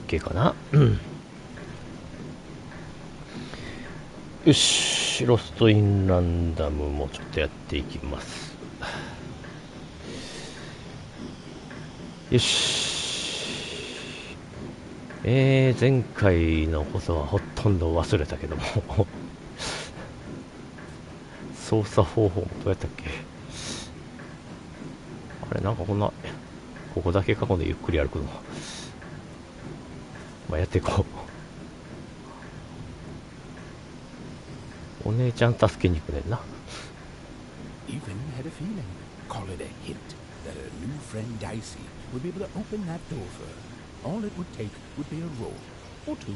OK かな。うん。よし、ロストインランダムもちょっとやっていきます。よし。前回のことはほとんど忘れたけども操作方法もどうやったっけ。あれ、なんかこんな、ここだけ囲んでゆっくり歩くの。まあ、やっていこう。お姉ちゃん助けに行くねんな。Even had a feeling, call it a hint, that her new friend Dicey would be able to open that door for her. All it would take would be a roll, or two.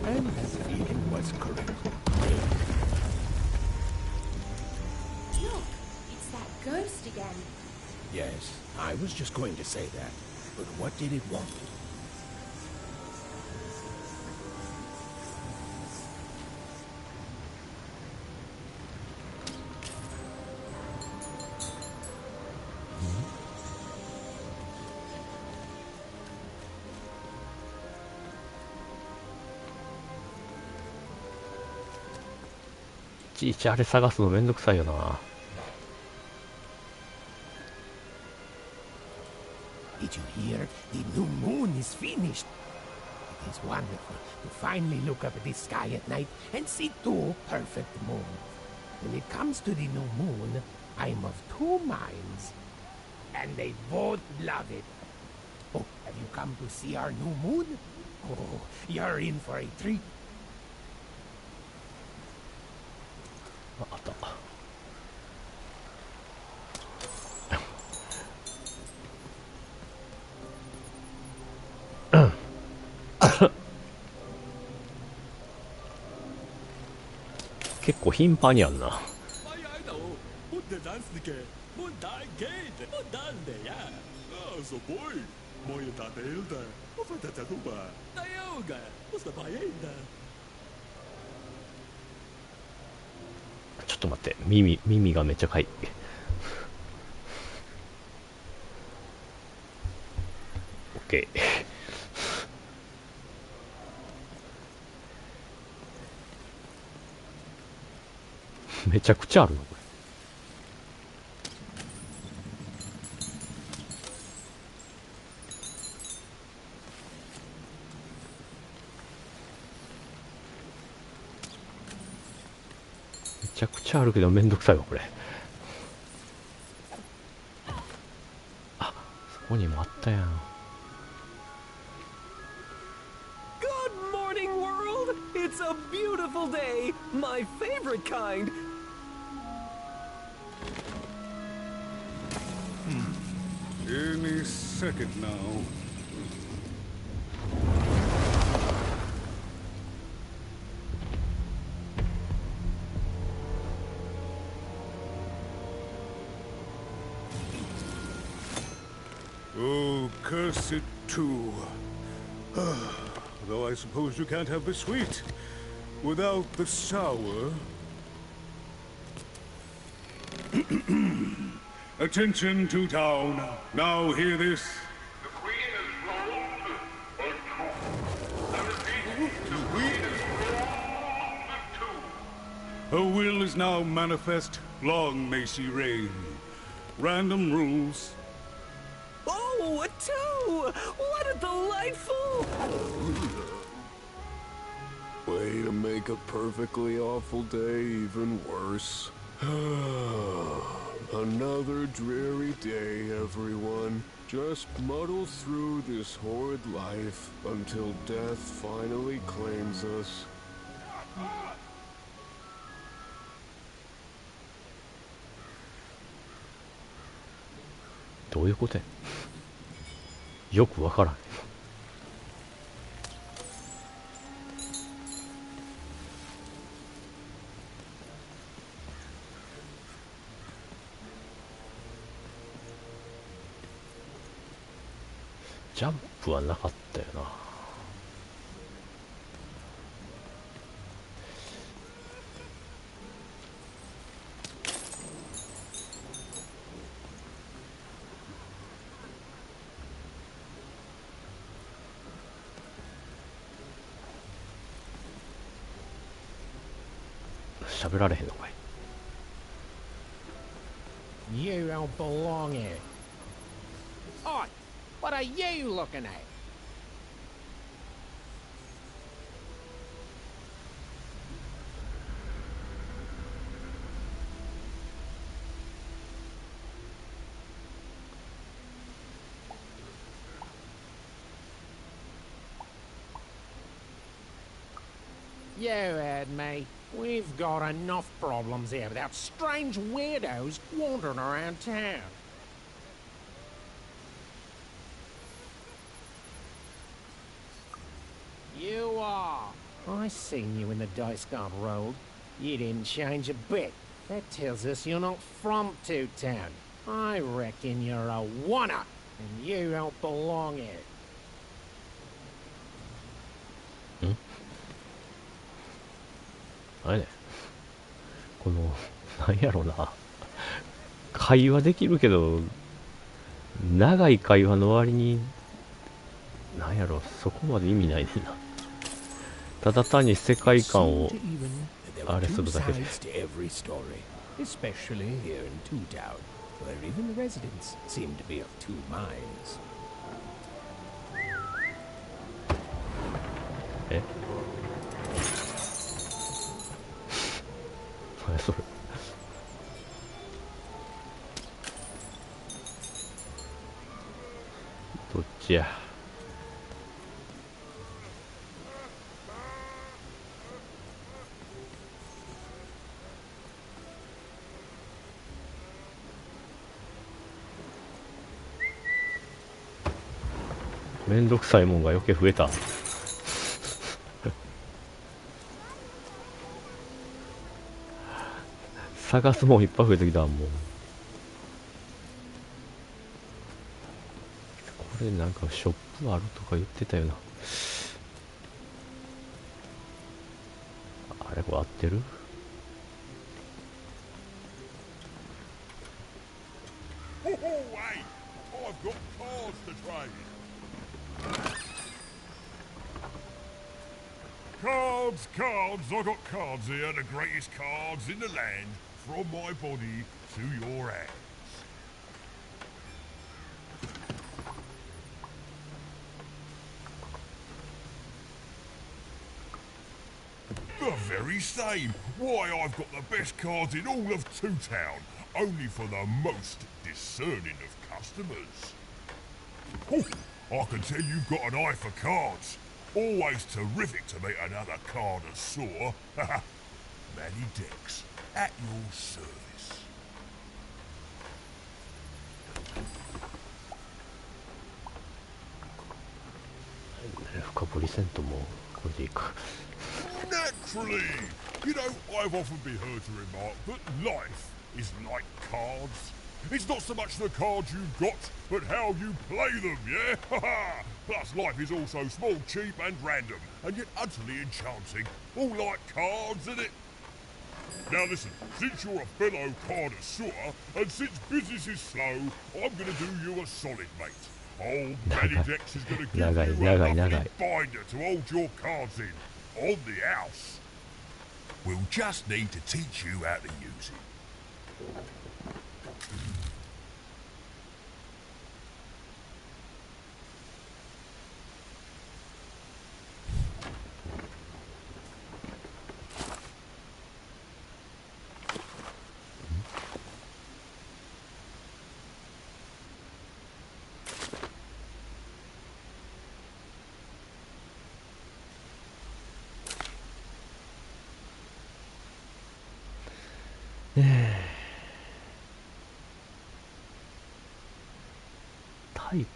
And that feeling was correct. Look, it's that ghost again. Yes, I was just going to say that. But what did it want?いちいちあれ探すのめんどくさいよな。Did you hear? The new moon is finished. It is wonderful to finally look up at the sky at night and see two perfect moons. When it comes to the new moon, I'm of two minds. And they both love it. Oh, have you come to see our new moon? Oh, you're in for a treat. あった。結構頻繁にあんな。ちょっと待って、耳がめっちゃかい。OK。めちゃくちゃあるのこれ。めちゃくちゃあるけどめんどくさいわこれ。あ、そこにもあったやん。Good morning, world! It's a beautiful day, my favorite kind. Any second now. Oh, curse it too. Though I suppose you can't have the sweet without the sour. Attention to town. Now hear this. The queen is rolled or two. I repeat, the queen is rolled or two. Her will is now manifest. Long may she reign. Random rules. Oh, a two! What a delightful... Way to make a perfectly awful day even worse. Another dreary day, everyone. Just muddle through this horrid life until death finally claims us. どういうことや。よくわからん。ジャンプはなかったよな。喋られへんのかい。 You don't belong here. Oi, what are you looking at? You heard me. We've got enough problems here without strange weirdos wandering around town. You are. I seen you when the dice got rolled. You didn't change a bit. That tells us you're not from Two Town. I reckon you're a one-up, and you don't belong here. あれね、このなんやろな、会話できるけど長い会話の割になんやろ、そこまで意味ないねんな。ただ単に世界観をあれするだけで。 Especially here in Two Town, where even the residents seem to be of two minds. え、何それ。どっちや。めんどくさいもんが余計増えた。探すもんいっぱい増えてきたもん。これなんかショップあるとか言ってたよな。あれこれ合ってる？ Ho, ho, hey! I've got cards to trade. Cards, cards, I got cards here, the greatest cards in the land, from my body to your hands. The very same. Why, I've got the best cards in all of Two Town, only for the most discerning of customers. Oh, I can tell you've got an eye for cards. Always terrific to meet another connoisseur. Manny Dex, at your service. 深掘りせんともこれでいいか。 Naturally! You know, I've often been heard to remark that life is like cards. It's not so much the cards you've got, but how you play them, yeah? Plus, life is also small, cheap, and random, and yet utterly enchanting. All like cards, isn't it? Now listen, since you're a fellow connoisseur, and since business is slow, I'm gonna do you a solid, mate. Old Manny Dex is gonna give you a lovely binder to hold your cards in, on the house. We'll just need to teach you how to use it.タイプ。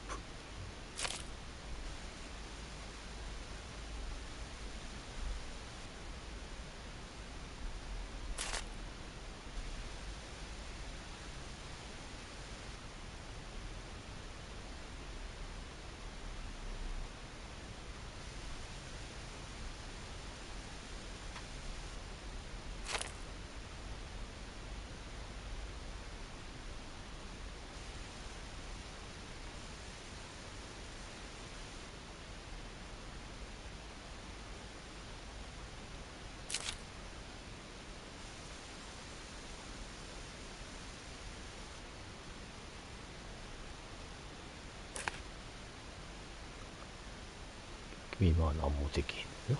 今は何もできへんよ。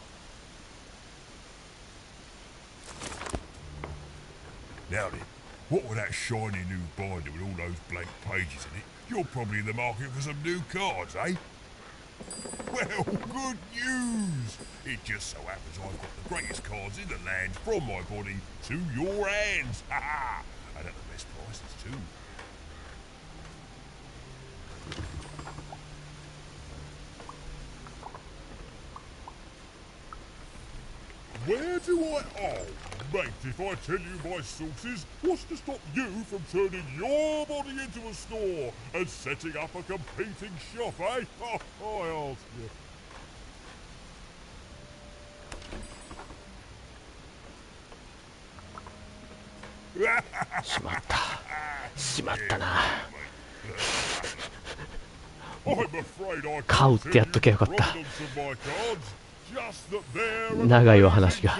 Now then, what with that shiny new binder with all those blank pages in it? You're probably in the market for some new cards, eh? Well, good news! It just so happens I've got the greatest cards in the land from my body to your hands, ha ha! And at the best prices too. Where do I... Oh, mate, if I tell you my sources, what's to stop you from turning your body into a store and setting up a competing shop, eh? Oh, I ask you. しまったしまったな。買うってやっときゃよかった。長いわ話が。よ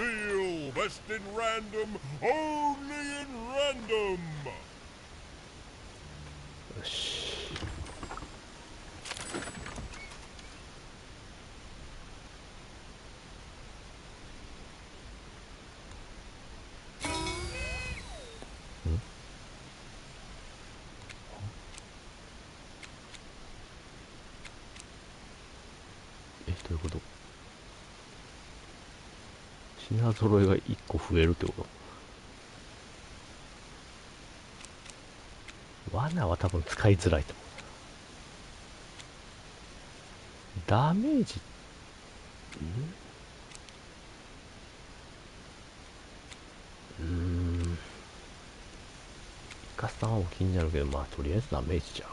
し。どういうこと？品揃えが1個増えるってこと？罠は多分使いづらいと思う。ダメージイカさんは気になるけど、まあとりあえずダメージちゃう。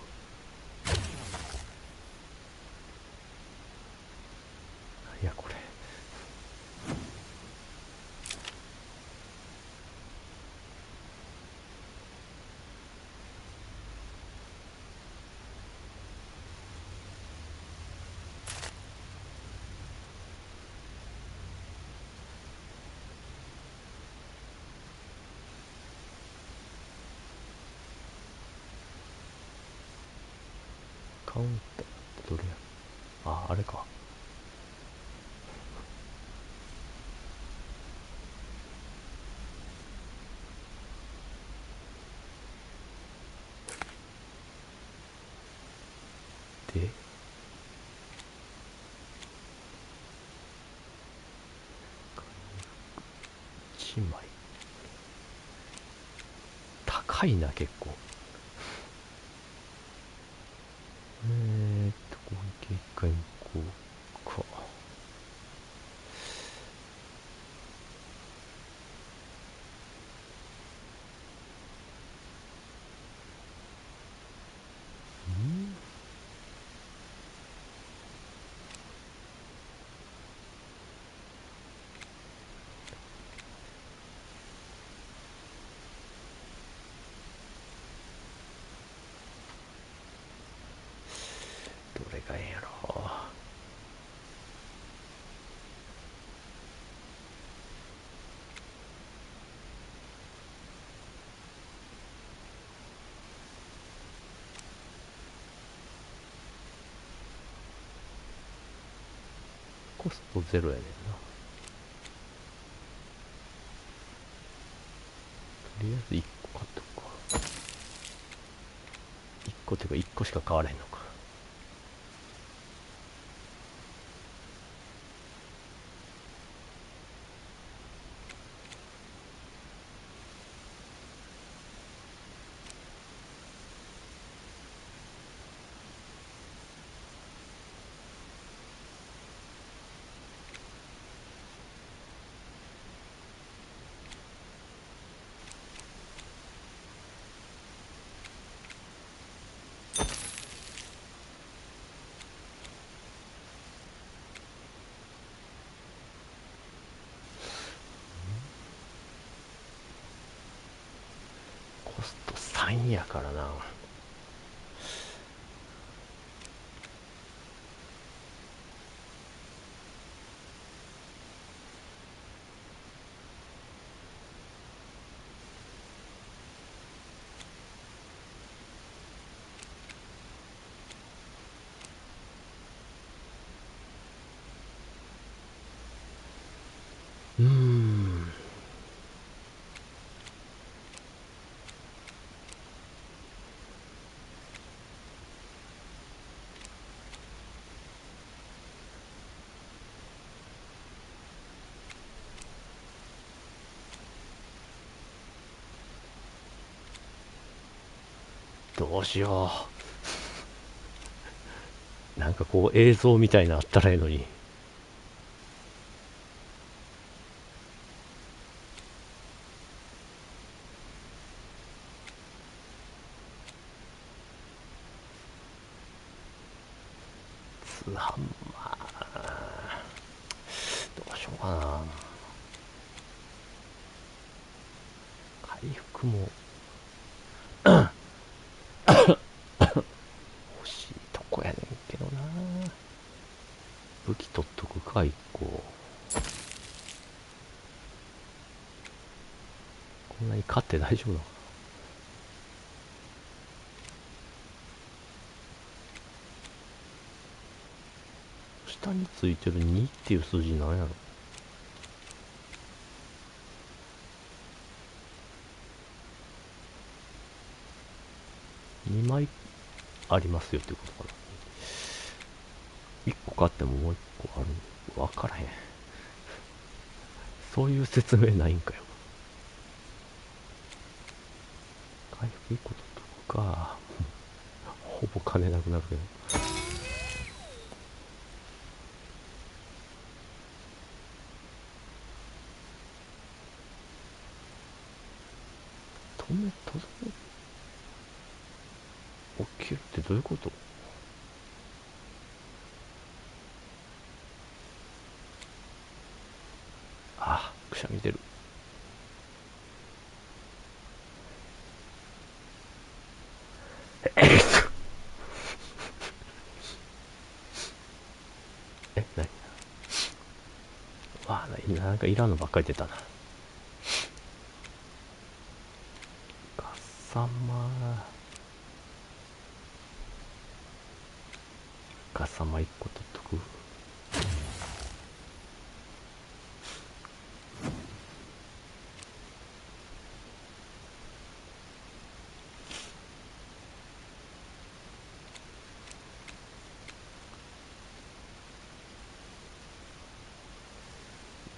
いやこれカウンターってどれや？あ、あれか。で1枚高いな結構。攻撃一回向こうか。どれがええんやろ。コストゼロやねんな。とりあえず1個買っとくか。1個っていうか1個しか買われへんのか。コスト3やからな。うーん。どうしよう。なんかこう映像みたいなのあったらいいのに。通販、まあ、どうしようかな。回復も欲しいとこやねんけどな。武器取っとくか、一個。こんなに勝って大丈夫なのかな。下についてる2っていう数字なんやろ。2枚ありますよっていうことかな。1個買ってももう1個ある。わからへん。そういう説明ないんかよ。回復1個取っとくか。ほぼ金なくなるけど。とどめ起きるってどういうこと？あ、くしゃみ出る。何？わあ、なんかいらんのばっかり出たな。ガッサマガッサマ1個取っとく。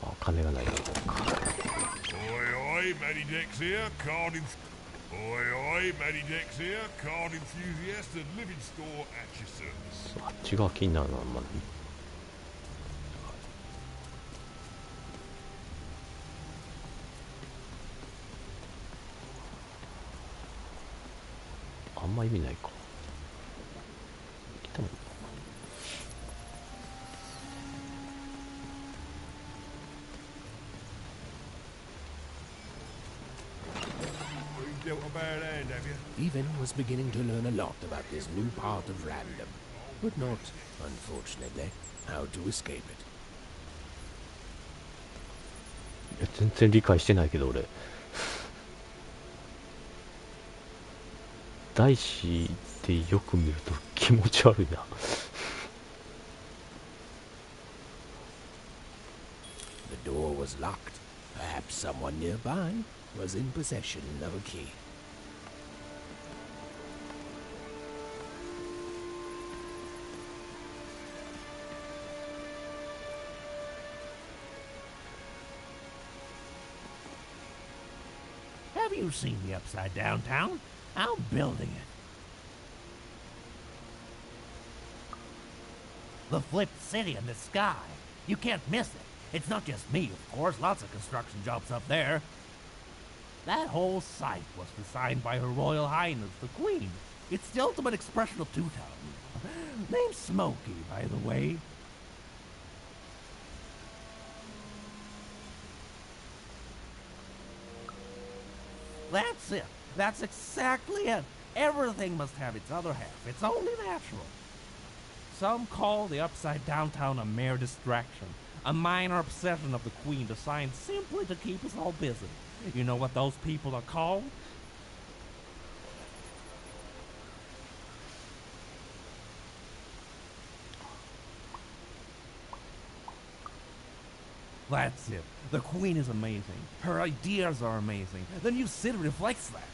あ、金がないからこうか。Oi, oi, Matty Dex here, card inf... Oi, oi, Matty Dex here, card enthusiast and living store at your service. あっち側気になるな、まだ。あんま意味ないか。来たもん。You've dealt a bad hand, have you? Even was beginning to learn a lot about this new part of random, but not, unfortunately, how to escape it. いや全然理解してないけど俺。大師ってよく見ると気持ち悪いな。The door was locked. Perhaps someone nearby was in possession of a key. Have you seen the Upside Down Town? I'm building it. The flipped city in the sky. You can't miss it. It's not just me, of course. Lots of construction jobs up there. That whole site was designed by Her Royal Highness, the Queen. It's the ultimate expression of Two-Town. Name's Smokey, by the way. That's it. That's exactly it. Everything must have its other half. It's only natural. Some call the Upside Down Town a mere distraction, a minor obsession of the Queen designed simply to keep us all busy. You know what those people are called? That's it. The queen is amazing. Her ideas are amazing. The new city reflects that.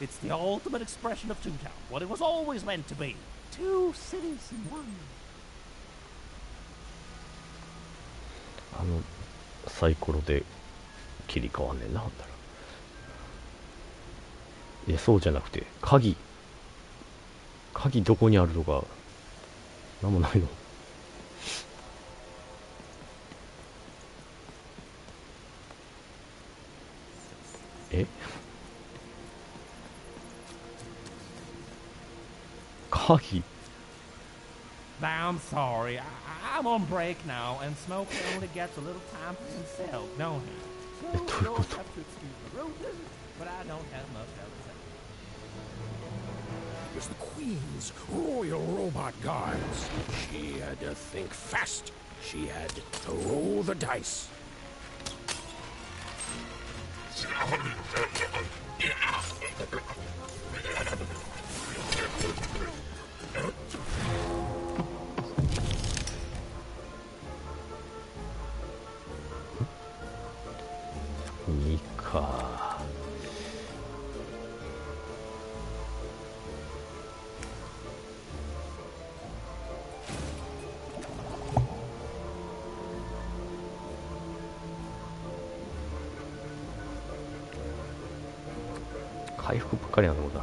It's the ultimate expression of Toontown, what it was always meant to be. Two cities in one. サイコロで切り替わんねんな、ほんだら。いや、そうじゃなくて、鍵どこにあるとか、なんもないの。え？鍵？ I'm sorry. I'm on break now, and Smokey only gets a little time for himself, don't he? So you'll have to excuse the rudeness, but I don't have much else to say. It was the Queen's Royal Robot Guards. She had to think fast. She had to roll the dice.2か。回復ばっかりなのだ。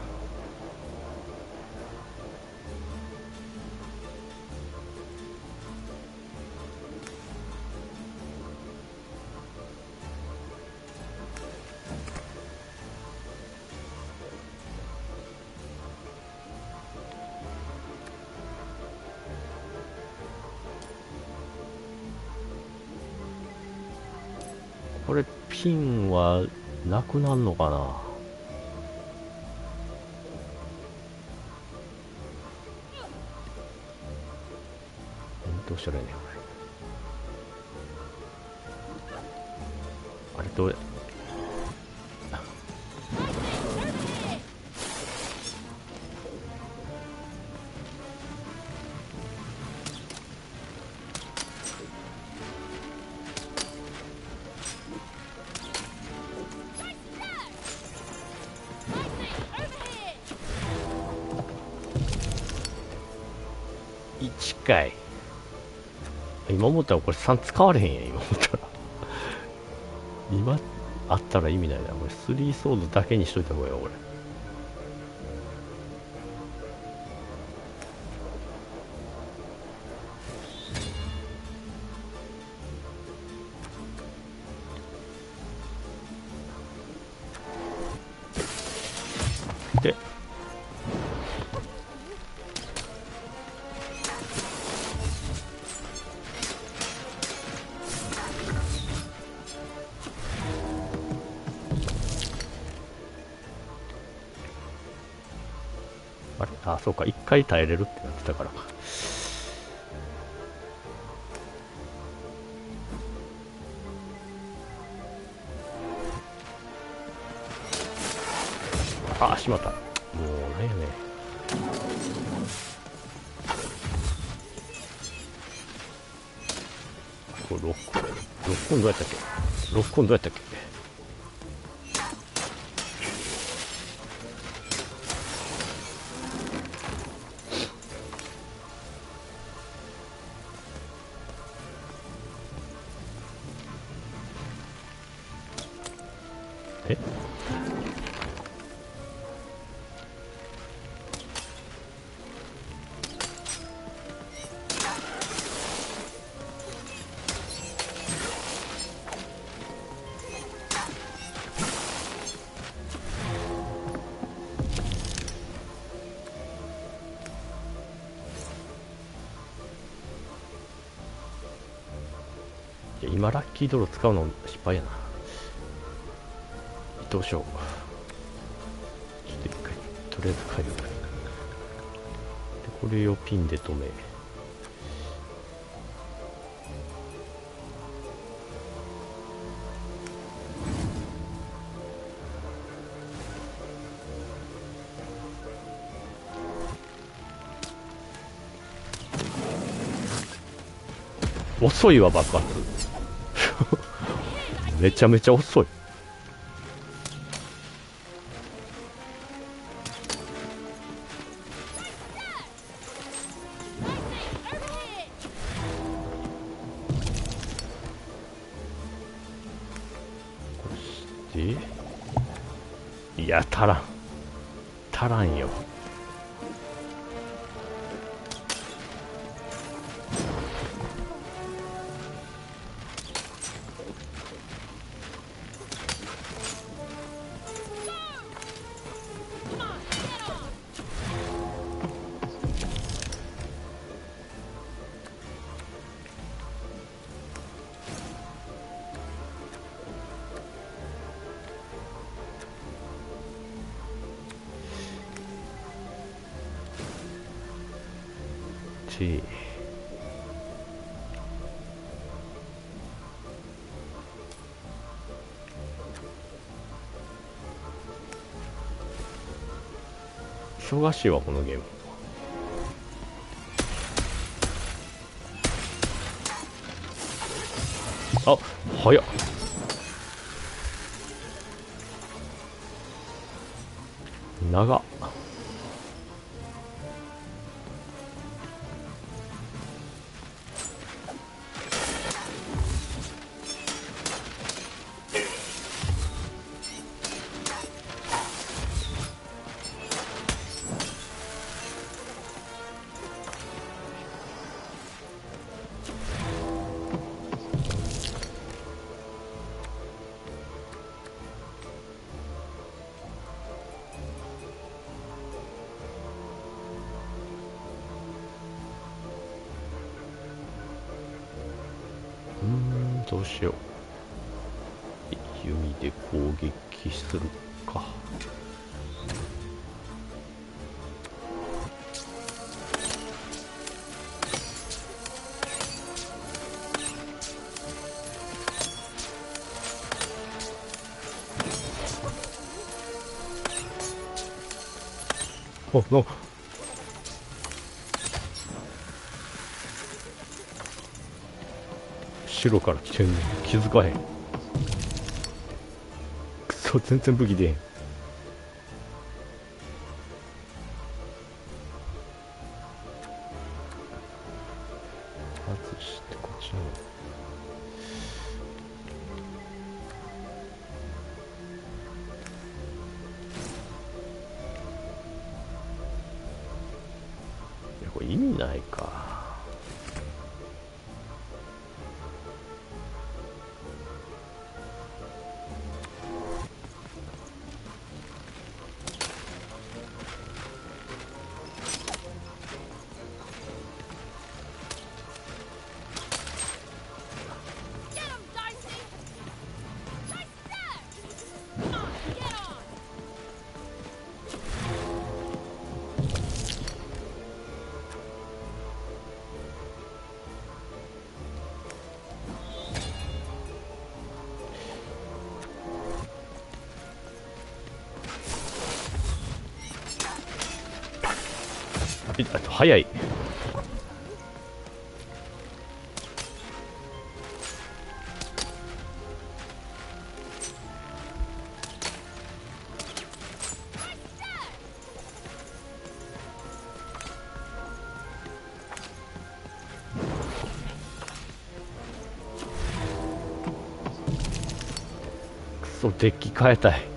これピンはなくなるのかな。どうしたらいいねこれ。あれどうや。1回。今思ったらこれ3使われへんやん。今思ったら今あったら意味ないな。これ3ソードだけにしといた方がいいよこれ。であれ、あ、そうか、1回耐えれるってなってたからか。あ、しまった。もうなんやね。これロックオンどうやったっけ。ロックオンどうやったっけ。え、いや今ラッキードロー使うの失敗やな。どうしよう。ちょっと一回とりあえず回復で、これをピンで止め、遅いわ爆発めちゃめちゃ遅い。いや、足らんよ。忙しいわこのゲーム。あ、早っ。長っ。どうしよう。弓で攻撃するか。お、後ろから来てんの気づかへん。くそ、全然武器出へん。外してこっちの。いや、これ意味ないか。早い。くそ、デッキ変えたい。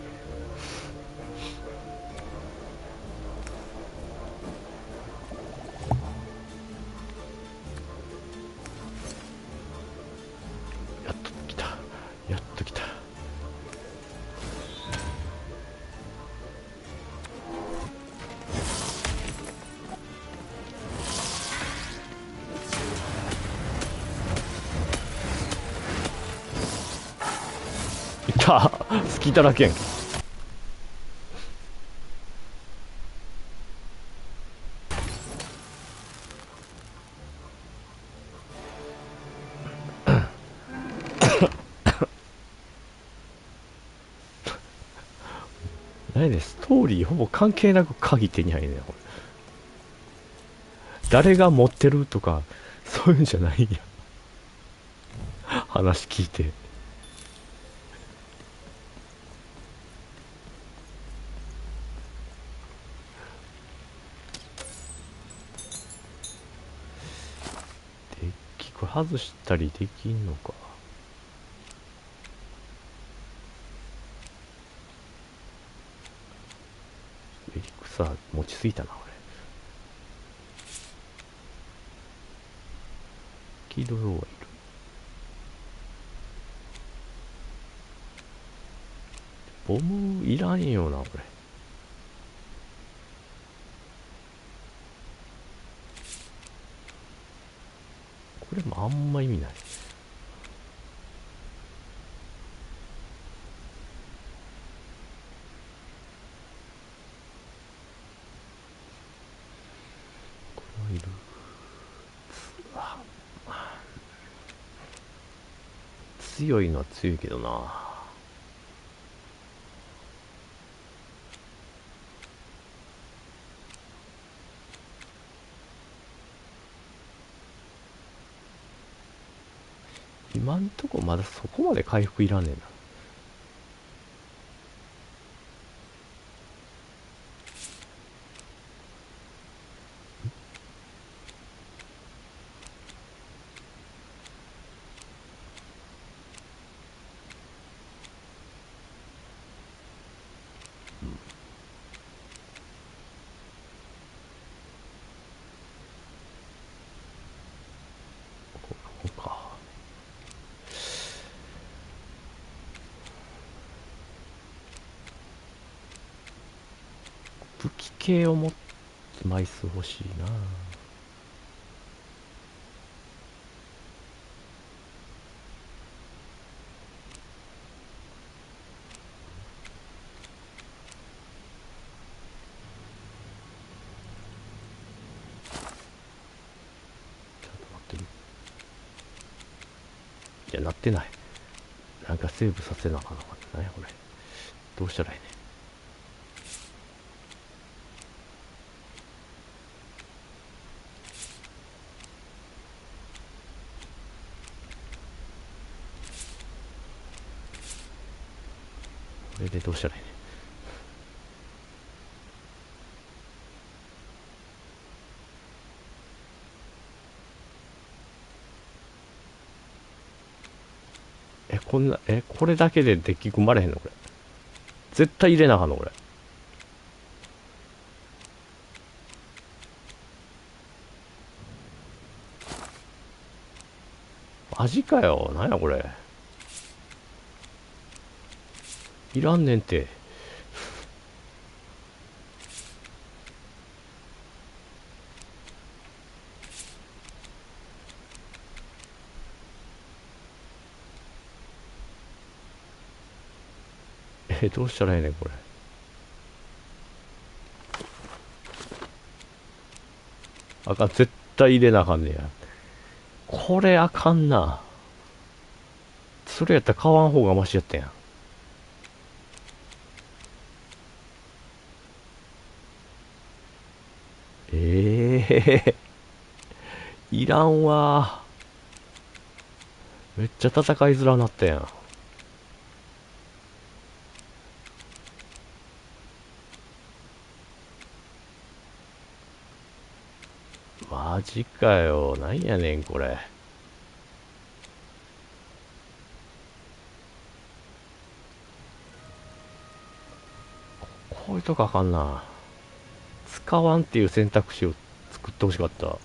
好きだらけん。何でストーリーほぼ関係なく鍵手に入るねん。誰が持ってるとかそういうんじゃないんや。話話聞いて。デッキこれ外したりできんのか。エリクサー持ちすぎたなこれ。キードローはいる。ボムいらんよなこれ。これもあんま意味ない。これはいる。強いのは強いけどな。今んとこまだそこまで回復いらんねんな。ここか。武器系を持って枚数欲しいな。ちょっと待ってる。いや、なってない。なんかセーブさせなあかんのかな。何やこれ。どうしたらいいね。これでどうしたらいいね。こんな、これだけでデッキ組まれへんのこれ。絶対入れなあかんのこれ。マジかよ。なんやこれ。いらんねんて。どうしたらいいねんこれ。あかん、絶対入れなあかんねや。これあかんな。それやったら買わん方がマシやったやん。いらんわ。めっちゃ戦いづらなったやん。マジかよ。なんやねんこれ。こういうとこあかんな。使わんっていう選択肢を作ってほしかった。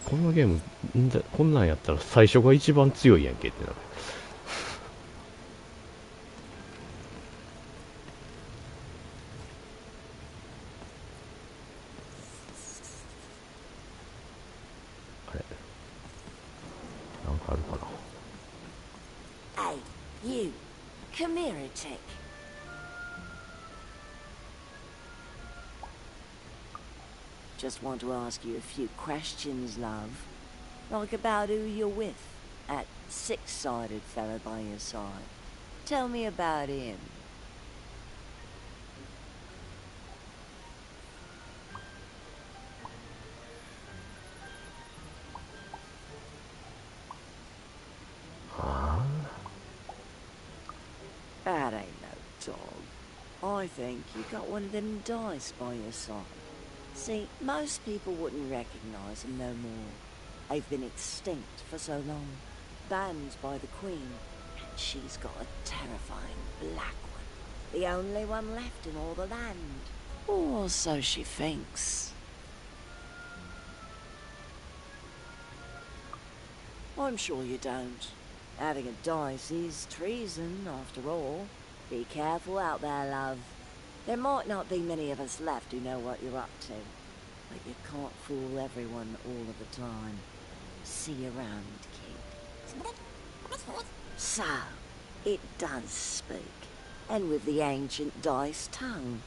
このゲームこんなんやったら最初が一番強いやんけってなる。あれなんかあるかな。 Hey, you. Come here a tick. Just want to ask you a few questions, love. Like about who you're with. That six-sided fella by your side. Tell me about him. That ain't no dog. I think you got one of them dice by your side. See, most people wouldn't recognize them no more. They've been extinct for so long, banned by the Queen, and she's got a terrifying black one, the only one left in all the land. Or so she thinks. I'm sure you don't. Having a dice is treason, after all. Be careful out there, love. There might not be many of us left who know what you're up to, but you can't fool everyone all of the time. See you around, kid. So, it does speak, and with the ancient dice tongue.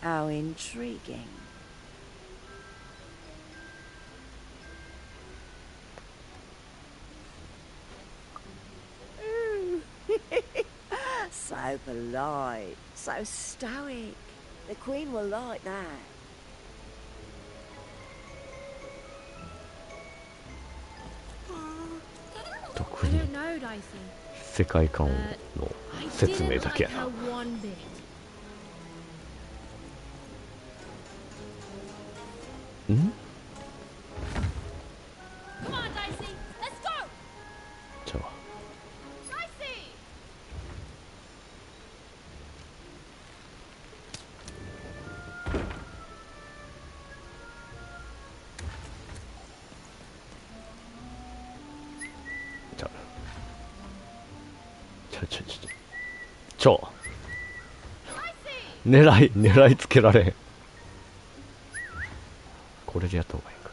How intriguing. So polite, so stoic. The Queen will like that.特に世界観の説明だけやな。ん？じゃあ。狙いつけられん。これでやった方がいいか。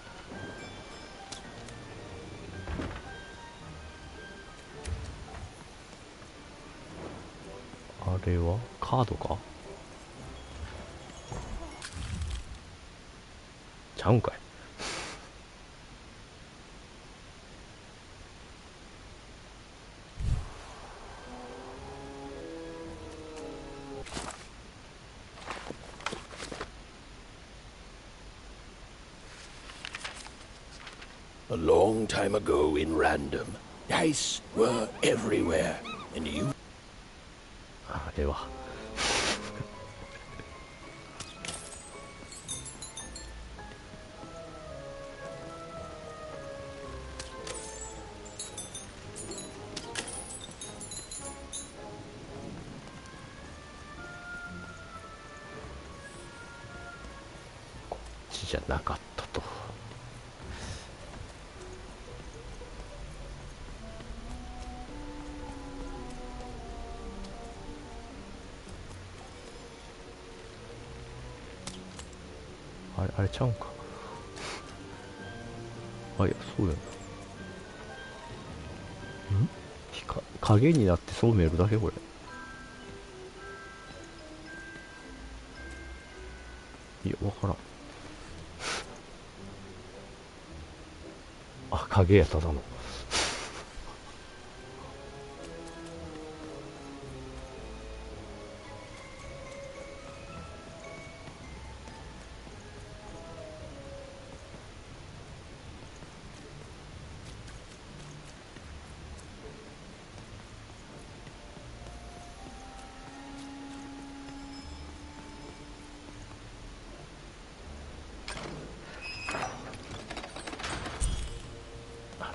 あれはカードか？ちゃうんかい。A long time ago in Random, dice were everywhere, and you... あれはこっちじゃなかったと。あれちゃうんか。あ、いや、そうやな。影になってそう見えるだけこれ。いや、わからん。あ、影や、ただの。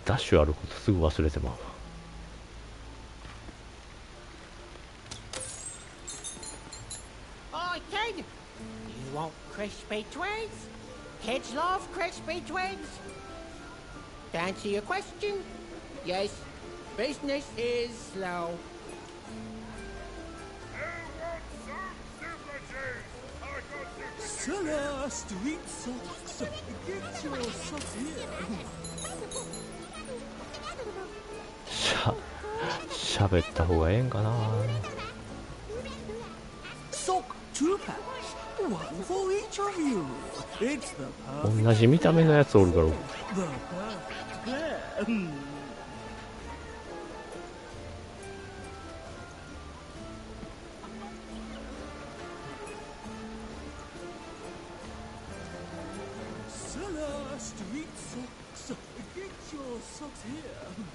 ダッシュあることすぐ忘れてまうわ。Oi, kid! You want crispy twigs? Kids love crispy twigs. To answer your question, yes, business is slow. Cellar street socks. Get your socks here. 喋った方がええんかな。Sock 2 packs. One for each of you. It's the perfect. 同じ見た目のやつおるから。The perfect pair. Bestseller street socks. Get your socks here.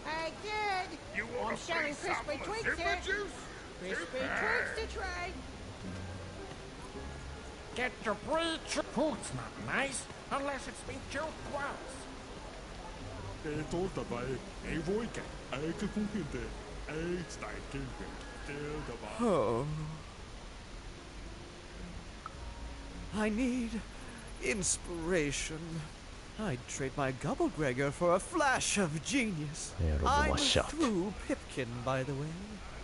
I did. You I'm want a selling free sample crispy of twigs zipper here. juice? Crispy twigs to try. Get your food's not nice unless it's been killed twice. Oh. I need inspiration. I'd trade my Gubblegregor for a flash of genius. I'm through Pipkin, by the way.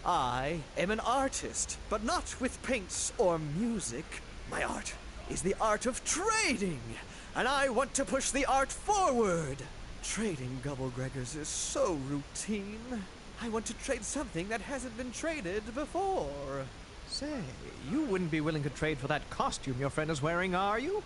I am an artist, but not with paints or music. My art is the art of trading, and I want to push the art forward. Trading Gubblegregors is so routine. I want to trade something that hasn't been traded before. Say, you wouldn't be willing to trade for that costume your friend is wearing, are you?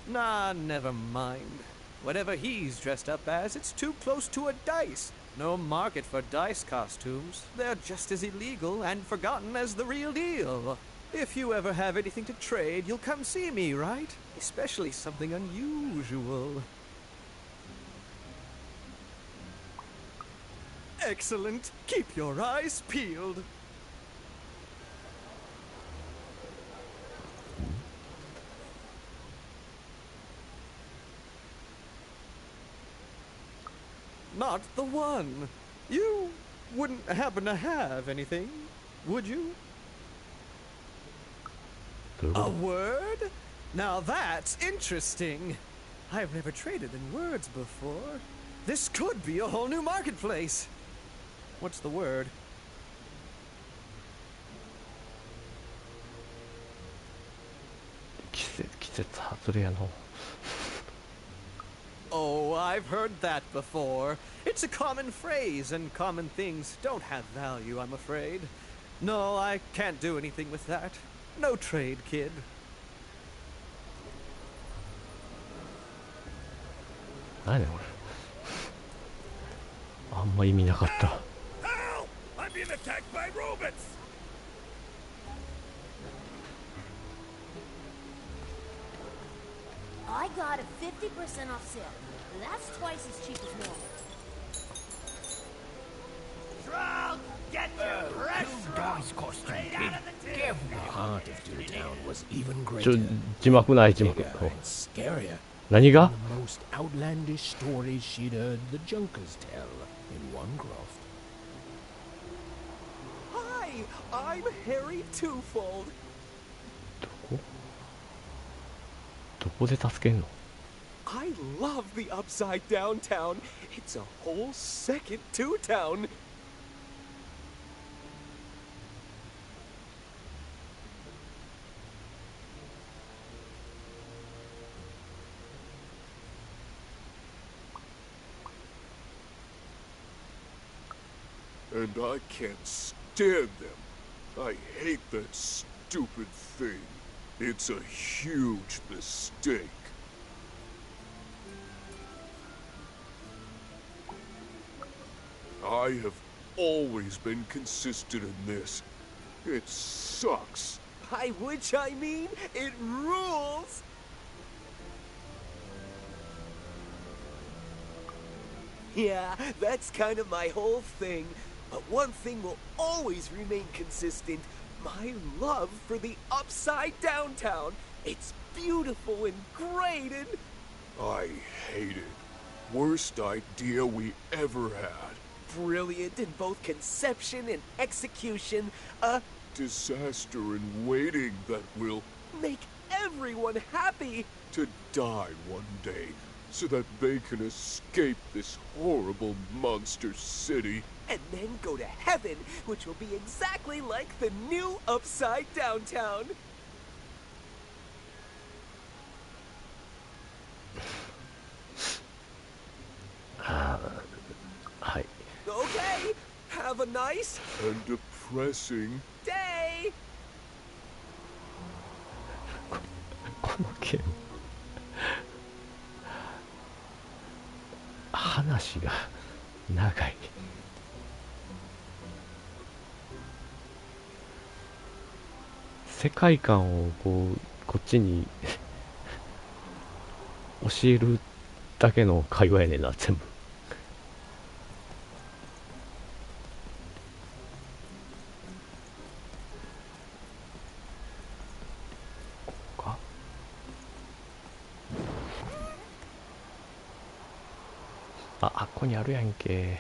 Nah, never mind. Whatever he's dressed up as, it's too close to a dice. No market for dice costumes. They're just as illegal and forgotten as the real deal. If you ever have anything to trade, you'll come see me, right? Especially something unusual. Excellent. Keep your eyes peeled. Not the one. You wouldn't happen to have anything, would you? A word? Now that's interesting. I've never traded in words before. This could be a whole new marketplace. What's the word? Oh, I've heard that before. It's a common phrase, and common things don't have value, I'm afraid. No, I can't do anything with that. No trade, kid. Help! I'm being attacked by robots! I got a 50% off sale. That's twice as cheap as normal. Shrug! Get your fresh Guy's costume big. Every heart of Toontown was even ちょ greater, 字幕ない字幕 bigger and scarier. 何が The most outlandish stories she'd heard the Junkers tell in one croft. Hi, I'm Harry Twofold. どこで助けんの I love the Upside Down Town. It's a whole second Two-Town. And I can't stand them. I hate that stupid thing. It's a huge mistake. I have always been consistent in this. It sucks. By which I mean, it rules! Yeah, that's kind of my whole thing. But one thing will always remain consistent. My love for the Upside Down Town. It's beautiful and great and... I hate it. Worst idea we ever had. brilliant in both conception and execution. A disaster in waiting that will make everyone happy. To die one day so that they can escape this horrible monster city. And then go to heaven, which will be exactly like the new Upside Down Town. Hi. Okay, have a nice and depressing day. この件話が長い。世界観をこっちに教えるだけの会話やねんな、全部。ここか。あっこにあるやんけ。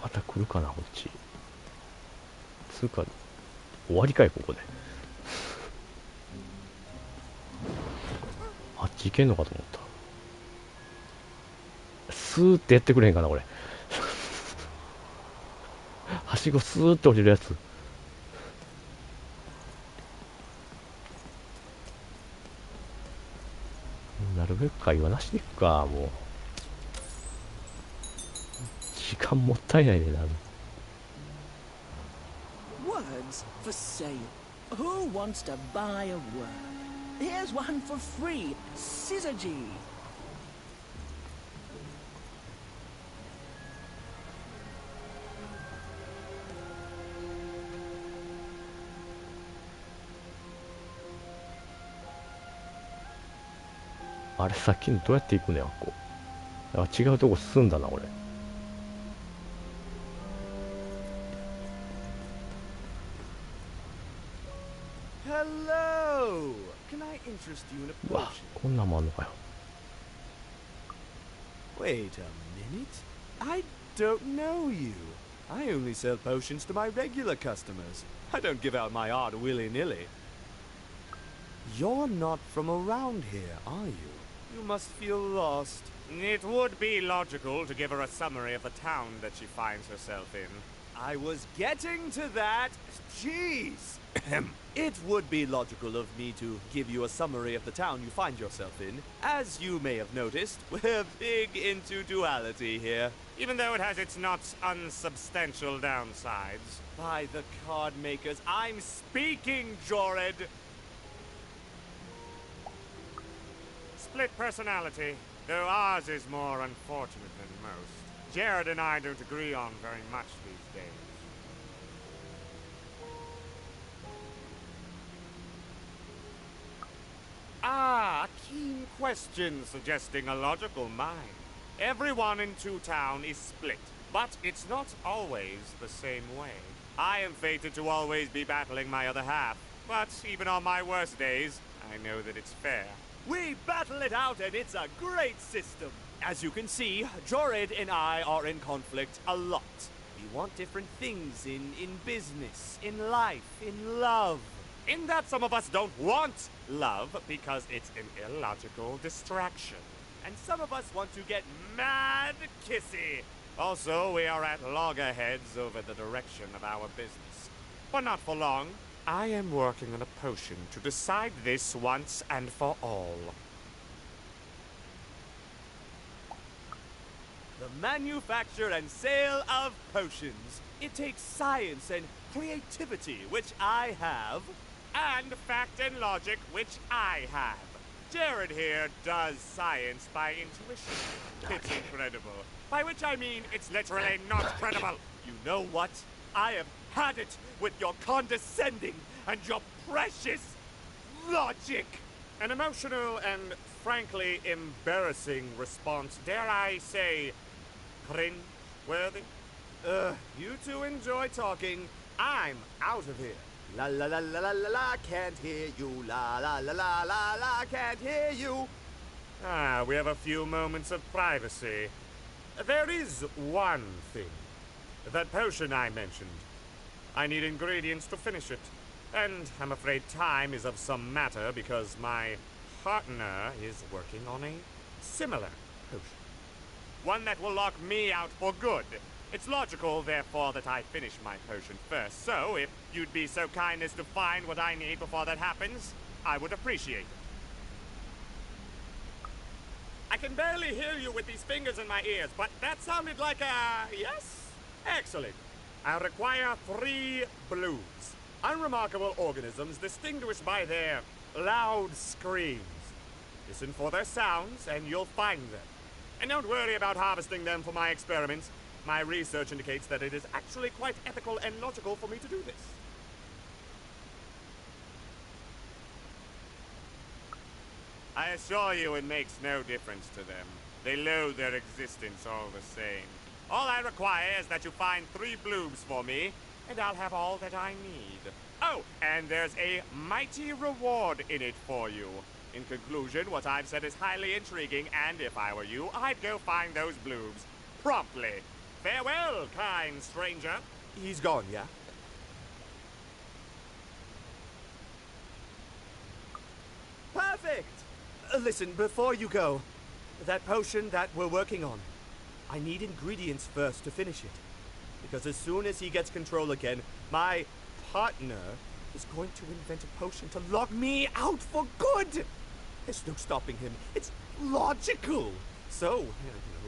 また来るかな、こっち。つうか、終わりかい、ここで。あっち行けんのかと思った。スーってやってくれへんかな、これ。はしごスーって降りるやつ。なるべく会話なしでいくか、もう。時間もったいないでな。Words for sale. Who wants to buy a word? Here's one for free. Syzygy. あれ、さっきのどうやって行くのや、こう。あ、違うとこ進んだな、俺。Hello! Can I interest you in a うわ、 potion? こんなんもあんのかよ。Wait a minute. I don't know you. I only sell potions to my regular customers. I don't give out my art willy-nilly. You're not from around here, are you? You must feel lost. It would be logical to give her a summary of the town that she finds herself in. I was getting to that. Jeez. It would be logical of me to give you a summary of the town you find yourself in. As you may have noticed, we're big into duality here. Even though it has its not unsubstantial downsides. By the card makers, I'm speaking, Jorid! Split personality, though ours is more unfortunate than most. Jared and I don't agree on very much these days. Ah, a keen question suggesting a logical mind. Everyone in Two Town is split, but it's not always the same way. I am fated to always be battling my other half, but even on my worst days, I know that it's fair. We battle it out and it's a great system. As you can see, Jorid and I are in conflict a lot. We want different things in business, in life, in love. In that some of us don't want love because it's an illogical distraction. And some of us want to get mad kissy. Also, we are at loggerheads over the direction of our business. But not for long. I am working on a potion to decide this once and for all. The manufacture and sale of potions. It takes science and creativity, which I have. And fact and logic, which I have. Jared here does science by intuition. It's incredible. By which I mean it's literally not credible. You know what? I have had it with your condescending and your precious logic. An emotional and frankly embarrassing response, dare I say, cringe-worthy? You two enjoy talking. I'm out of here. La la la la la la la, can't hear you. La la la la la la, can't hear you. Ah, we have a few moments of privacy. There is one thing. That potion I mentioned. I need ingredients to finish it. And I'm afraid time is of some matter because my partner is working on a similar potion. One that will lock me out for good. It's logical, therefore, that I finish my potion first. So, if you'd be so kind as to find what I need before that happens, I would appreciate it. I can barely hear you with these fingers in my ears, but that sounded like a yes? Excellent. I require 3 blues. Unremarkable organisms distinguished by their loud screams. Listen for their sounds, and you'll find them. And don't worry about harvesting them for my experiments. My research indicates that it is actually quite ethical and logical for me to do this. I assure you it makes no difference to them. They loathe their existence all the same. All I require is that you find 3 blooms for me, and I'll have all that I need. Oh, and there's a mighty reward in it for you. In conclusion, what I've said is highly intriguing, and if I were you, I'd go find those blooms. Promptly. Farewell, kind stranger. He's gone, yeah? Perfect! Listen, before you go, that potion that we're working on, I need ingredients first to finish it. Because as soon as he gets control again, my partner is going to invent a potion to lock me out for good! There's no stopping him. It's logical! So,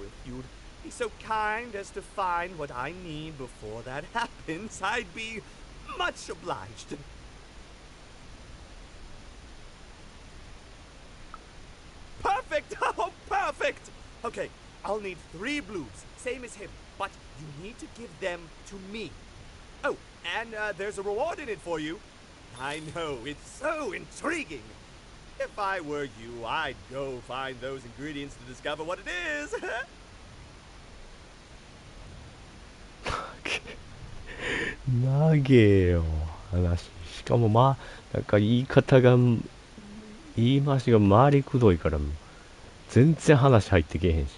if you'd be so kind as to find what I need before that happens, I'd be much obliged. Perfect! Oh, perfect! Okay, I'll need 3 blooms, same as him, but you need to give them to me. Oh, and there's a reward in it for you. I know, it's so intriguing. If I were you, I'd go find those ingredients to discover what it is. 長えよ話。しかもなんか言い回しが回りくどいから全然話入ってけえへんし。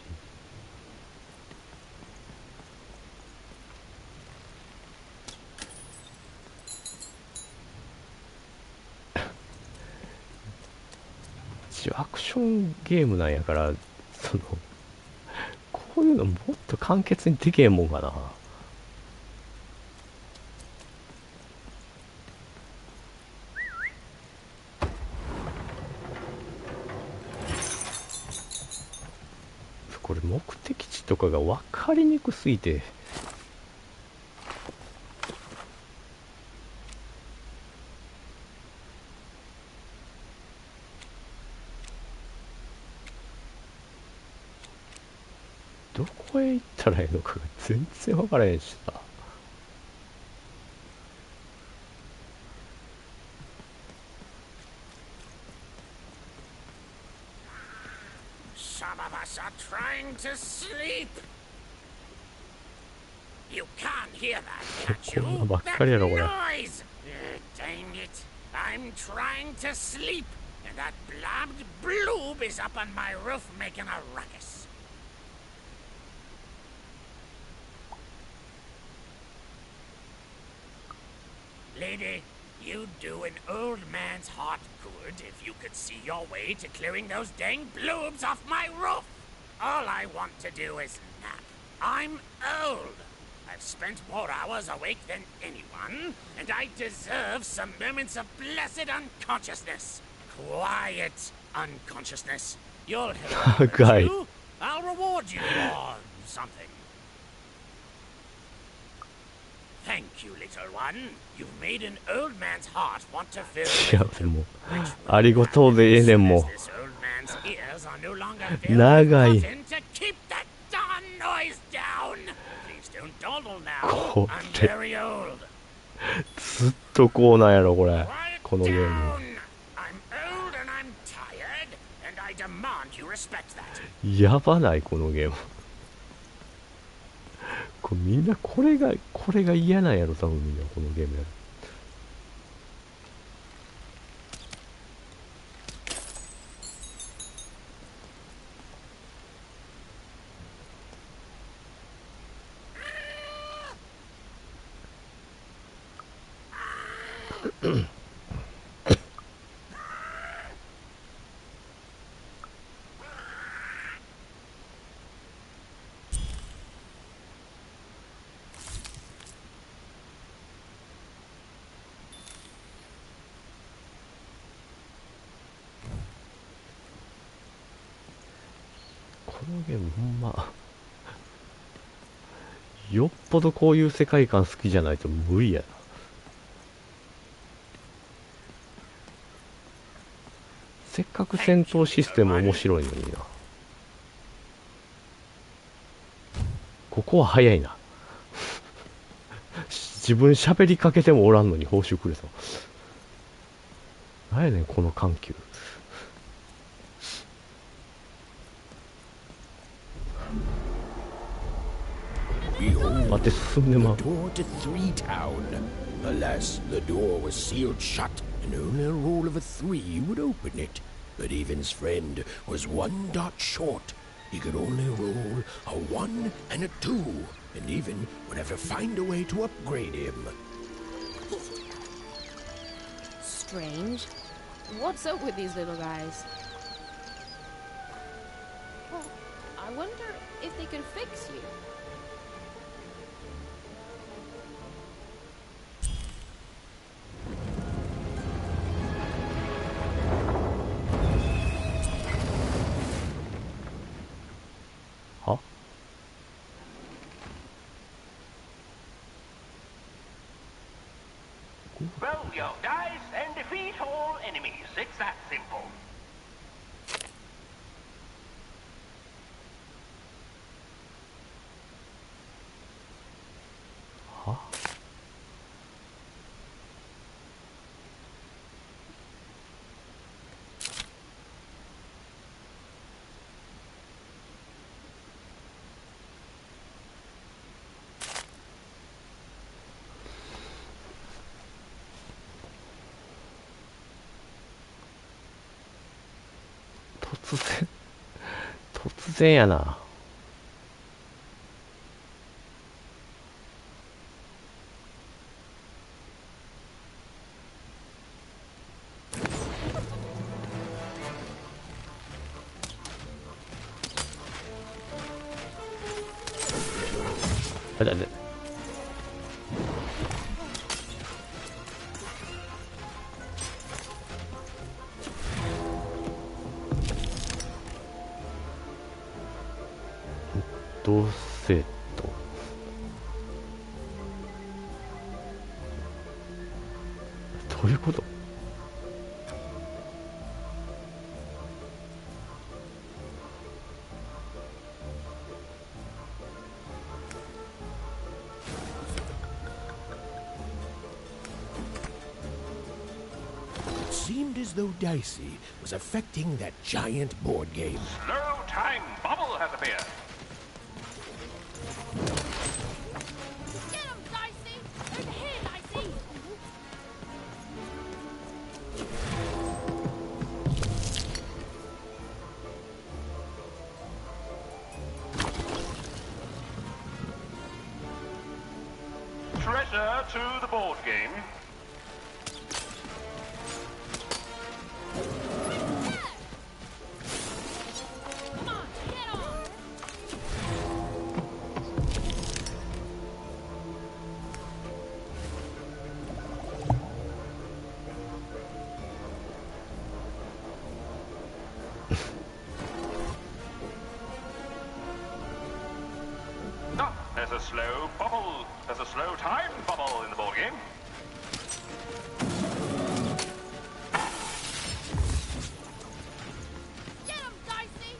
アクションゲームなんやから、こういうのもっと簡潔にできへんもんかな。これ目的地とかが分かりにくすぎて。どこへ行ったらいいのかが全然分からへんしさ。Some of us are trying to sleep. You can't hear that, can't you? こんなばっかりやろこれ。 Noise! Dang it. I'm trying to sleep, and that blabbed bloob is up on my roof making a ruckus. Lady, you'd do an old man's heart good if you could see your way to clearing those dang bloobs off my roof. All I want to do is nap. I'm old. I've spent more hours awake than anyone, and I deserve some moments of blessed unconsciousness. Quiet unconsciousness. You'll help me, Guy. you. I'll reward you or something. Thank you, little one. You've made an old man's heart want to fill. いやでもありがとうでええねんも This old man's ears are no longer う。 filled with 長い。 cotton to keep that darn noise down. Please don't dawdle now. こ I'm れ very old. ずっとこうなんやろこれ。このゲーム。 I'm old and I'm tired, and I demand you respect that. やばないこのゲーム。みんなこれが嫌なんやろ多分みんなこのゲームやる。このゲームほんまよっぽどこういう世界観好きじゃないと無理やな。せっかく戦闘システム面白いのにな。ここは早いな。自分喋りかけてもおらんのに報酬くれた。何やねんこの緩急。待って進んでまう。 Door to Three Town. Alas, the door was sealed shut, and only a roll of a 3 would open it. But Evan's friend was 1 dot short. He could only roll a 1 and a 2, and Evan would have to find a way to upgrade him. Strange. What's up with these little guys? Well, I wonder if they can fix you. Roll your dice and defeat all enemies. It's that simple. Huh?突然やな。あれだね。どうせとどういうこと？It seemed as though Dicey was affecting that giant board game. Slow time bubble has appeared. Get him, Dicey! Over here, Dicey! Treasure to the board game. Come on, get on! Ah, there's a slow bubble. There's a slow time bubble in the board game. Get him, Dicey!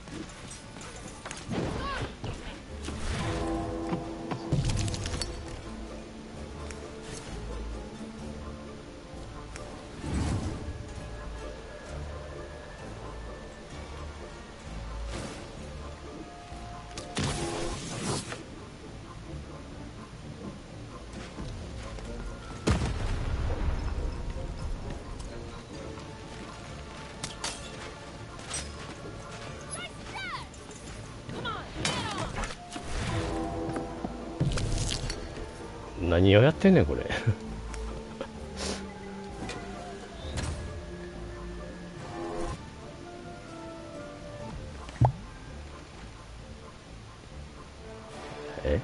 Come on, get on! 何をやってんねんこれ。え？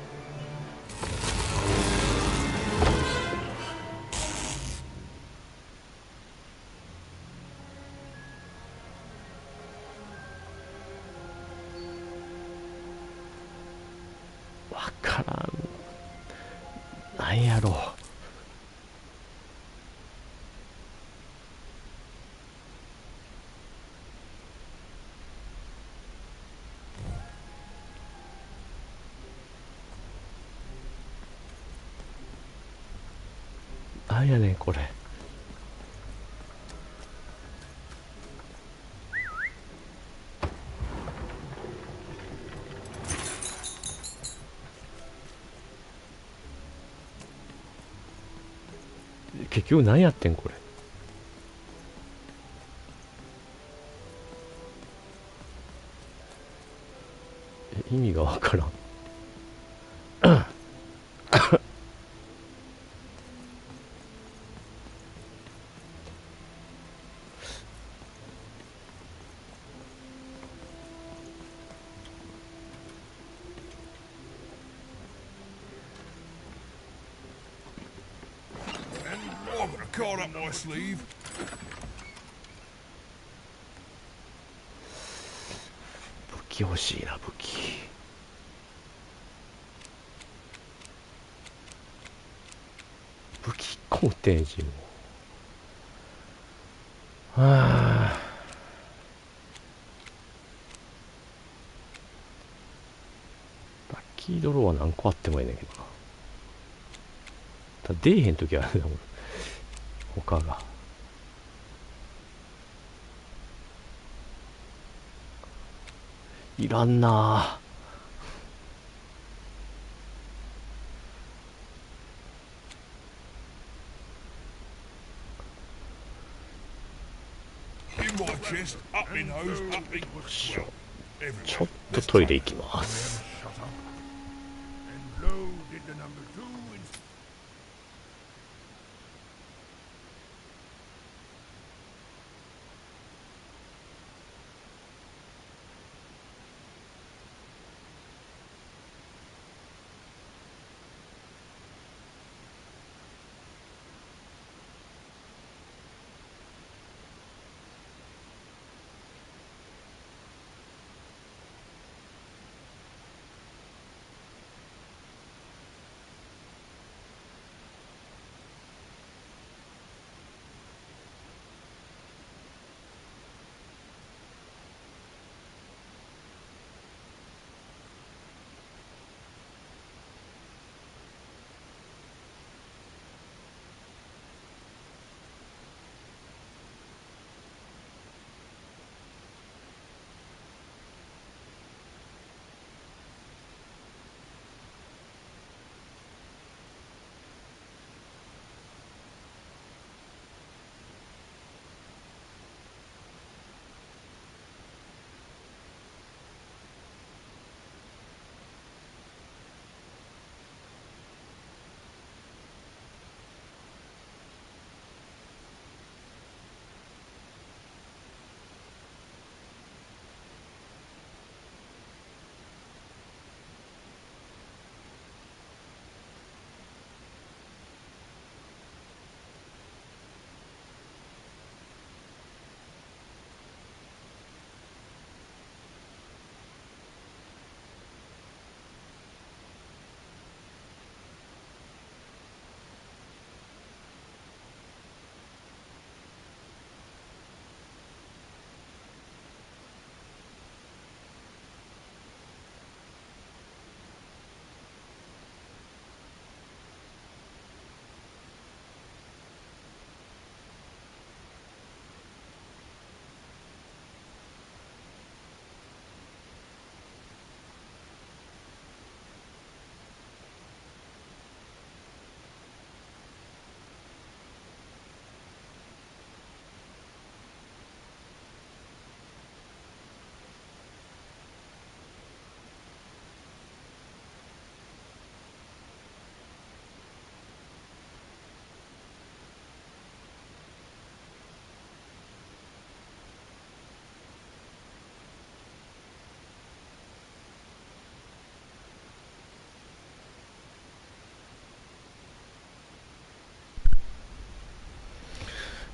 わからん。なんやろう。なんやねんこれ。結局何やってんこれ。意味がわからん。Card up my sleeve. 武器欲しいな、武器。武器コーテージも。はあ。ラッキードローは何個あってもいいねんけどな。ただ出えへんときはあれだもん。他が。いらんなちょっとトイレ行きます。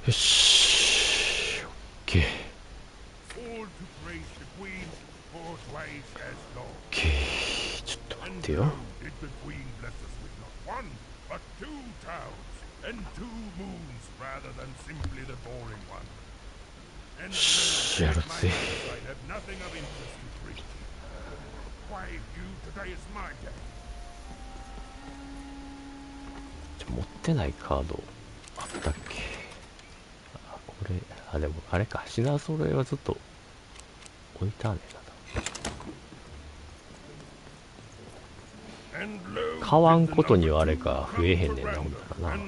よし、オッケー。オッケー、ちょっと待ってよ。よし、やるぜ。持ってないカード。だっけ。これ、あ、でもあれか、品揃えはずっと置いたねんな。買わんことにはあれか増えへんねんな、ほんならな。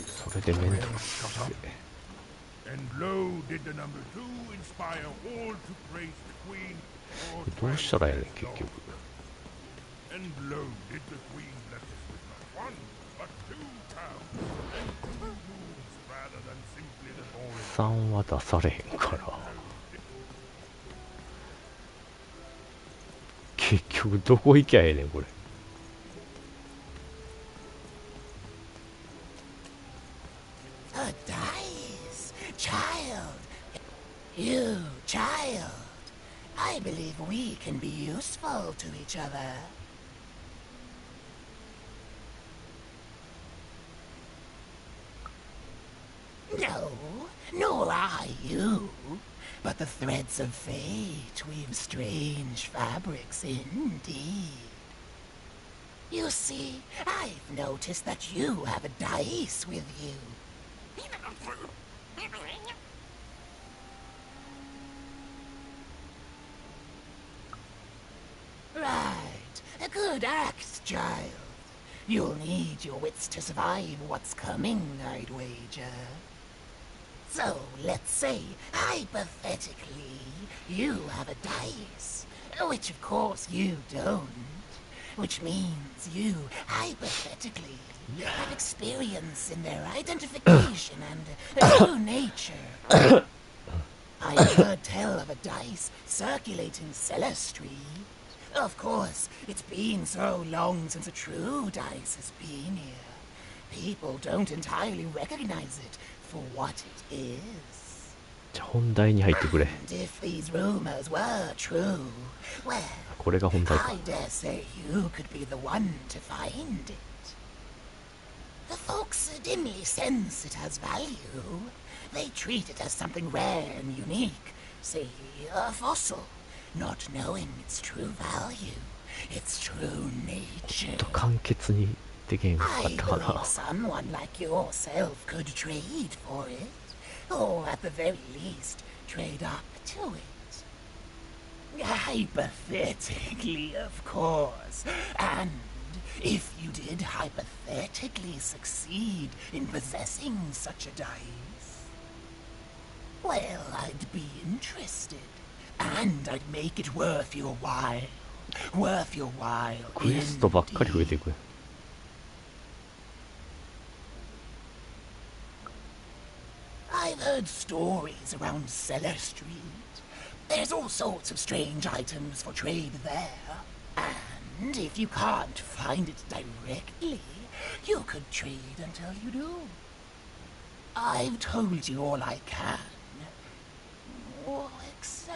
それでめんどくせえ。どうしたらええねん結局。3は出されへんから結局どこ行きゃええねんこれ。A dice, child. You, child. I believe we can be useful to each other. No, nor I you. But the threads of fate weave strange fabrics indeed. You see, I've noticed that you have a dice with you. Right. A good act, child. You'll need your wits to survive what's coming, I'd wager. So, let's say, hypothetically, you have a dice, which of course you don't, which means you, hypothetically, have experience in their identification and true nature. I've heard tell of a dice circulating Cellar Street. Of course, it's been so long since a true dice has been here. People don't entirely recognize it for what it is. じゃあ本題に入ってくれ。 And if these rumors were true, well, これが本題か。 I dare say you could be the one to find it. The folks dimly sense it has value. They treat it as something rare and unique, say a fossil, not knowing its true value, its true nature. 簡潔にできへんかったか I な。 believe someone like yourself could trade for it, or at the very least, trade up to it. Hypothetically, of course. And if you did hypothetically succeed in possessing such a dice, well, I'd be interested. And I'd make it worth your while. Worth your while. クエストばっかり増えていく。 I've heard stories around Cellar Street. There's all sorts of strange items for trade there. And if you can't find it directly, you could trade until you do. I've told you all I can. Oh, except...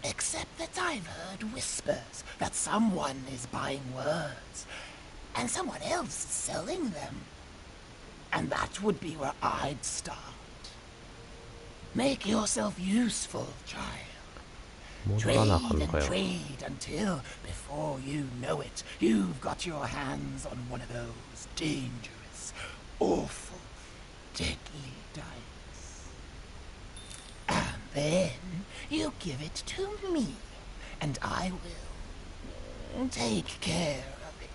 Except that I've heard whispers that someone is buying words, and someone else is selling them. And that would be where I'd start. Make yourself useful, child. Trade and trade until, before you know it, you've got your hands on one of those dangerous, awful, deadly dice. And then you give it to me, and I will take care of it.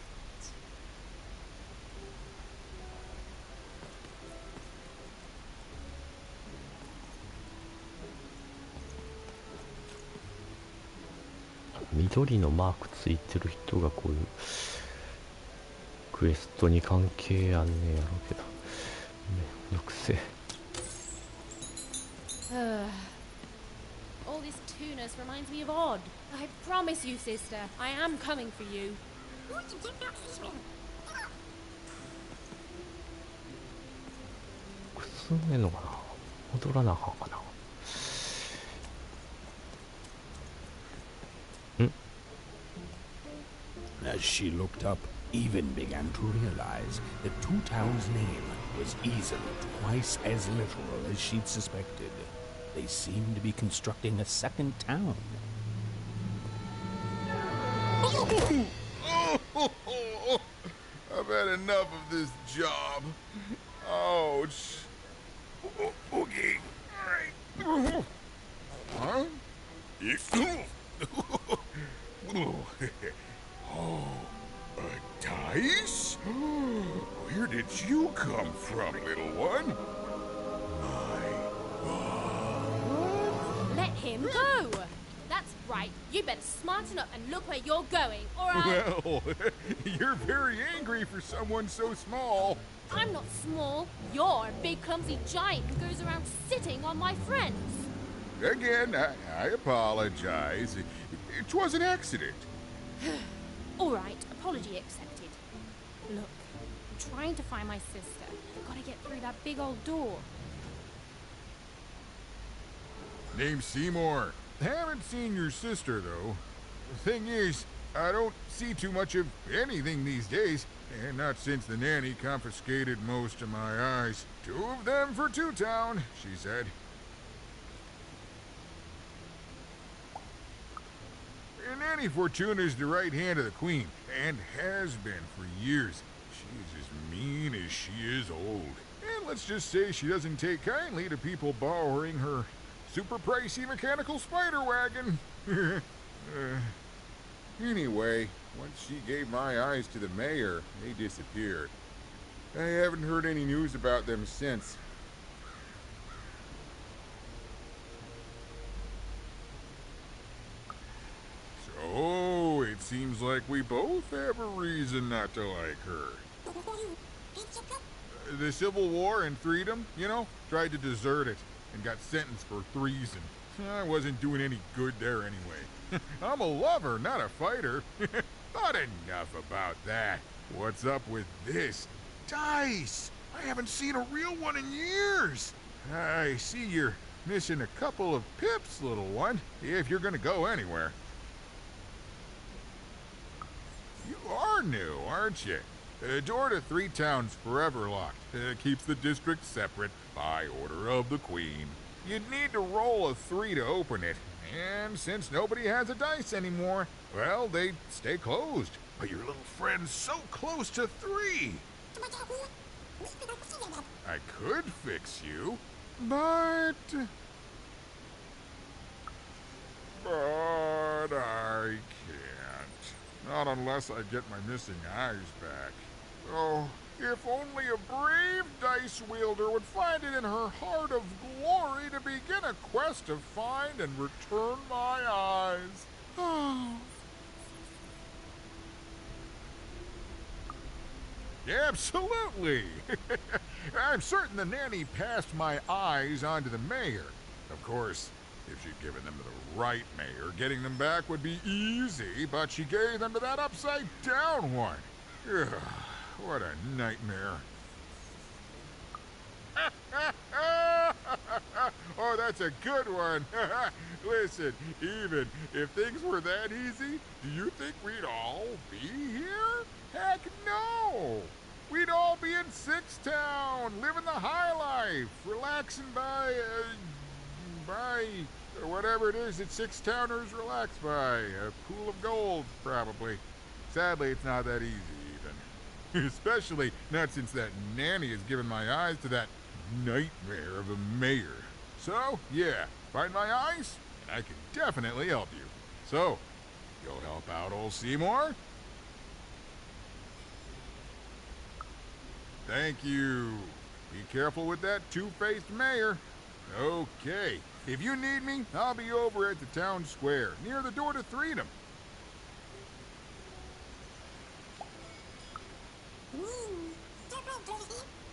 緑のマークついてる人がこういうクエストに関係あんねやろうけどめんどくせえ。 All this tunus reminds me of Odd. I promise you, sister, I am coming for you. くすんでんのかな。戻らなあかんかな。 As she looked up, Even began to realize that Two Town's name was easily twice as literal as she'd suspected. They seemed to be constructing a second town. I've had enough of this job. Ouch. Okay. All right. Huh? Oh, a dice? Where did you come from, little one? Let him go! That's right. You better smarten up and look where you're going, alright? Well, you're very angry for someone so small. I'm not small. You're a big clumsy giant who goes around sitting on my friends. Again, I apologize. It was an accident. Alright, apology accepted. Look, I'm trying to find my sister. Gotta get through that big old door. Name's Seymour. Haven't seen your sister, though. Thing is, I don't see too much of anything these days, and not since the nanny confiscated most of my eyes. 2 of them for Two Town, she said. Nanny Fortuna is the right hand of the Queen, and has been for years. She's as mean as she is old. And let's just say she doesn't take kindly to people borrowing her super pricey mechanical spider wagon. Anyway, once she gave my eyes to the mayor, they disappeared. I haven't heard any news about them since. So, it seems like we both have a reason not to like her. The Civil War and freedom, you know, tried to desert it and got sentenced for treason. I wasn't doing any good there anyway. I'm a lover, not a fighter. But enough about that. What's up with this? Dice! I haven't seen a real one in years. I see you're missing a couple of pips, little one, if you're gonna go anywhere. You are new, aren't you? Door to Three Town's forever locked. Keeps the district separate by order of the Queen. You'd need to roll a 3 to open it, and since nobody has a dice anymore, well, they stay closed. But your little friend's so close to 3. I could fix you, but I can't. Not unless I get my missing eyes back. Oh, if only a brave dice wielder would find it in her heart of glory to begin a quest to find and return my eyes. Oh. Absolutely! I'm certain the nanny passed my eyes on to the mayor. Of course, if she'd given them to the right mayor, getting them back would be easy, but she gave them to that upside-down one. Ugh, what a nightmare. Oh, that's a good one. Listen, even if things were that easy, do you think we'd all be here? Heck no! We'd all be in Sixtown, living the high life, relaxing by whatever it is that Sixtowners relax by. A pool of gold, probably. Sadly, it's not that easy, even. Especially not since that nanny has given my eyes to that nightmare of a mayor. So, yeah, find my eyes, and I can definitely help you. So, you'll help out old Seymour? Thank you. Be careful with that two-faced mayor. Okay. If you need me, I'll be over at the town square, near the door to Freedom.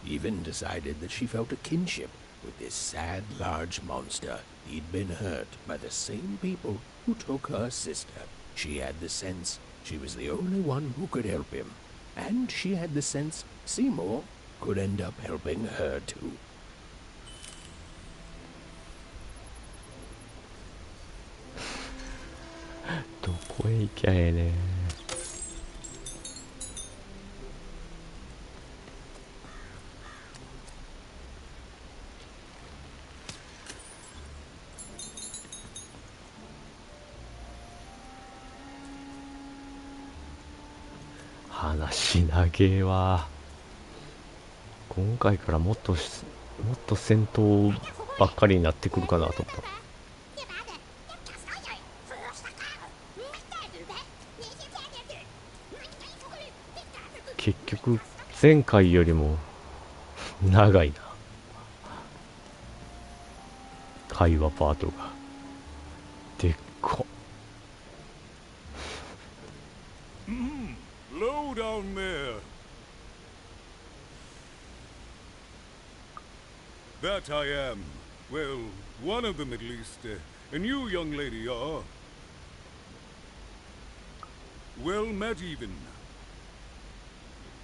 Even decided that she felt a kinship with this sad, large monster. He'd been hurt by the same people who took her sister. She had the sense she was the only one who could help him. And she had the sense Seymour could end up helping her too. 話長えわ。今回からもっと戦闘ばっかりになってくるかなと思った。結局前回よりも長いな、会話パートが。でっか。Low down there. That I am. Well, one of them at least. And you, young lady, are... Well met, even.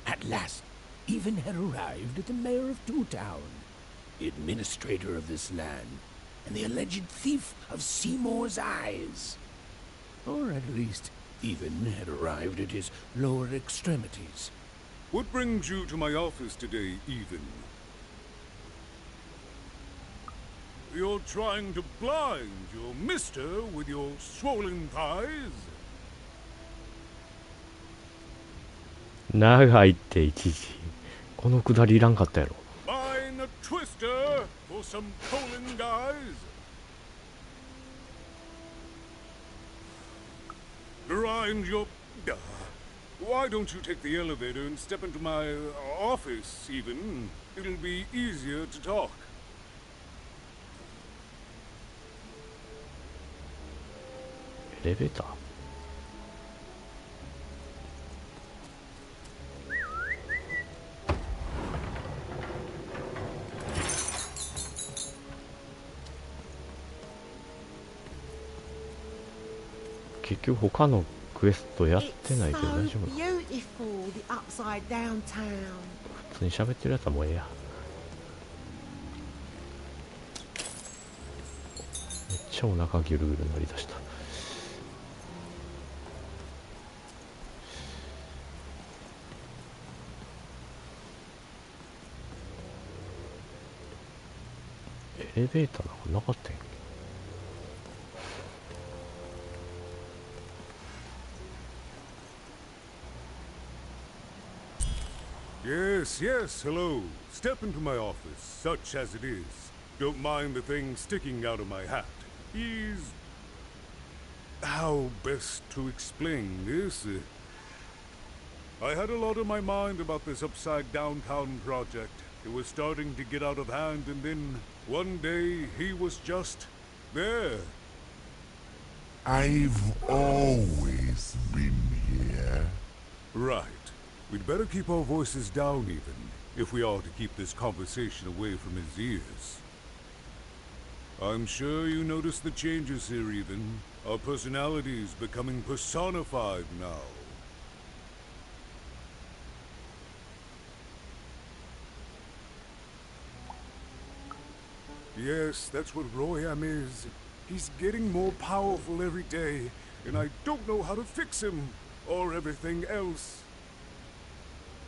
At last, Even had arrived at the mayor of Toontown, the administrator of this land, and the alleged thief of Seymour's eyes. Or at least, Even had arrived at his lower extremities. What brings you to my office today, Even? You're trying to blind your mister with your swollen thighs? 長いって一時このくだりいらんかったやろ。 Buying a twister for some Poland guys? Grind your... Why don't you take the elevator and step into my office, Even? It'll be easier to talk. エレベーター？結局他のクエストやってないけど大丈夫なの？普通に喋ってるやつはもうええや。めっちゃお腹ギュルギュルなりだした。エレベーターなんかなかったんやんけ。Yes, yes, hello. Step into my office, such as it is. Don't mind the thing sticking out of my hat. He's... How best to explain this? I had a lot on my mind about this upside downtown project. It was starting to get out of hand, and then one day he was just there. I've always been here. Right. We'd better keep our voices down, even, if we are to keep this conversation away from his ears. I'm sure you noticed the changes here, even. Our personalities becoming personified now. Yes, that's what Royam is. He's getting more powerful every day, and I don't know how to fix him, or everything else.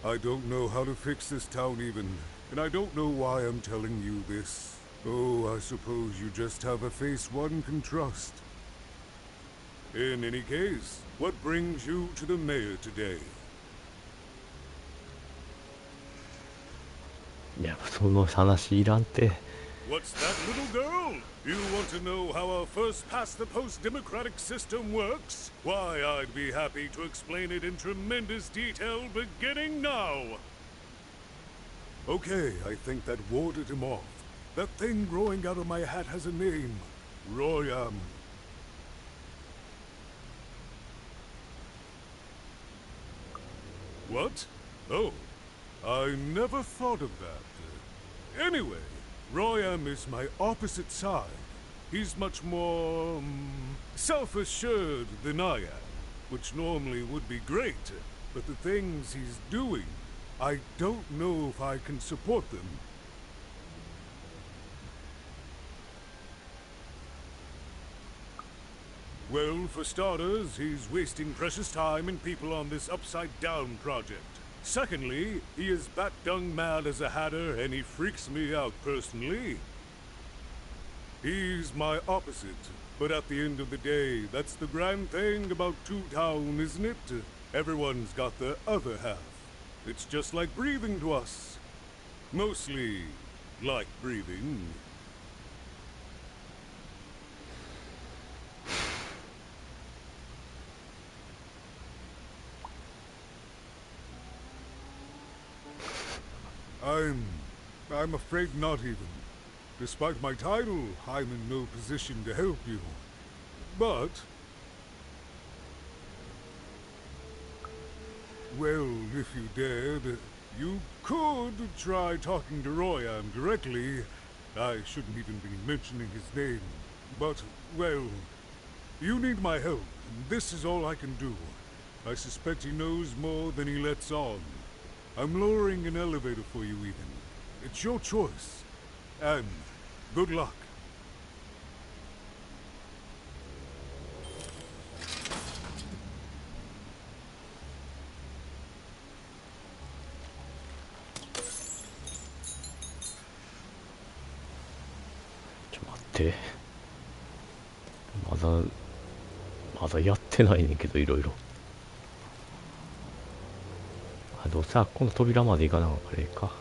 I don't know how to fix this town, even, and I don't know why I'm telling you this. Oh, I suppose you just have a face one can trust. In any case, what brings you to the mayor today? いや、その話いらんて。 What's that, little girl? You want to know how our first-past-the-post democratic system works? Why, I'd be happy to explain it in tremendous detail beginning now. Okay, I think that warded him off. That thing growing out of my hat has a name. Royam. What? Oh, I never thought of that. Anyway, Royam is my opposite side. He's much more self-assured than I am, which normally would be great, but the things he's doing, I don't know if I can support them. Well, for starters, he's wasting precious time and people on this upside-down project. Secondly, he is bat-dung mad as a hatter, and he freaks me out personally. He's my opposite, but at the end of the day, that's the grand thing about Toontown, isn't it? Everyone's got their other half. It's just like breathing to us. Mostly like breathing. I'm afraid not even. Despite my title, I'm in no position to help you. But... well, if you dared, you could try talking to Royan directly. I shouldn't even be mentioning his name. But, well, you need my help. This is all I can do. I suspect he knows more than he lets on. I'm lowering an elevator for you, even. It's your choice. And good luck. まだやってないねんけど、いろいろ。どうせこの扉まで行かなあれか。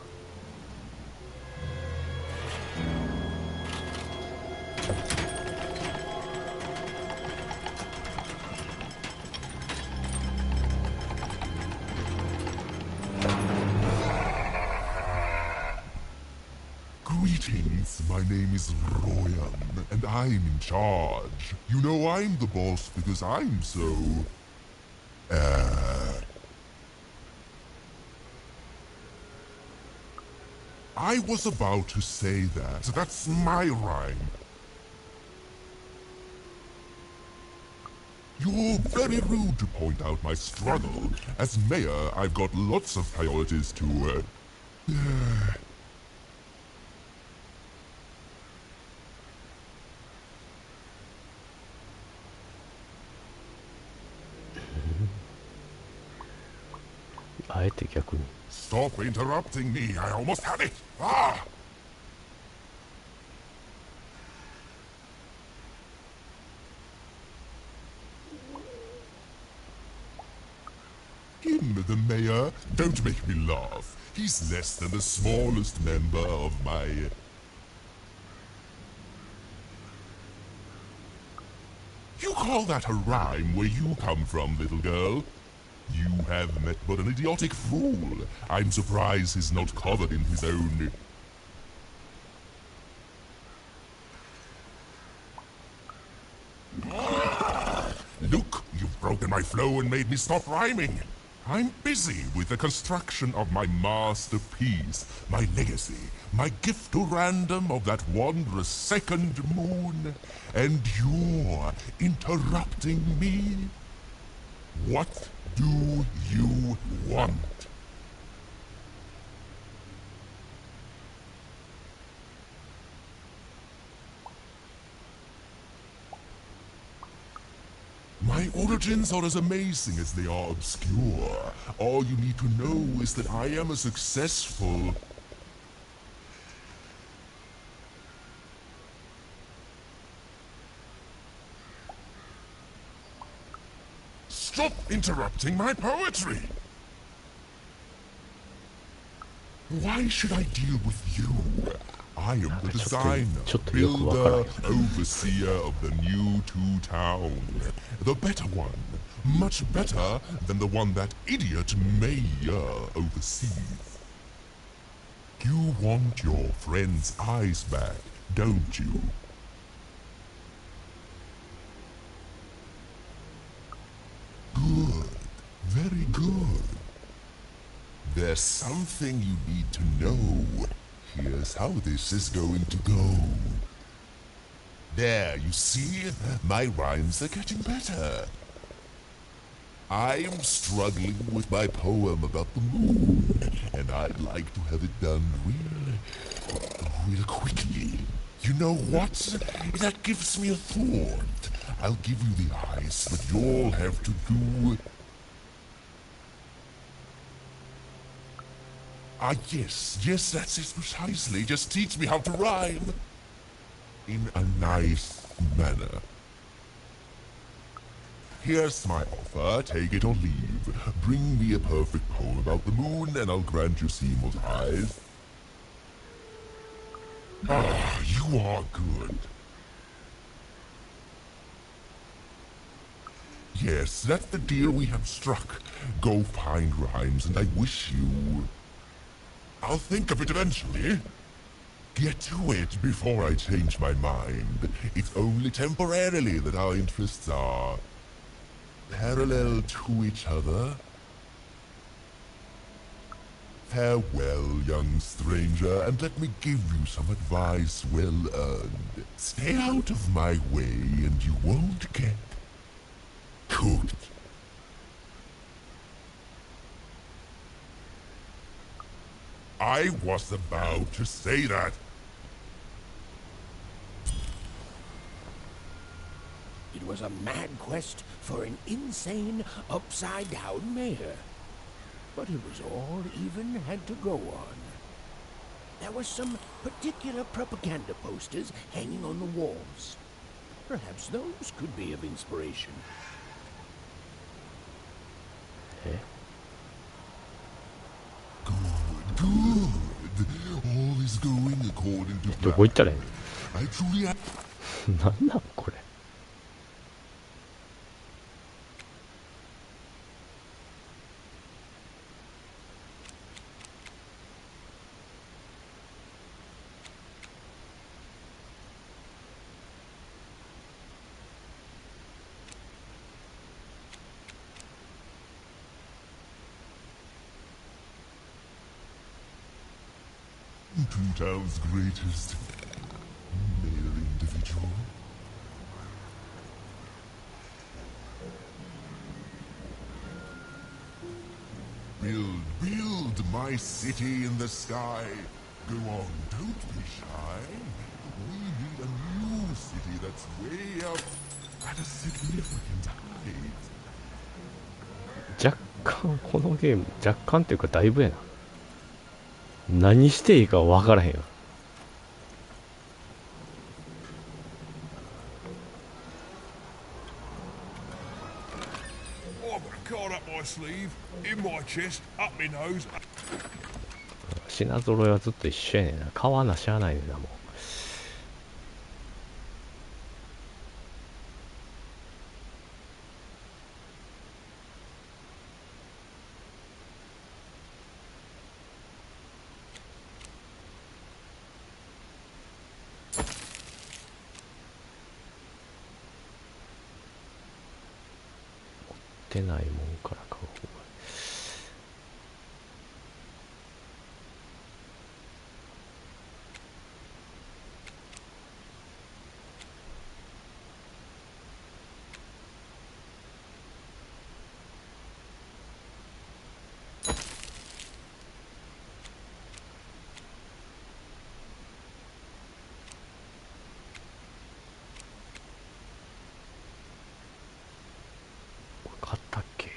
Greetings, my name is Royan, and I'm in charge. You know I'm the boss because I'm so... I was about to say that. That's my rhyme. You're very rude to point out my struggle. As mayor, I've got lots of priorities to,あえて逆に。Stop interrupting me. I almost had it. Ah! Him, the mayor? Don't make me laugh. He's less than the smallest member of my... You call that a rhyme where you come from, little girl? You have met but an idiotic fool. I'm surprised he's not covered in his own... Look, you've broken my flow and made me stop rhyming. I'm busy with the construction of my masterpiece, my legacy, my gift to random of that wondrous second moon. And you're interrupting me? What do you want? My origins are as amazing as they are obscure. All you need to know is that I am a successful... Stop interrupting my poetry! Why should I deal with you? I am the designer, builder, overseer of the new town. The better one. Much better than the one that idiot mayor oversees. You want your friend's eyes back, don't you? Good. Very good. There's something you need to know. Here's how this is going to go. There, you see? My rhymes are getting better. I'm struggling with my poem about the moon, and I'd like to have it done real quickly. You know what? That gives me a thought. I'll give you the eyes, but you'll have to do... yes, that's it precisely. Just teach me how to rhyme. In a nice manner. Here's my offer, take it or leave. Bring me a perfect poem about the moon, and I'll grant you Seymour's eyes. Ah, you are good. Yes, that's the deal we have struck. Go find rhymes, and I wish you... I'll think of it eventually. Get to it before I change my mind. It's only temporarily that our interests are... parallel to each other. Farewell, young stranger, and let me give you some advice well earned. Stay out of my way, and you won't get cooked. I was about to say that. It was a mad quest for an insane, upside-down mayor. But it was all even had to go on. There were some particular propaganda posters hanging on the walls. Perhaps those could be of inspiration. Good. All is going according to plan. どこ行ったらいいの I truly am. なんなんこれ。Two Town's greatest male individual. Build my city in the sky. Go on, don't be shy. We need a new city that's way up at a significant height. 若干このゲーム若干っていうかだいぶやな。何していいか分からへんよ。I've got a card up my sleeve, in my chest, up my nose. 品揃えはずっと一緒やねんな。買わなしゃあないねんなもう。持ってないもんから買う方が。買ったっけ？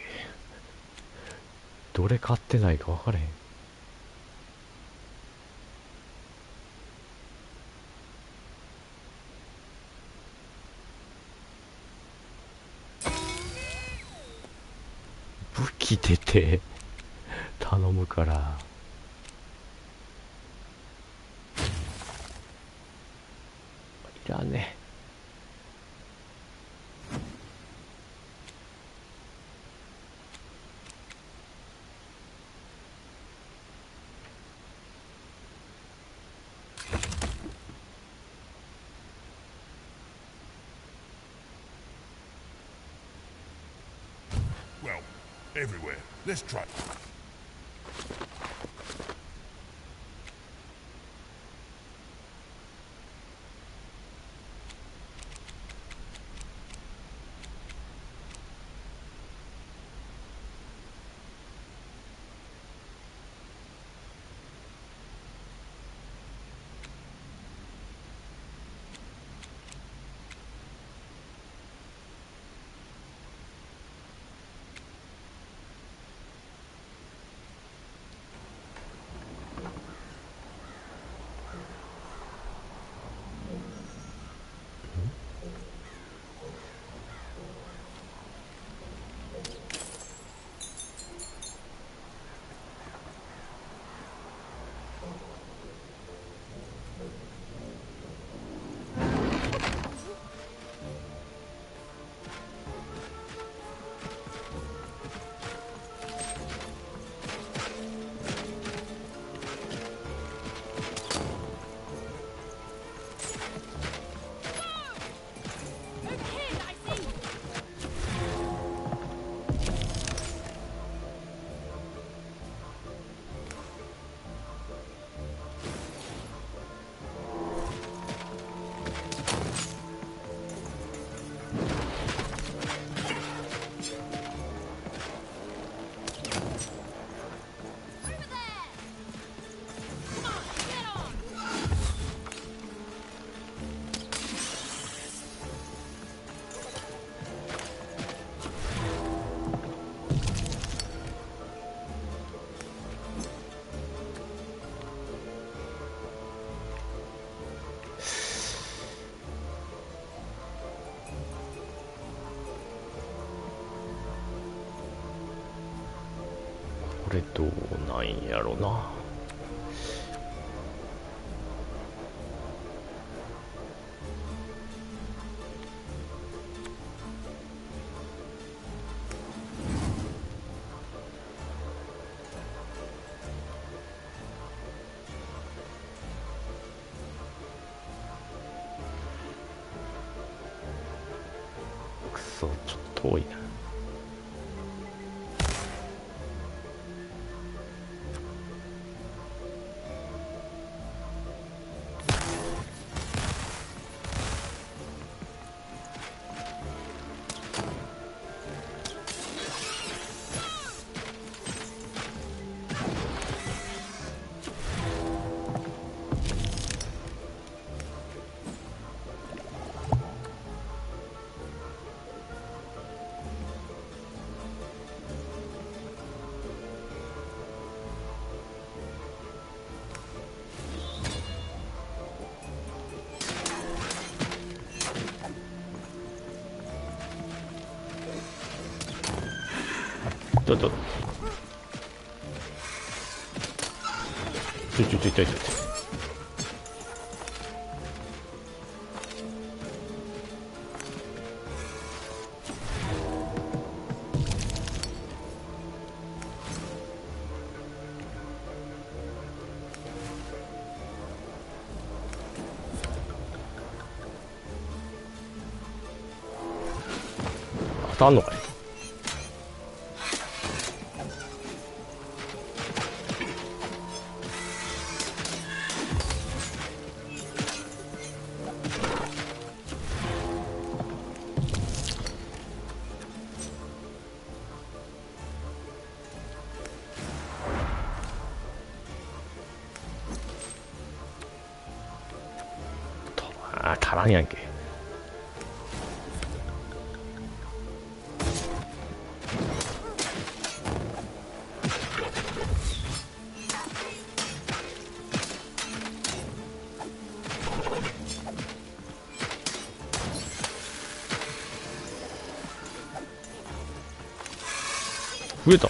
どれ買ってないか分からへん。武器出て頼むから。いらねえ。Well, everywhere. Let's try. これどうなんやろな。くそ、ちょっと遠いな。ちょっとちょ当たんのかい。足らんやんけ。増えた。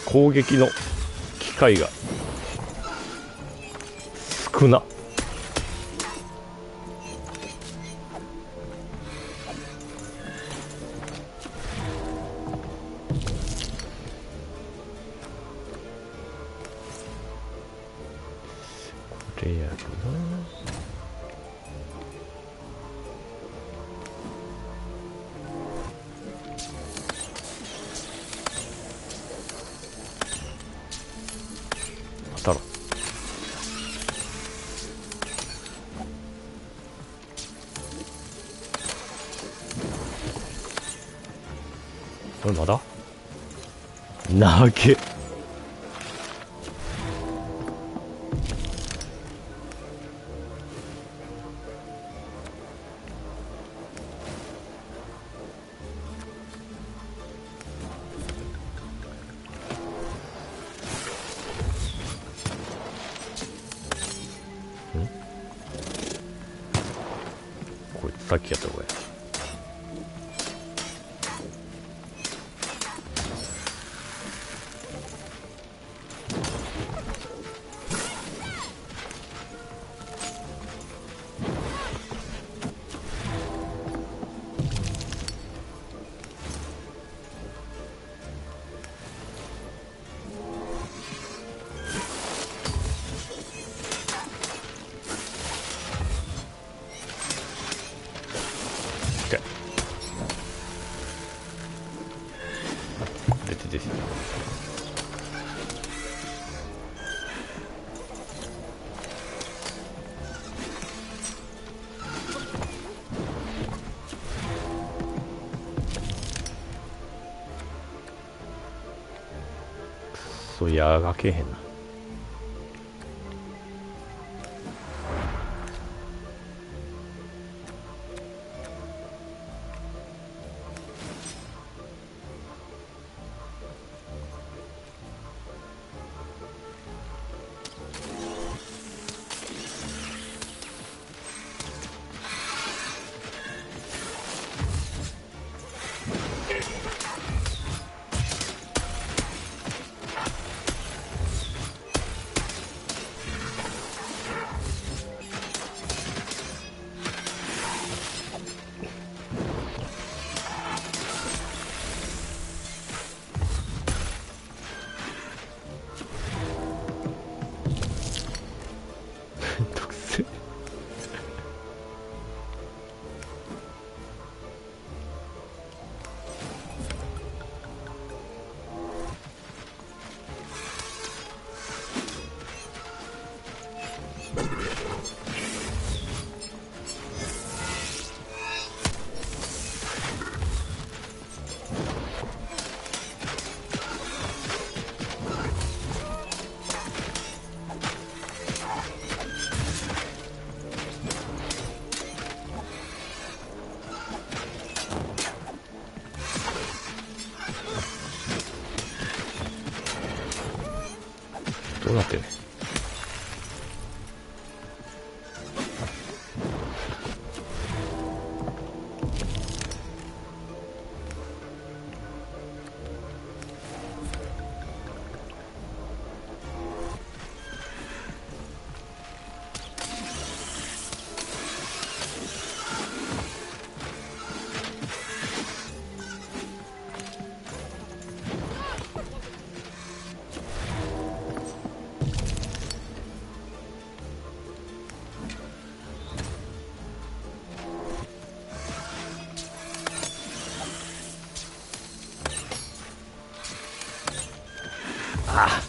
攻撃の機会が少な。これやるな。だろこれまだ投げこいつさっきやったこれ。そういやがけへんな。どうなってんねん。あ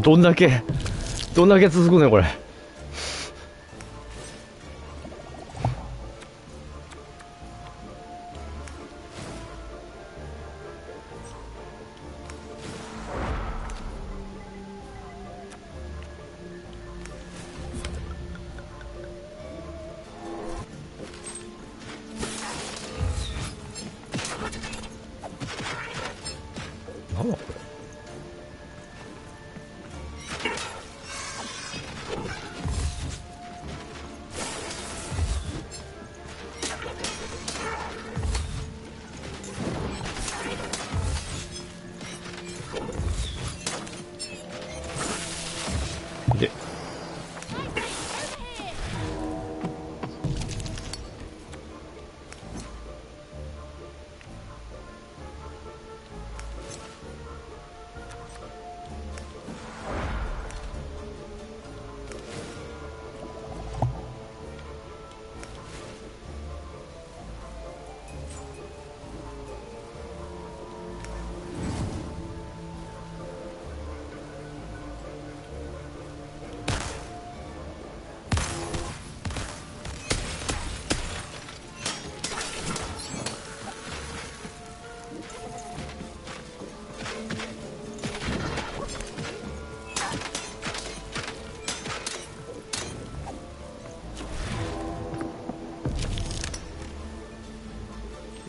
どんだけ続くねこれ。なんだこれ。で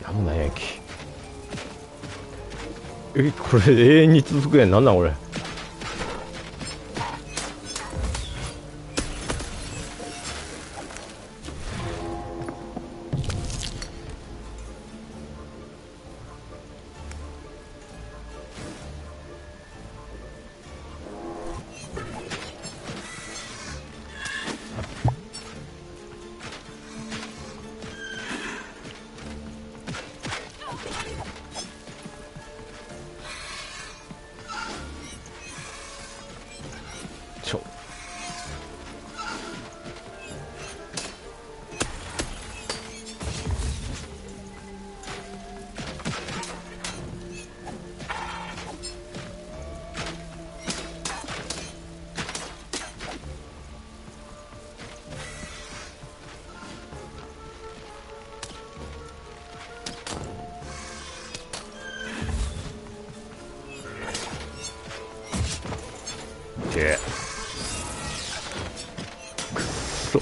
なんもないやんけ。これ永遠に続くやん。なんなんこれ。けくっそ。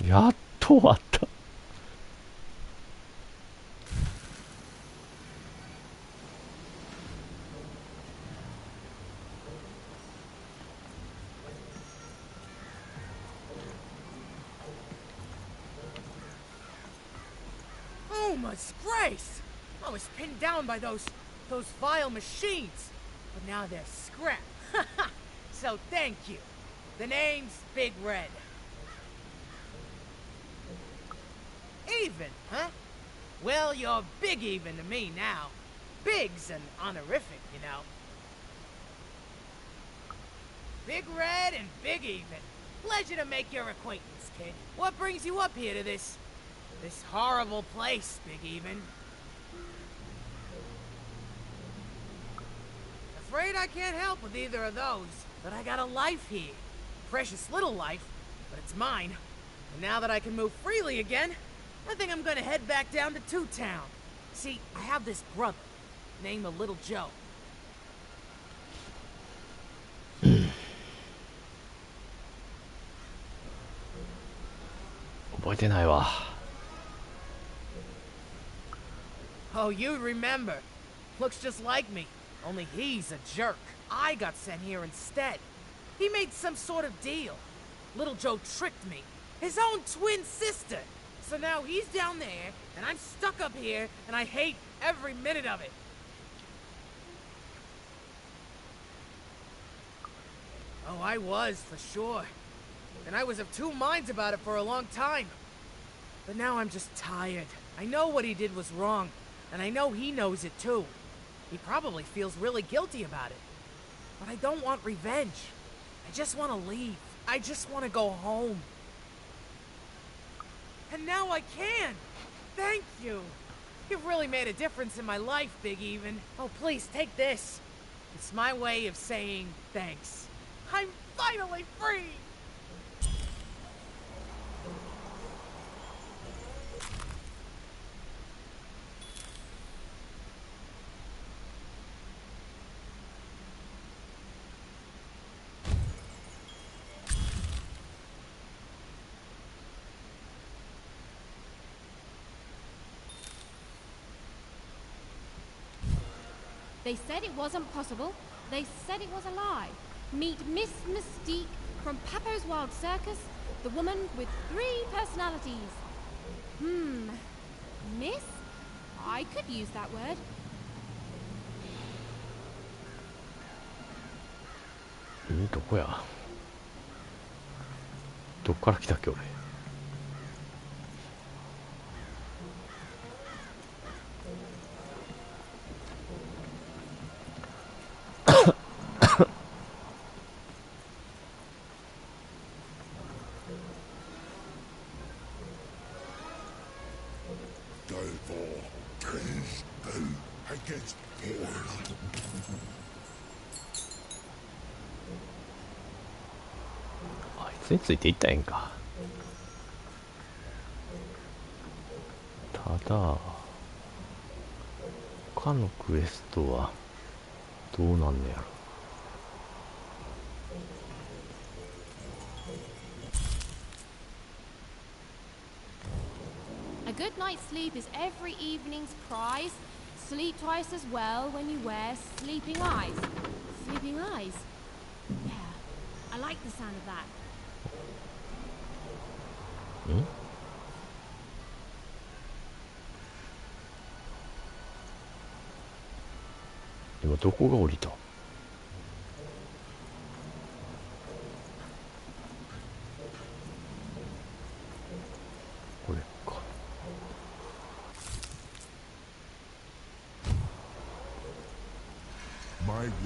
やっと終わった。Oh my disgrace! I was pinned down by those vile machines, but now they're scrap. So thank you. The name's Big Red. Even, huh? Well, you're big even to me now. Big's an honorific, you know. Big Red and Big Even. Pleasure to make your acquaintance, kid. What brings you up here to this horrible place, Big Even? Afraid I can't help with either of those, but I got a life here. Precious little life, but it's mine. And now that I can move freely again, I think I'm gonna head back down to Two Town. See, I have this brother, named Little Joe. 覚えてないわ。 Oh, you'd remember. Looks just like me, only he's a jerk. I got sent here instead. He made some sort of deal. Little Joe tricked me. His own twin sister. So now he's down there, and I'm stuck up here, and I hate every minute of it. Oh, I was, for sure. And I was of two minds about it for a long time. But now I'm just tired. I know what he did was wrong, and I know he knows it too. He probably feels really guilty about it. But I don't want revenge. I just want to leave. I just want to go home. And now I can! Thank you! You've really made a difference in my life, Big Even. Oh, please, take this. It's my way of saying thanks. I'm finally free! They said it wasn't possible. They said it was a lie. Meet Miss Mystique from Papo's Wild Circus, the woman with 3 personalities. Miss? I could use that word. どこや。どっから来たっけ俺。あいつについていったらええんか。ただ他のクエストはどうなんねやろ。A good night's sleep is every evening's prize. Sleep twice as well when you wear sleeping eyes. Sleeping eyes? Yeah, I like the sound of that. 今どこが降りた。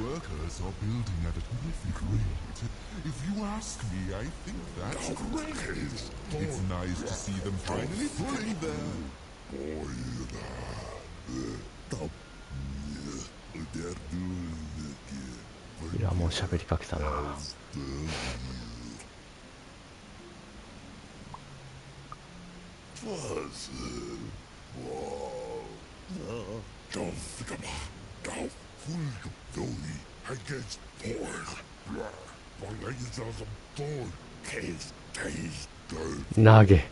workers are building at a terrific rate. If you ask me, I think that's great. It's nice to see them finally pulling their... They're doing it. いや、もう喋りかけたな。投げ。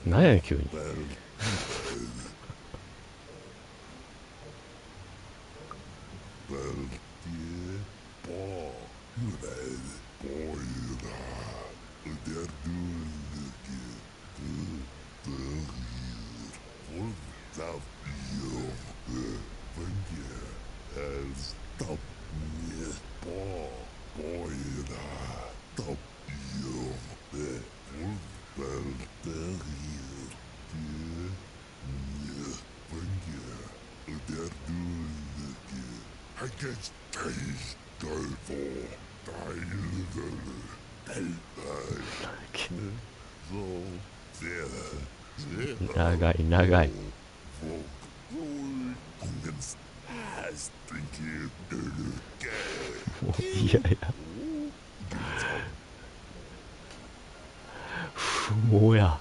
何やねん急に。長い長い。もういやいや。もうや。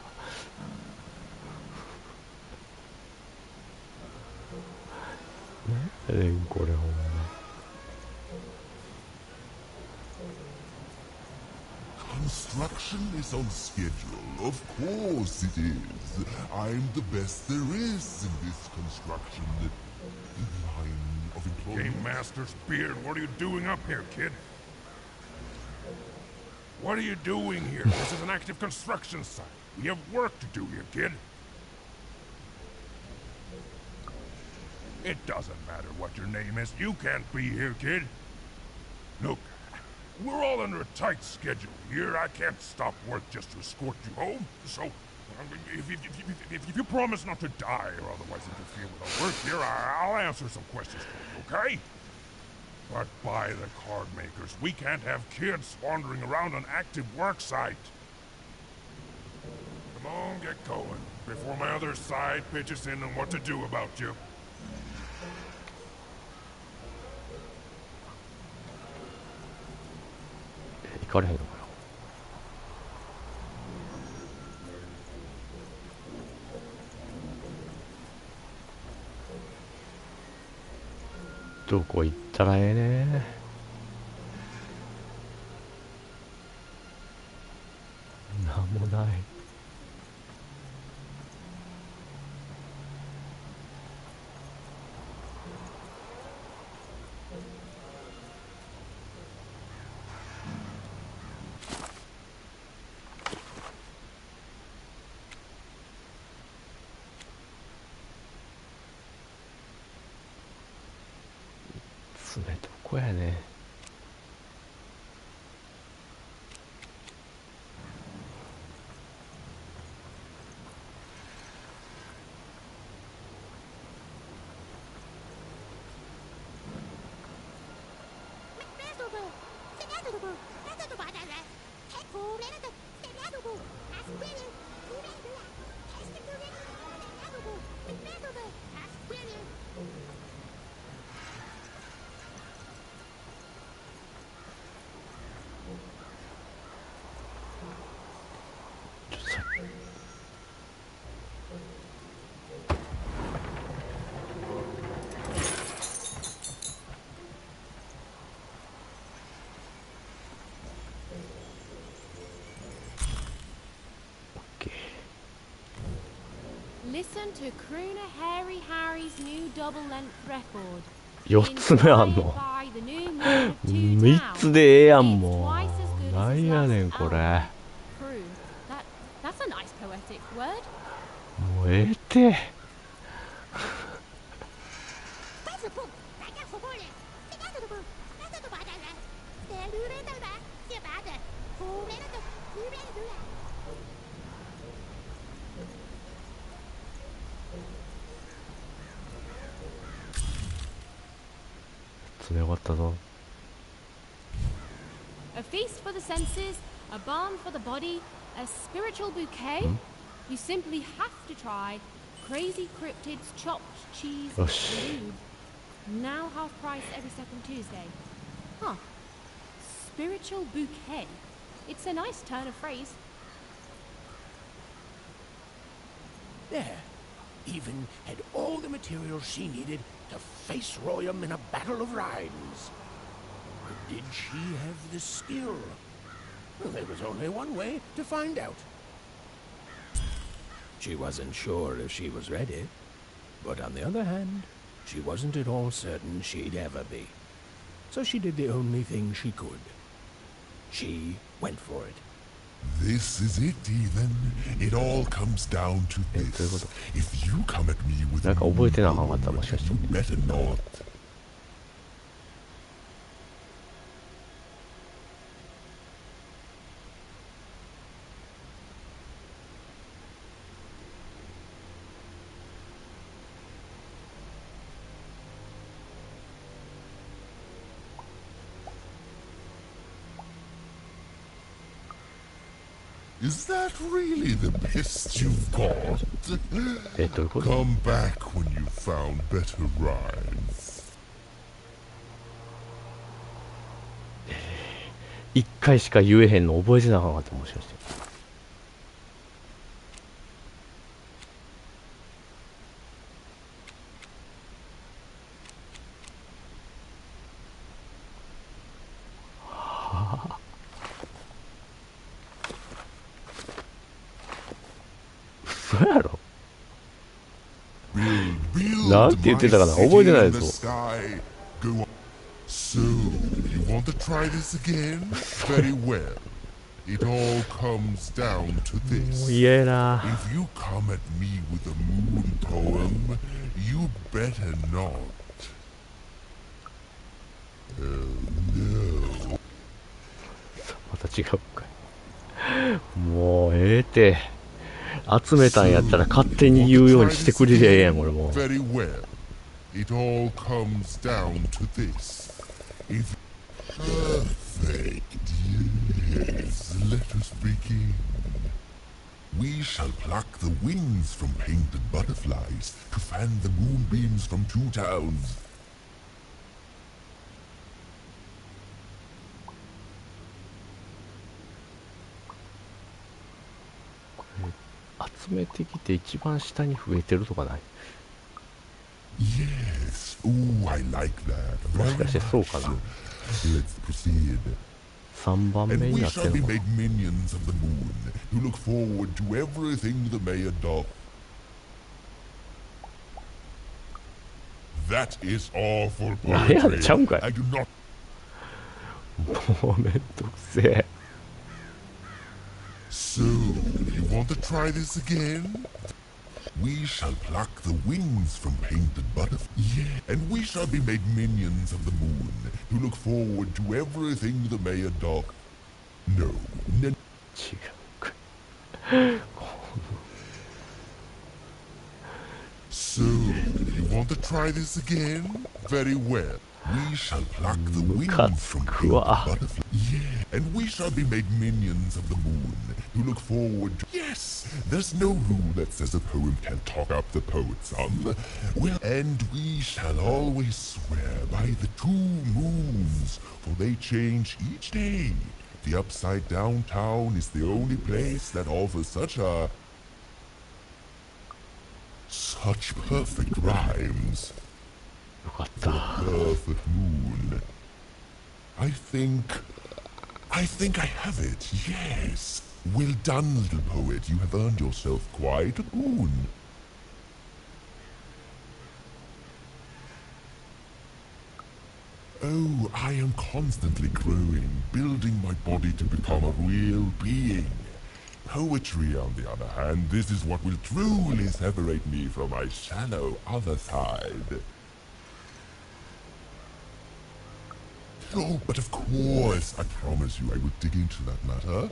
何やねんこれほんま。Construction is on schedule. Of course it is. I'm the best there is in this construction line of employment. Game Master's beard, what are you doing up here, kid? What are you doing here? This is an active construction site. We have work to do here, kid. It doesn't matter what your name is. You can't be here, kid. Look, we're all under a tight schedule here. I can't stop work just to escort you home. So, if you promise not to die or otherwise interfere with our work here, I'll answer some questions for you, okay? But by the card makers, we can't have kids wandering around an active work site. Come on, get going, before my other side pitches in on what to do about you. 行かれへんのかな。どこ行ったらええね。なんもない。爪どこやね。Listen to Crooner Harry Harry's new double-length record. 4つ目あんの。3つでええやんもう。なんやねんこれ。Croon. That's a nice poetic word. もうええて。よかったぞ。 A feast for the senses, a balm for the body, a spiritual bouquet. You simply have to try Crazy Cryptid's chopped cheese food. Now half price every second Tuesday. Huh. Spiritual bouquet. It's a nice turn of phrase. There. Even had all the materials she needed to face Royam in a battle of rhymes. But did she have the skill? Well, there was only one way to find out. She wasn't sure if she was ready, but on the other hand, she wasn't at all certain she'd ever be. So she did the only thing she could. She went for it. This is it, Ethan. It all comes down to this. If you come at me with a you better not. 'Is that really the best you've got? Come back when you've found better rhymes. 1回しか言えへんの覚えてなかった、もしかして。嘘やろ。なんて言ってたかな、覚えてないぞ。So, you want to try this again? Very well. It all comes down to this. If you come at me with a moon poem, you better not. No. また違うかい。もうええて。集めたんやったら勝手に言うようにしてくれりゃええやん、これもう。Very well. It all comes down to this. If perfect, yes, let us begin. We shall pluck the wings from painted butterflies to fan the moonbeams from two towns. 集めてきて一番下に増えてるとかない？ Yes. Oh, I like that. もしかしてそうかな。 Let's proceed. 3番目になってるのか。 And we shall be made minions of the moon who look forward to everything the may adopt. That is awful poetry. I do not. もうめんどくせえ。 So, you want to try this again? We shall pluck the wings from painted butterflies. Yeah, and we shall be made minions of the moon who look forward to everything the may adopt. No. So, you want to try this again? Very well. We shall pluck the wings from painted butterflies. Yeah, and we shall be made minions of the moon who look forward to... Yes! There's no rule that says a poem can't talk up the poet's son. Well, and we shall always swear by the 2 moons, for they change each day. The upside down town is the only place that offers such perfect rhymes. The perfect moon. I think I have it, yes. Well done, little poet. You have earned yourself quite a boon. Oh, I am constantly growing, building my body to become a real being. Poetry, on the other hand, this is what will truly separate me from my shallow other side. Oh, but of course, I promise you I will dig into that matter.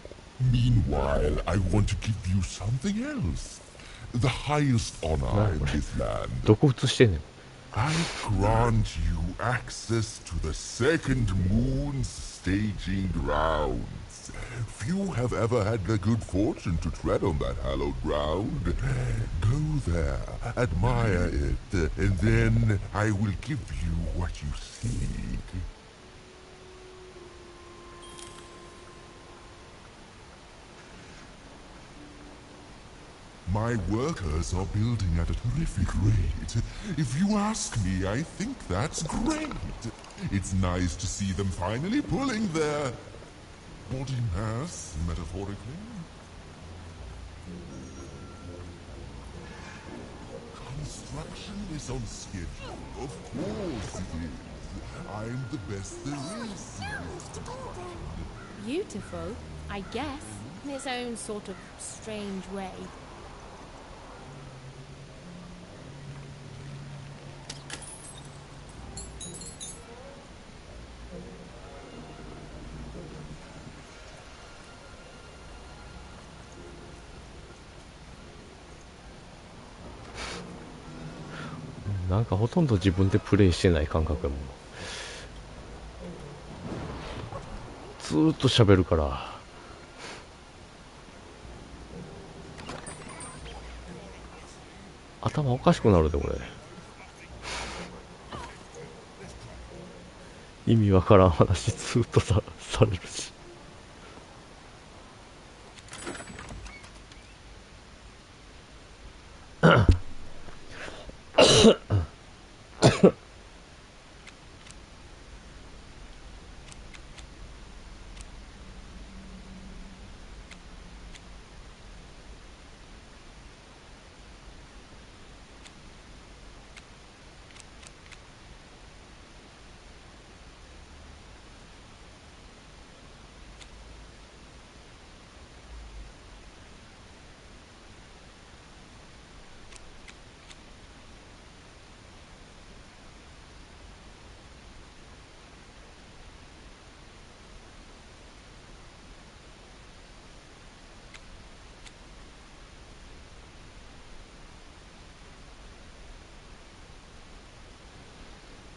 Meanwhile, I want to give you something else. The highest honor in this land. どこ映してんねん。 I grant you access to the second moon's staging grounds. Few have ever had the good fortune to tread on that hallowed ground. Go there, admire it, and then I will give you what you seek. My workers are building at a terrific rate. If you ask me, I think that's great. It's nice to see them finally pulling their body mass, metaphorically. Construction is on schedule. Of course it is. I'm the best there is. Beautiful, I guess, in its own sort of strange way. Mm. なんかほとんど自分でプレイしてない感覚やもん。ずーっと喋るから頭おかしくなるでこれ。意味わからん話ずーっとされるし。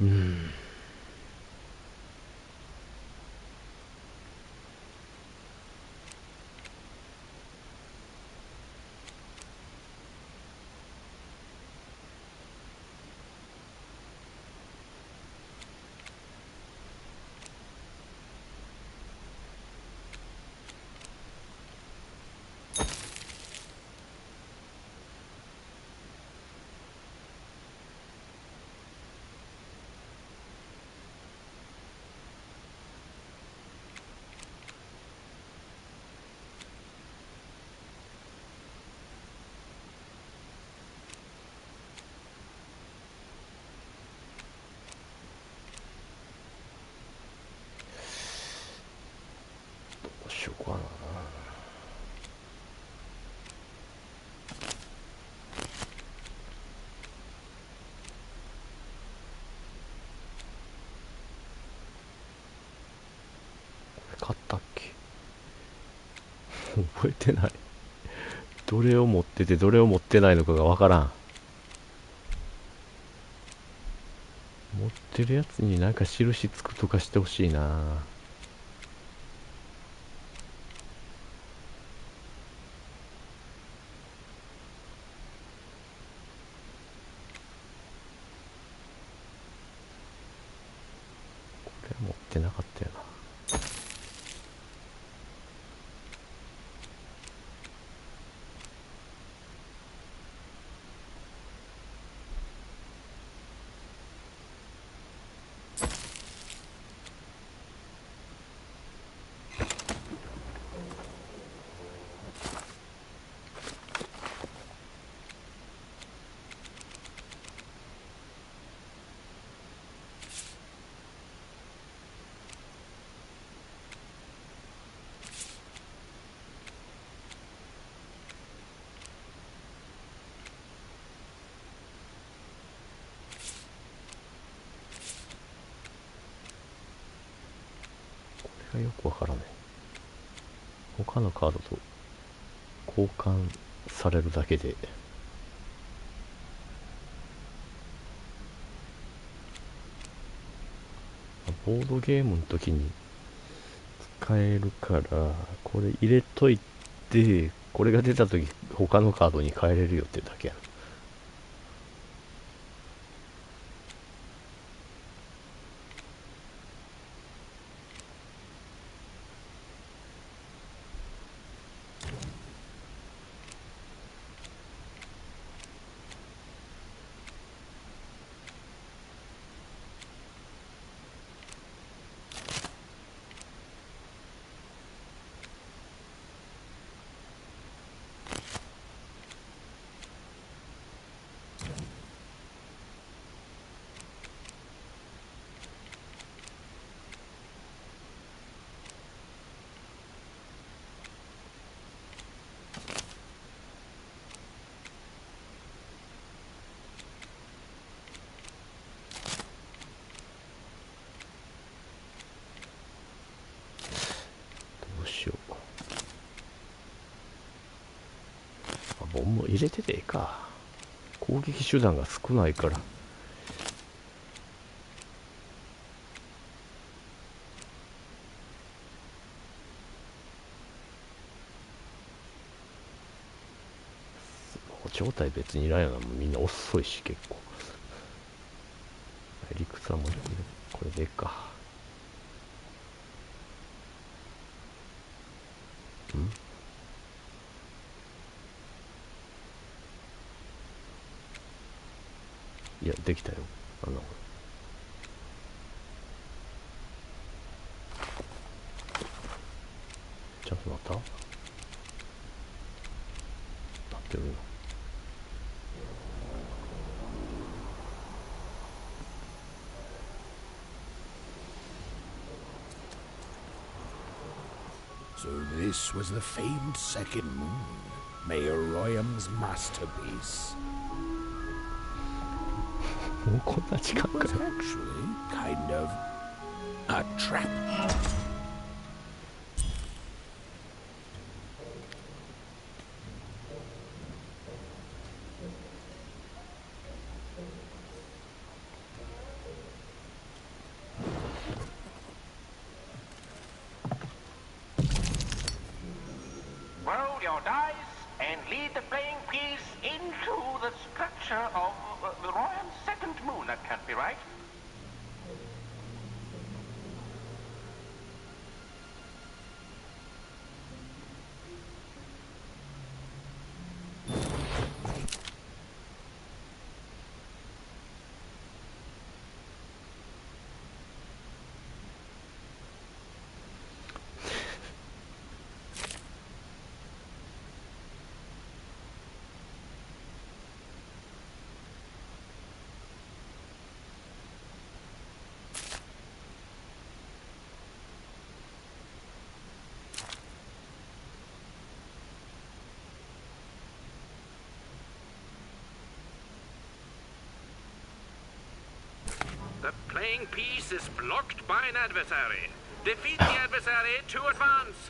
うん。どうしようかな。買ったっけ覚えてない。どれを持っててどれを持ってないのかがわからん。持ってるやつになんか印つくとかしてほしいな。これ持ってなかったよな。がよくわからない。他のカードと交換されるだけで、ボードゲームの時に使えるから、これ入れといて、これが出た時他のカードに変えれるよってだけやな。ボンも入れててええか。攻撃手段が少ないから。状態別にいらんよな。もうみんな遅いし結構。理屈はもうこれでええか。いや、できたよ。ちゃんとなった？なってるよ。So this was the famed second moon, Mayor Royham's masterpiece. もうこんな時間 It was actually kind of a trap. Roll your dice and lead the playing piece into the structure of the Royal second moon. That can't be right. The playing piece is blocked by an adversary. Defeat the adversary to advance.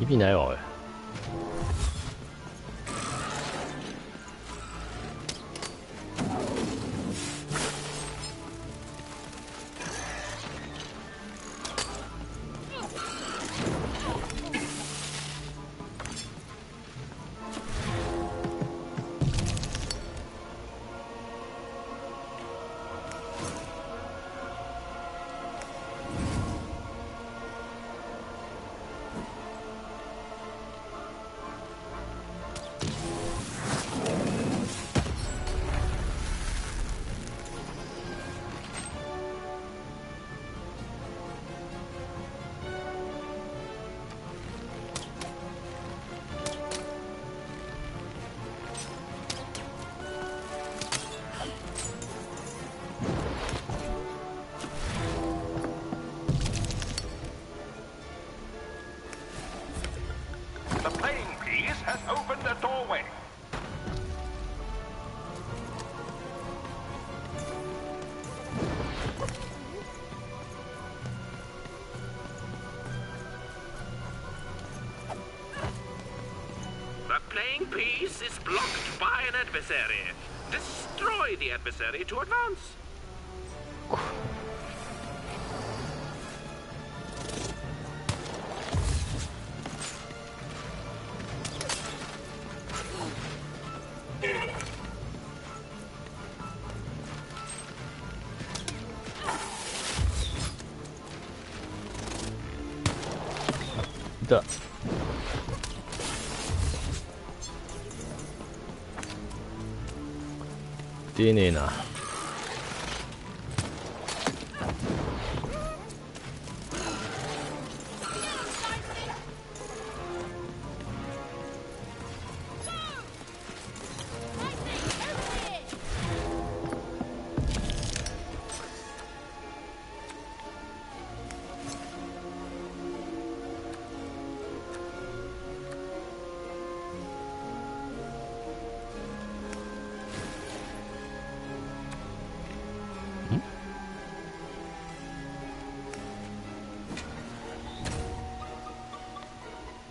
意味ないわおい。The playing piece has opened a doorway. The playing piece is blocked by an adversary. Destroy the adversary to advance.だ。出ねえな。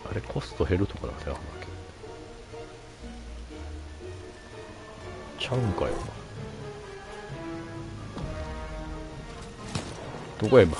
あれコスト減るとかなんですよ。ちゃうんかよ。どこや今。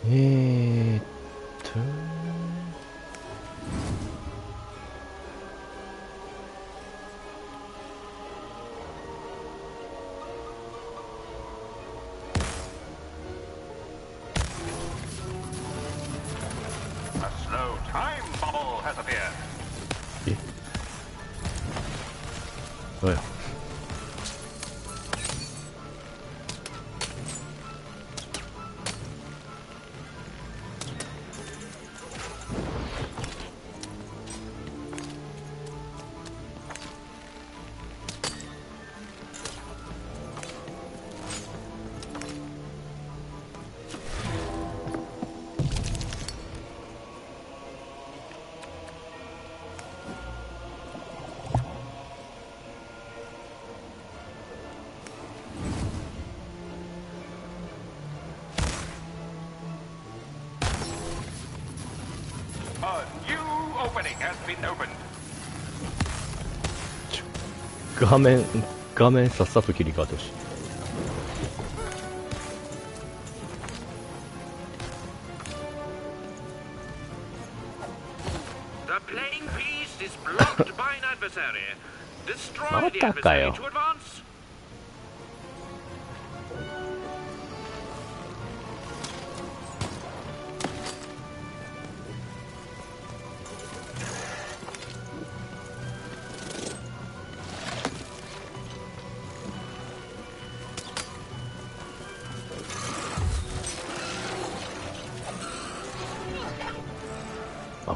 ーっとA slow time bubble has appeared. おや。A new opening has been opened. 画面さっさと切り替わってほしい。The playing piece is blocked by an adversary. Destroy the またか adversary よ。 to advance.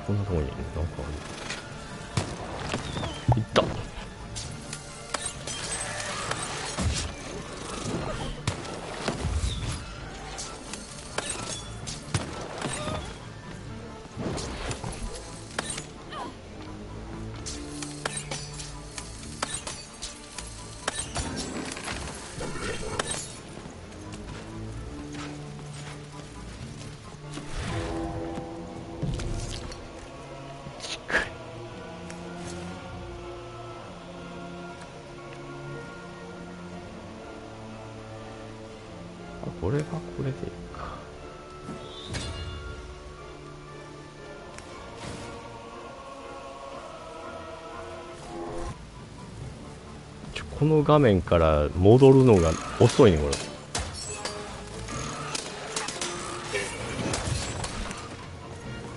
こんなとこになんかある。いった。これがこれでいいか。この画面から戻るのが遅いねこれ。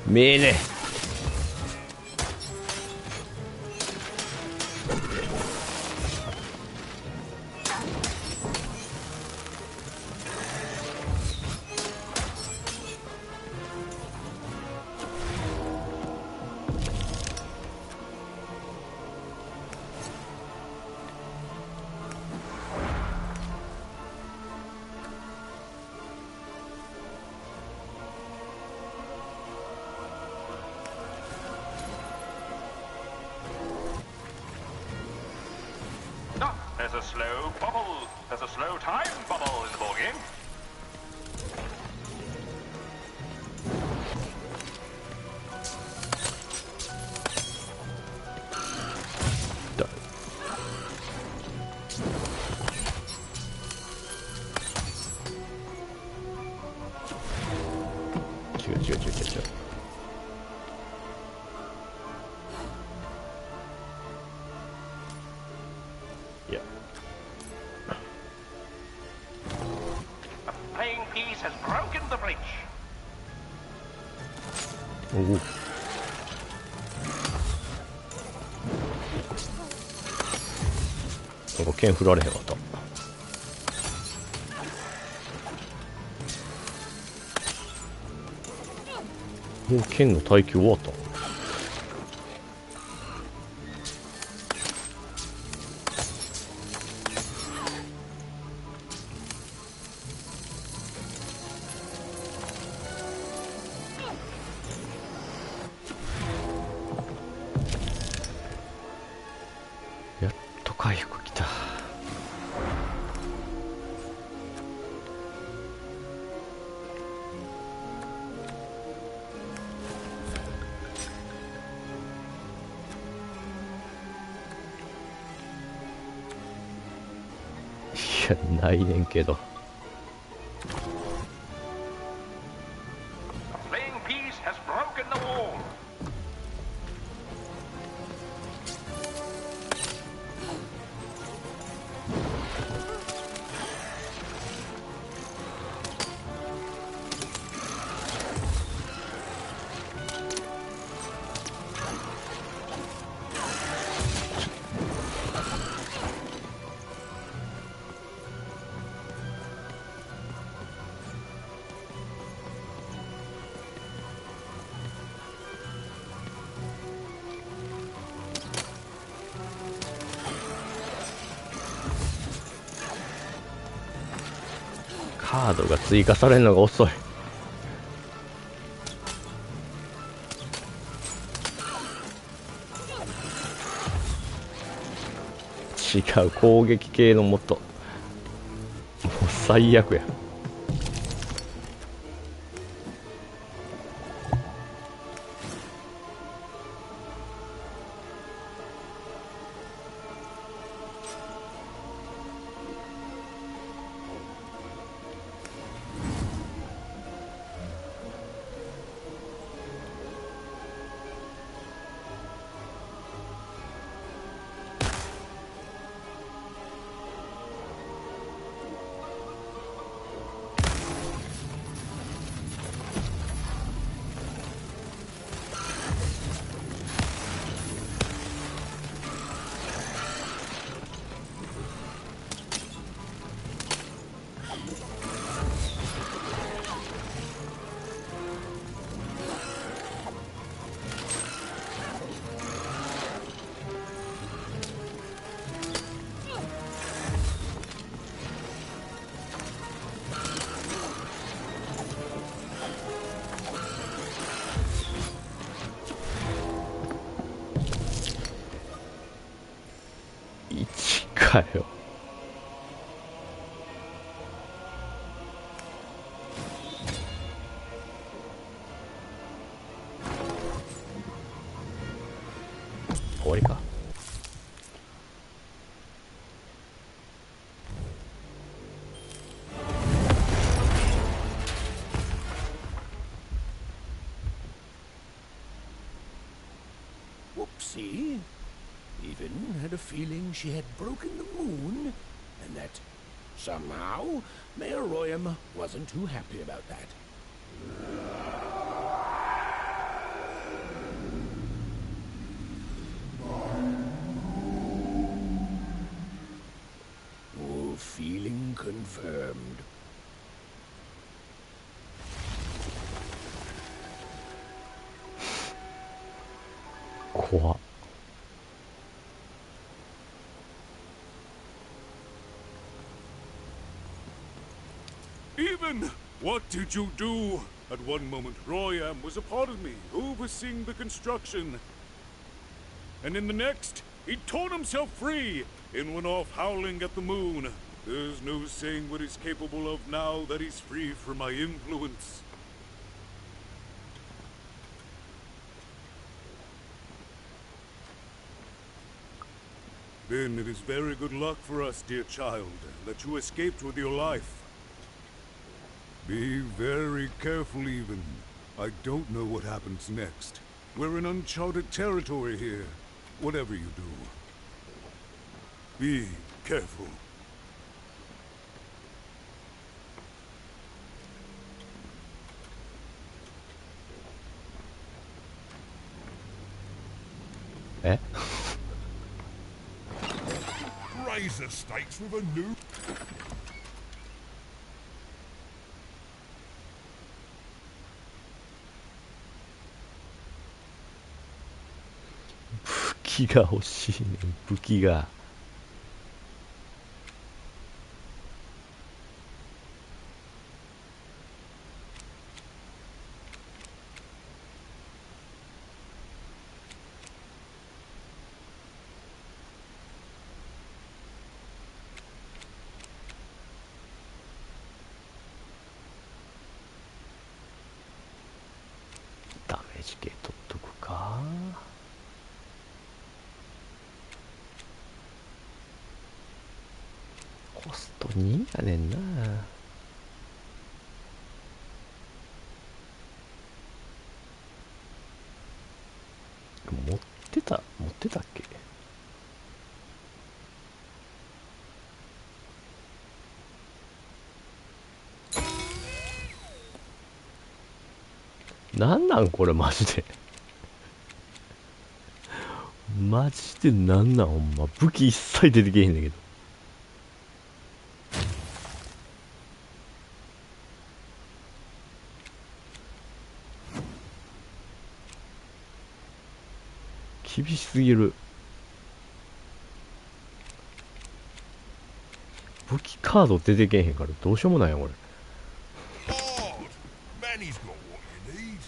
見えねえ。There's a slow bubble. There's a slow time bubble in the ball game. Has broken the bridge. おお。なんか剣振られへんかった。もう剣の耐久終わった。回復きた。いや、ないねんけど。カードが追加されるのが遅い。違う、攻撃系のもっともう最悪や。1かよ。終わりか。Whoopsie. Even had a feeling she had broken the moon, and that somehow Mayor Royam wasn't too happy about that. Oh, feeling confirmed. What? Even, what did you do? At one moment, Royam was a part of me, overseeing the construction. And in the next, he'd torn himself free and went off howling at the moon. There's no saying what he's capable of now that he's free from my influence. Then it is very good luck for us, dear child, that you escaped with your life. Be very careful, even. I don't know what happens next. We're in uncharted territory here, whatever you do. Be careful. Eh? Razor stakes with a new...武器が欲しいねん、武器が。ダメージ系取っとくか。コスト2やねんな。持ってたっけ。なんこれマジで。マジでほんま。武器一切出てけへんだけど。厳しすぎる。武器カード出てけへんからどうしようもないよこれ。Manny's got what you need.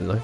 何？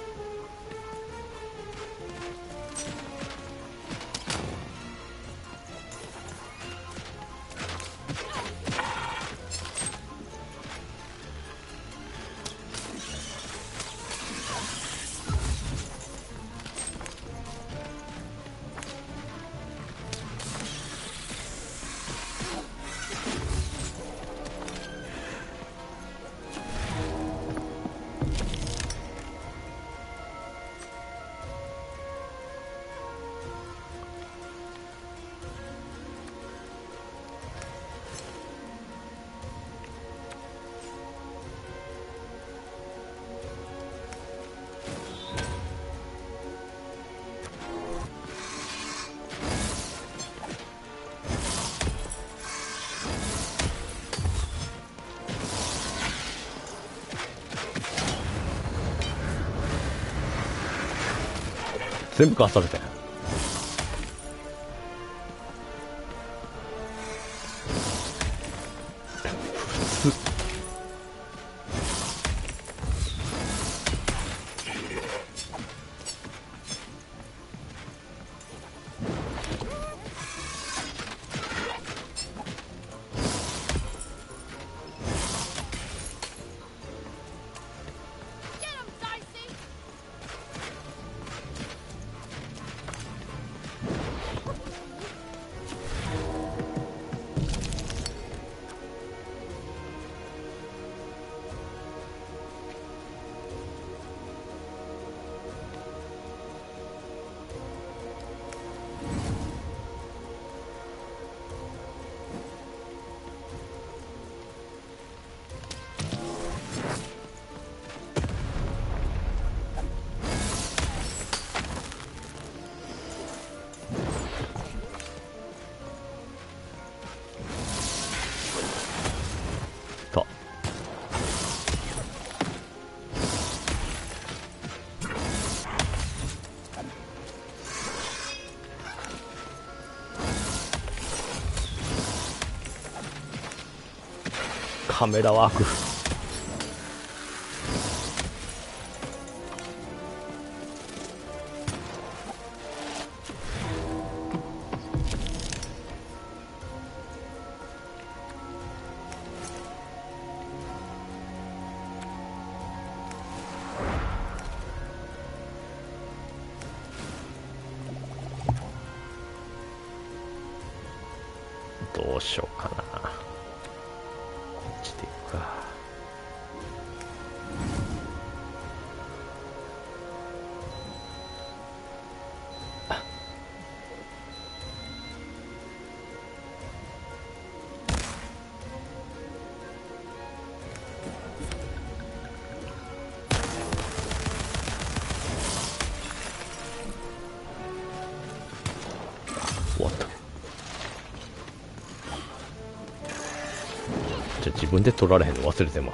全部かわされて。普通。カメラワーク。どうしようかな。こっちでいくか。終わった。じゃあ自分で取られへんの忘れてまう。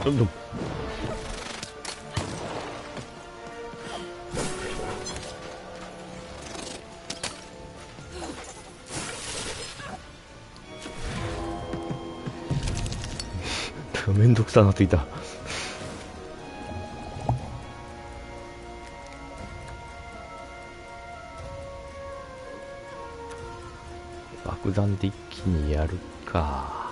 どんどんめんどくさなっていた。爆弾で一気にやるか。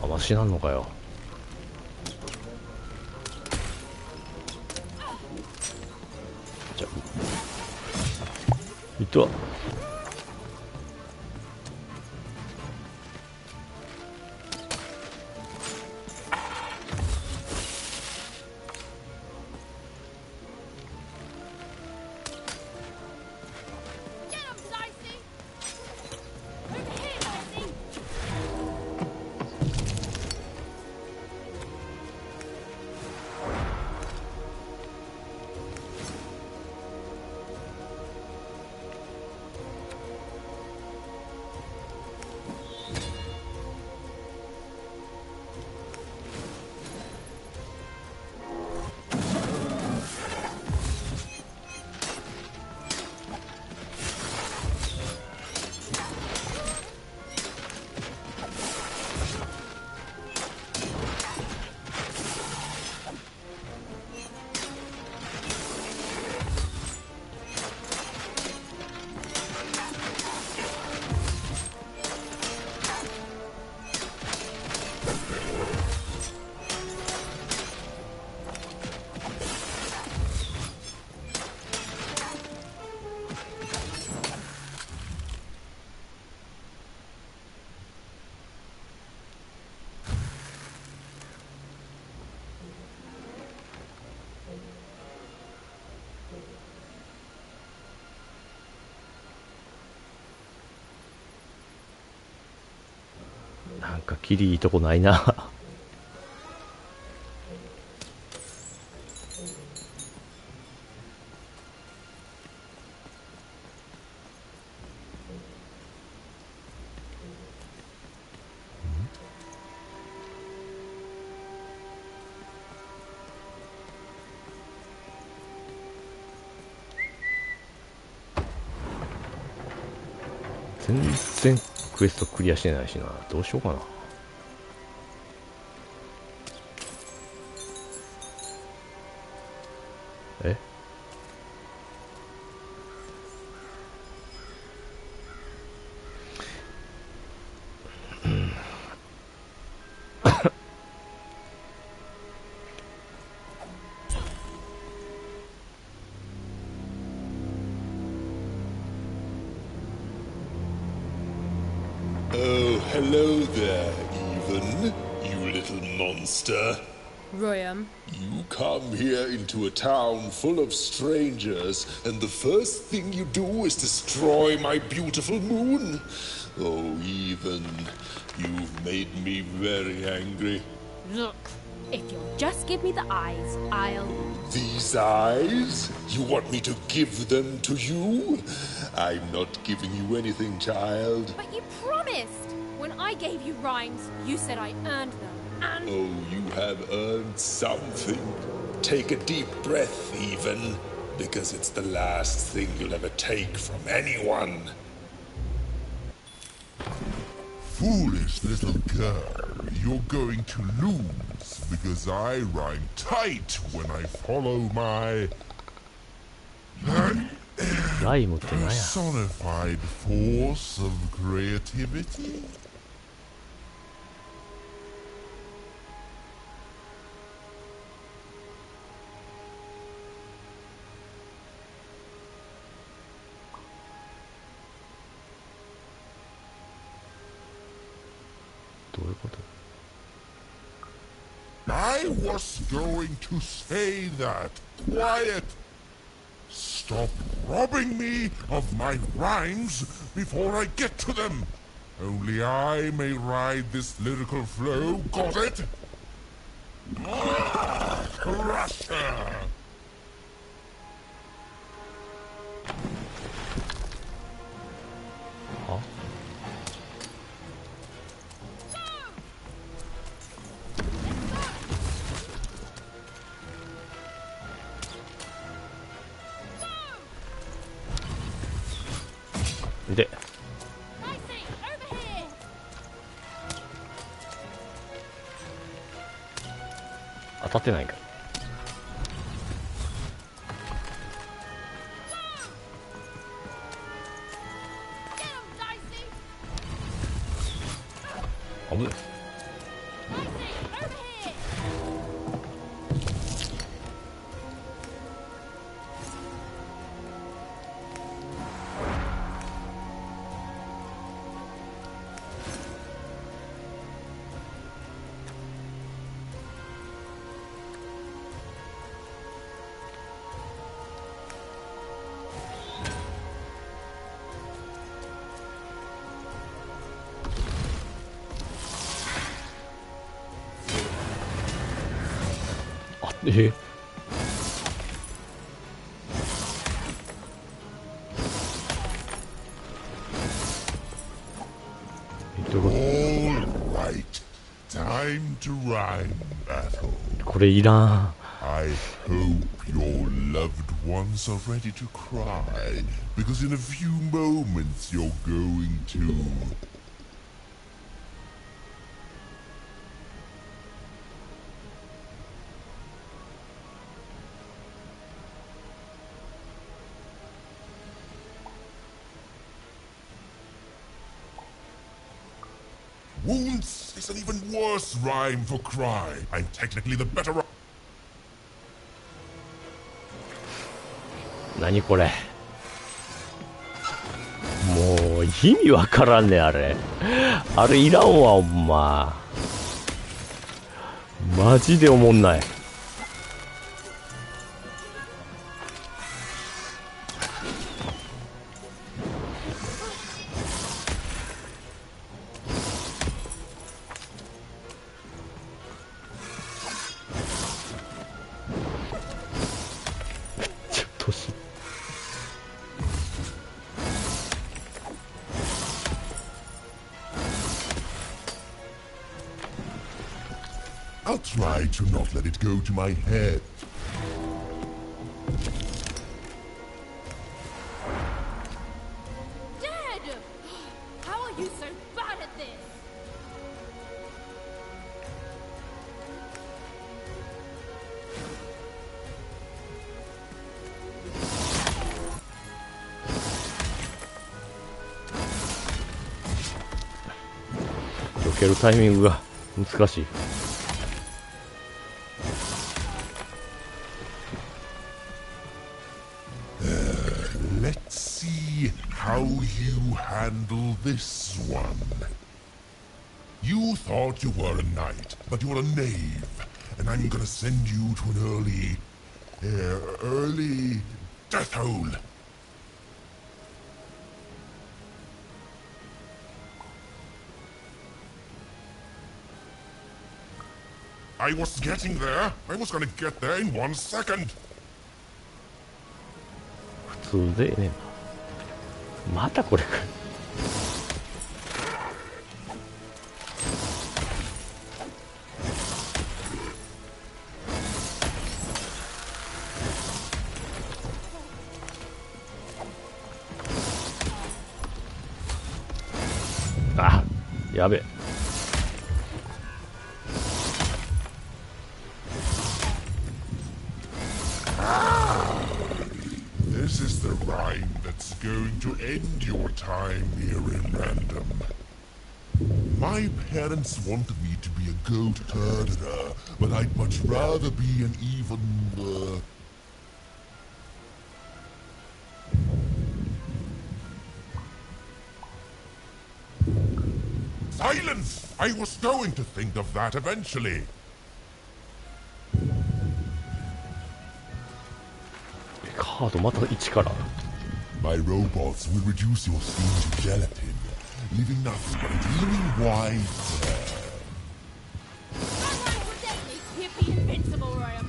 あ、マシなんのかよ。じゃあいった。なんかキリいいとこないな。全然クエストクリアしてないしな。どうしようかな。え？ Oh, hello there, Even, you little monster. Royam. You come here into a town full of strangers, and the first thing you do is destroy my beautiful moon. Oh, Even, you've made me very angry. Look, if you'll just give me the eyes, I'll... These eyes? You want me to give them to you? I'm not giving you anything, child. But you promised! When I gave you rhymes, you said I earned them, and... Oh, you have earned something. Take a deep breath, Even, because it's the last thing you'll ever take from anyone. Foolish little girl, you're going to lose, because I rhyme tight when I follow my... personified force of creativity. I was going to say that. Quiet! Stop robbing me of my rhymes before I get to them. Only I may ride this lyrical flow. Got it? Crusher! Huh?で当たってないか。危ない。えこれいらん。I hope your loved ones are ready to cry, because in a few moments you're going to... Wounds is an even worse rhyme for cry. I'm technically the better... 何これ。もう意味わからんねあれ。あれいらんわほんま。マジでおもんない。I'll try to not let it go to my head. Dad! How are you so bad at this?避けるタイミングが難しい。Let's see how you handle this one. You thought you were a knight, but you're a knave, and I'm gonna send you to an early death hole. I was getting there. I was gonna get there in 1 second. 普通でね。またこれ。あ、やべえ。This is the rhyme that's going to end your time here in Random. My parents wanted me to be a goat herder, but I'd much rather be an even, Silence! I was going to think of that eventually. My robots will reduce your skin to gelatin, leaving nothing but a gleaming white. Hippie invincible, Royal.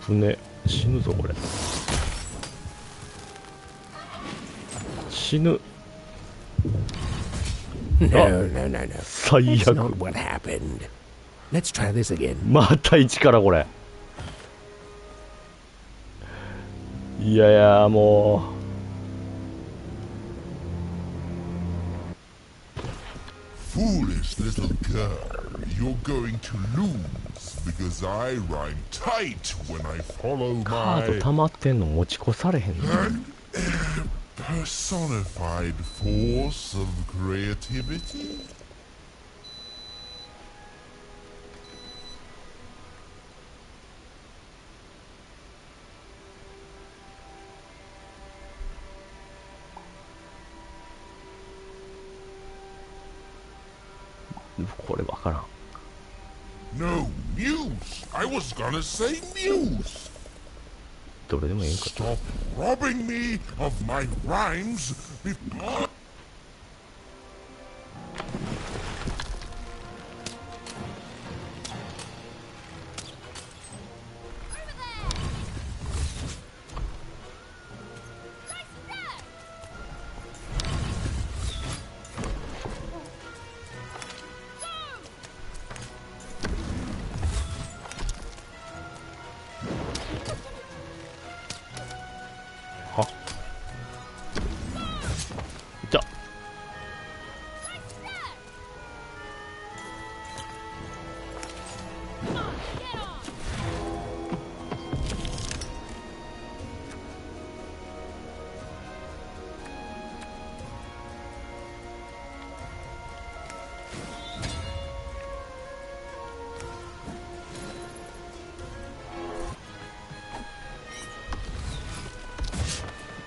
船死ぬぞこれ。死ぬ。No. 最 That's 悪。 not what happened. Let's try this again. また一からこれ。いやいやもう。Foolish little girl, you're going to lose because I rhyme tight when I follow カー my ド溜まってんの持ち越されへんの。personified force of creativity. これわからん。 No, Muse! I was gonna say Muse! どれでもいいんか。 Stop robbing me of my rhymes before...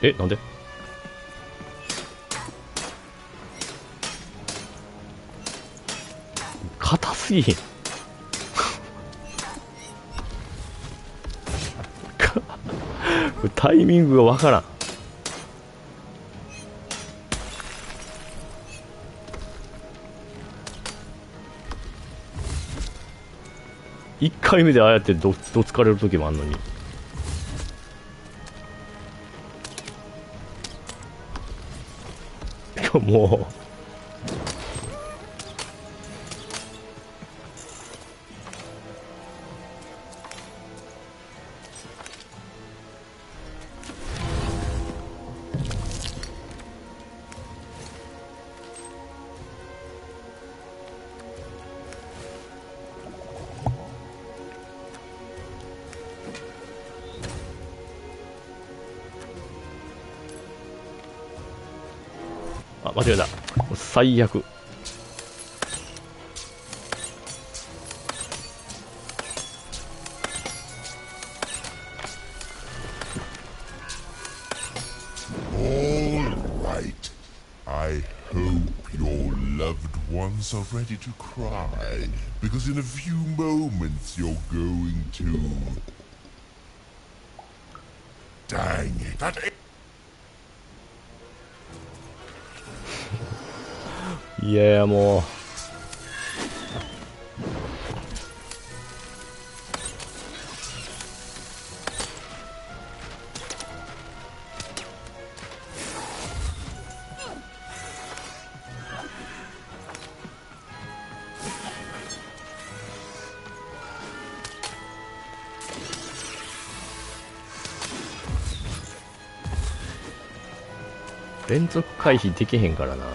え、なんで？硬すぎひん。タイミングがわからん。1回目でああやってどつかれる時もあんのに。もうあ、間違えた。最悪。yourself ready to cry, because in a few moments you're going to... Dang it, that... いやいやもう連続回避できへんからな。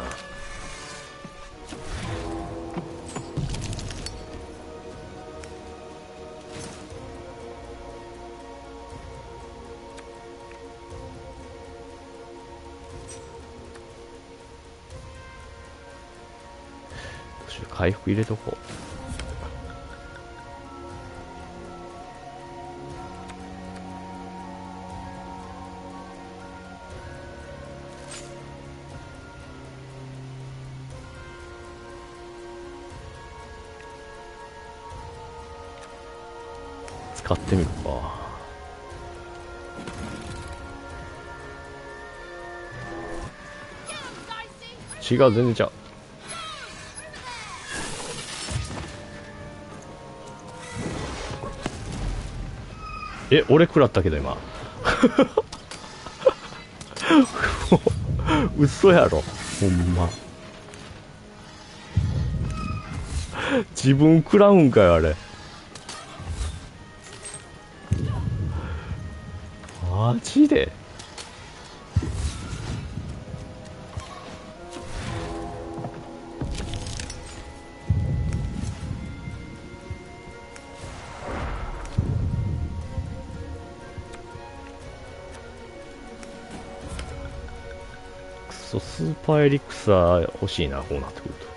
回復入れとこう。使ってみるか。違う、全然ちゃう。え、俺食らったけど今嘘やろほんま。自分食らうんかよあれ。マジで。スーパーエリクサー欲しいな、こうなってくると。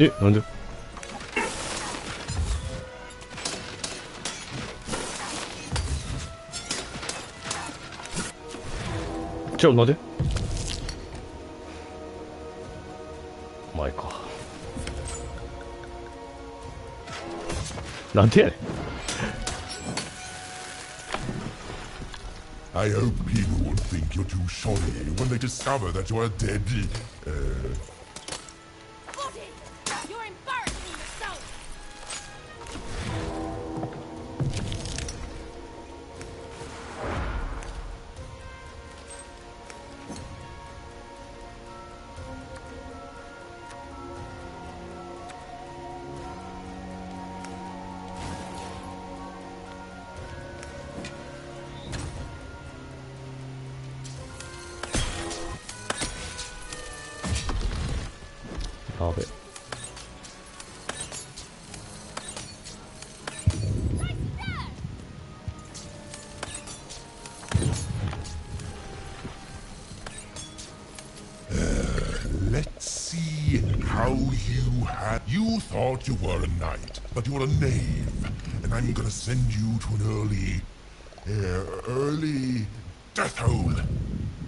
え、なんで。なんで前か。なんでやねん。I hope people won't think you're too sorry when they discover that you're dead. You're embarrassing yourself. やべ。Let's see how you thought you were a knight, but you're a knave, and I'm gonna send you to an early death hole.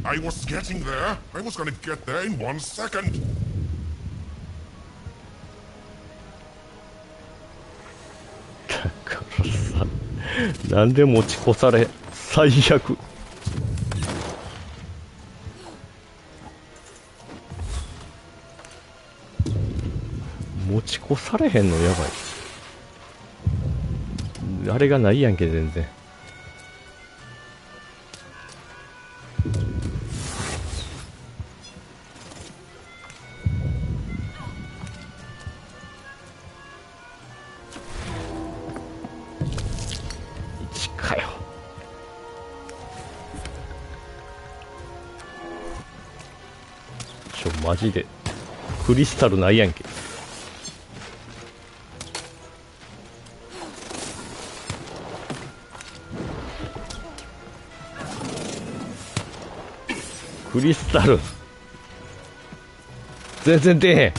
I was getting there. I was gonna get there in 1 second. だからさ、なんで持ち越され、最悪。持ち越されへんのやばい。あれがないやんけ、全然。1かよ。マジでクリスタルないやんけ。クリスタル全然出へん。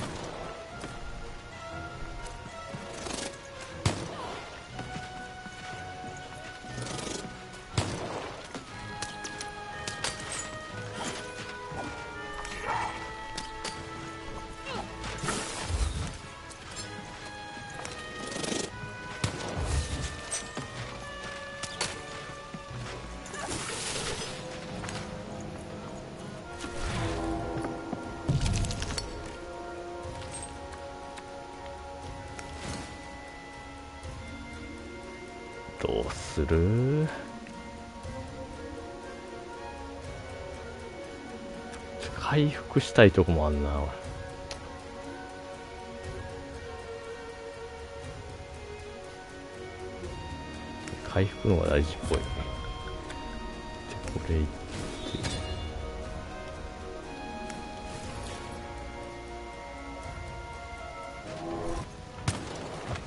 どうする？回復したいとこもあんな。回復の方が大事っぽい。でこれいって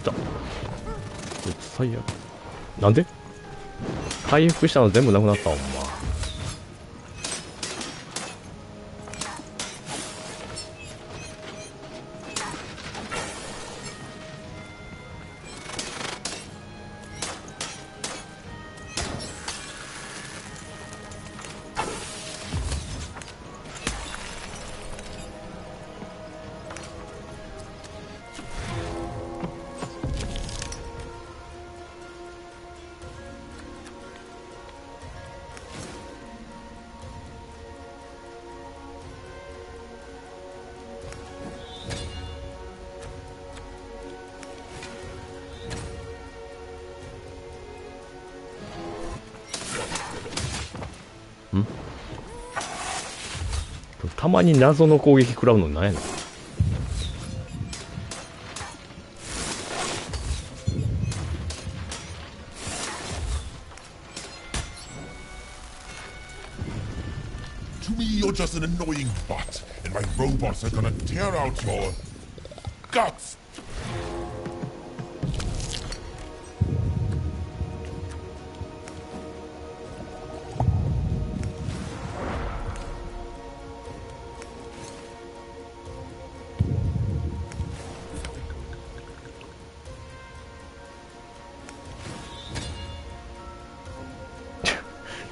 だ。最悪。なんで回復したの全部なくなったわ、ほんま。たまに謎の攻撃食らうのなんやねん。To me, you're just an annoying bot, and my robots are gonna tear out your guts.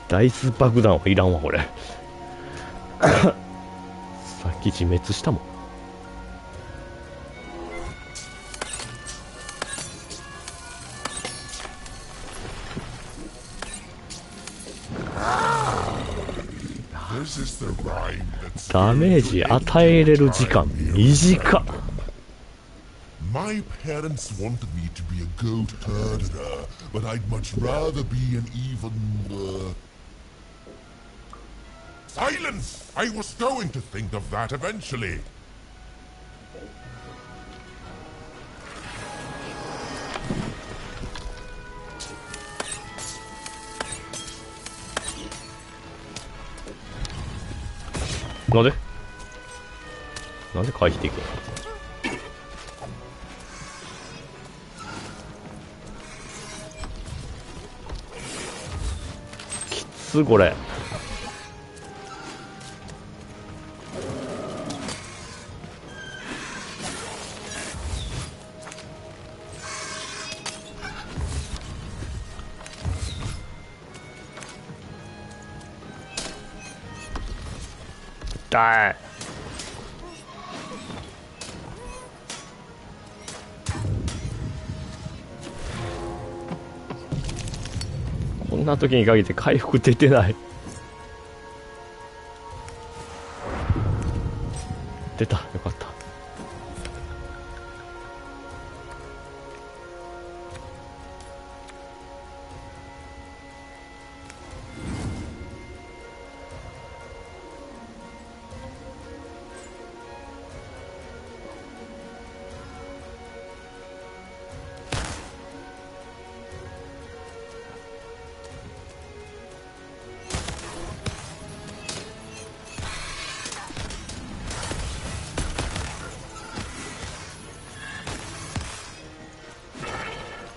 ダイス爆弾はいらんわこれ。さっき自滅したもん。ダメージ与えれる時間短っ。My parents wanted me to be a goat herder, but I'd much rather be an even... Silence! I was going to think of that eventually. なんで回避できるの？きつこれ。痛い。こんな時に限って回復出てない。出た、よかった。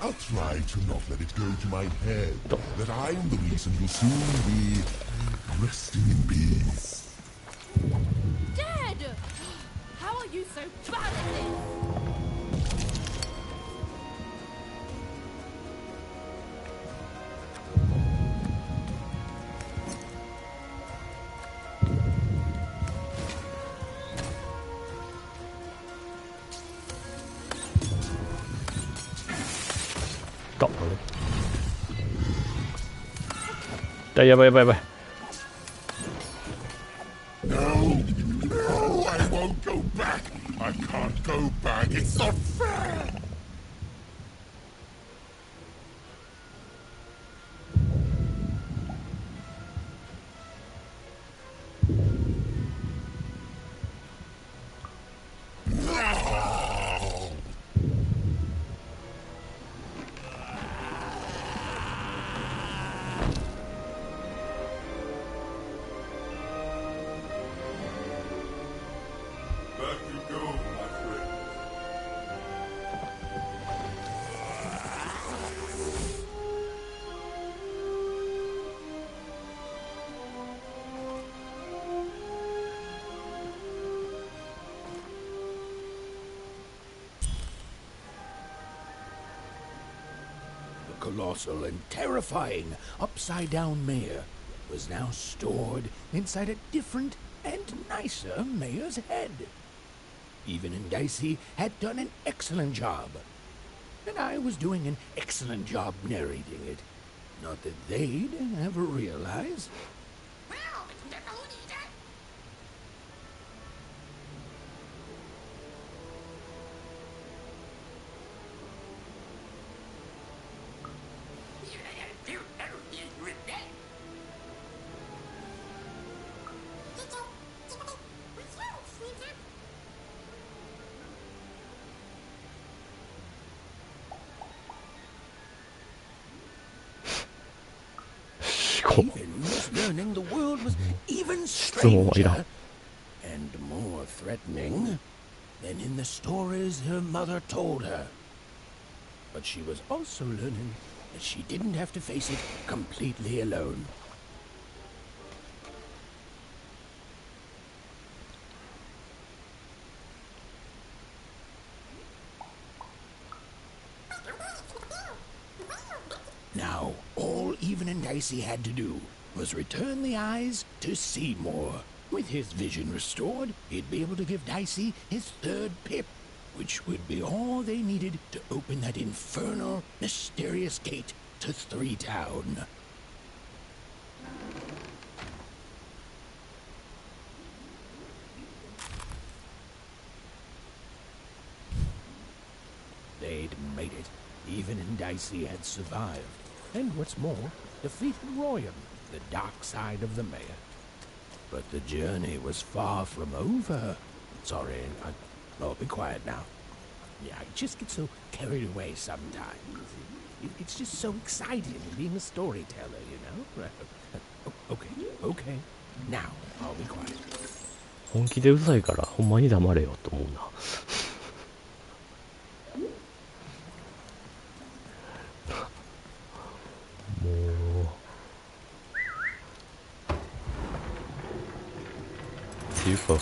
I'll try to not let it go to my head that I am the reason you'll soon be resting in peace. Dead! How are you so bad at this? Ya, ya, ya, ya. No, I won't go back. I can't go back. It's not fair. Colossal and terrifying upside-down mayor was now stored inside a different and nicer mayor's head. Even and Dicey had done an excellent job, and I was doing an excellent job narrating it. Not that they'd ever realize. Even was learning the world was even stranger and more threatening than in the stories her mother told her. But she was also learning that she didn't have to face it completely alone. Now, all Even and Dicey had to do was return the eyes to Seymour. With his vision restored, he'd be able to give Dicey his third pip, which would be all they needed to open that infernal, mysterious gate to Three Town. They'd made it. Even and Dicey had survived. And what's more, defeated Royan, the dark side of the mayor. But the journey was far from over. Sorry, I'll be quiet now. Yeah, I just get so carried away sometimes. It's just so exciting being a storyteller, you know? Okay. Now, I'll be quiet. 本気でうざいからほんまに黙れよと思うな。もうっていうか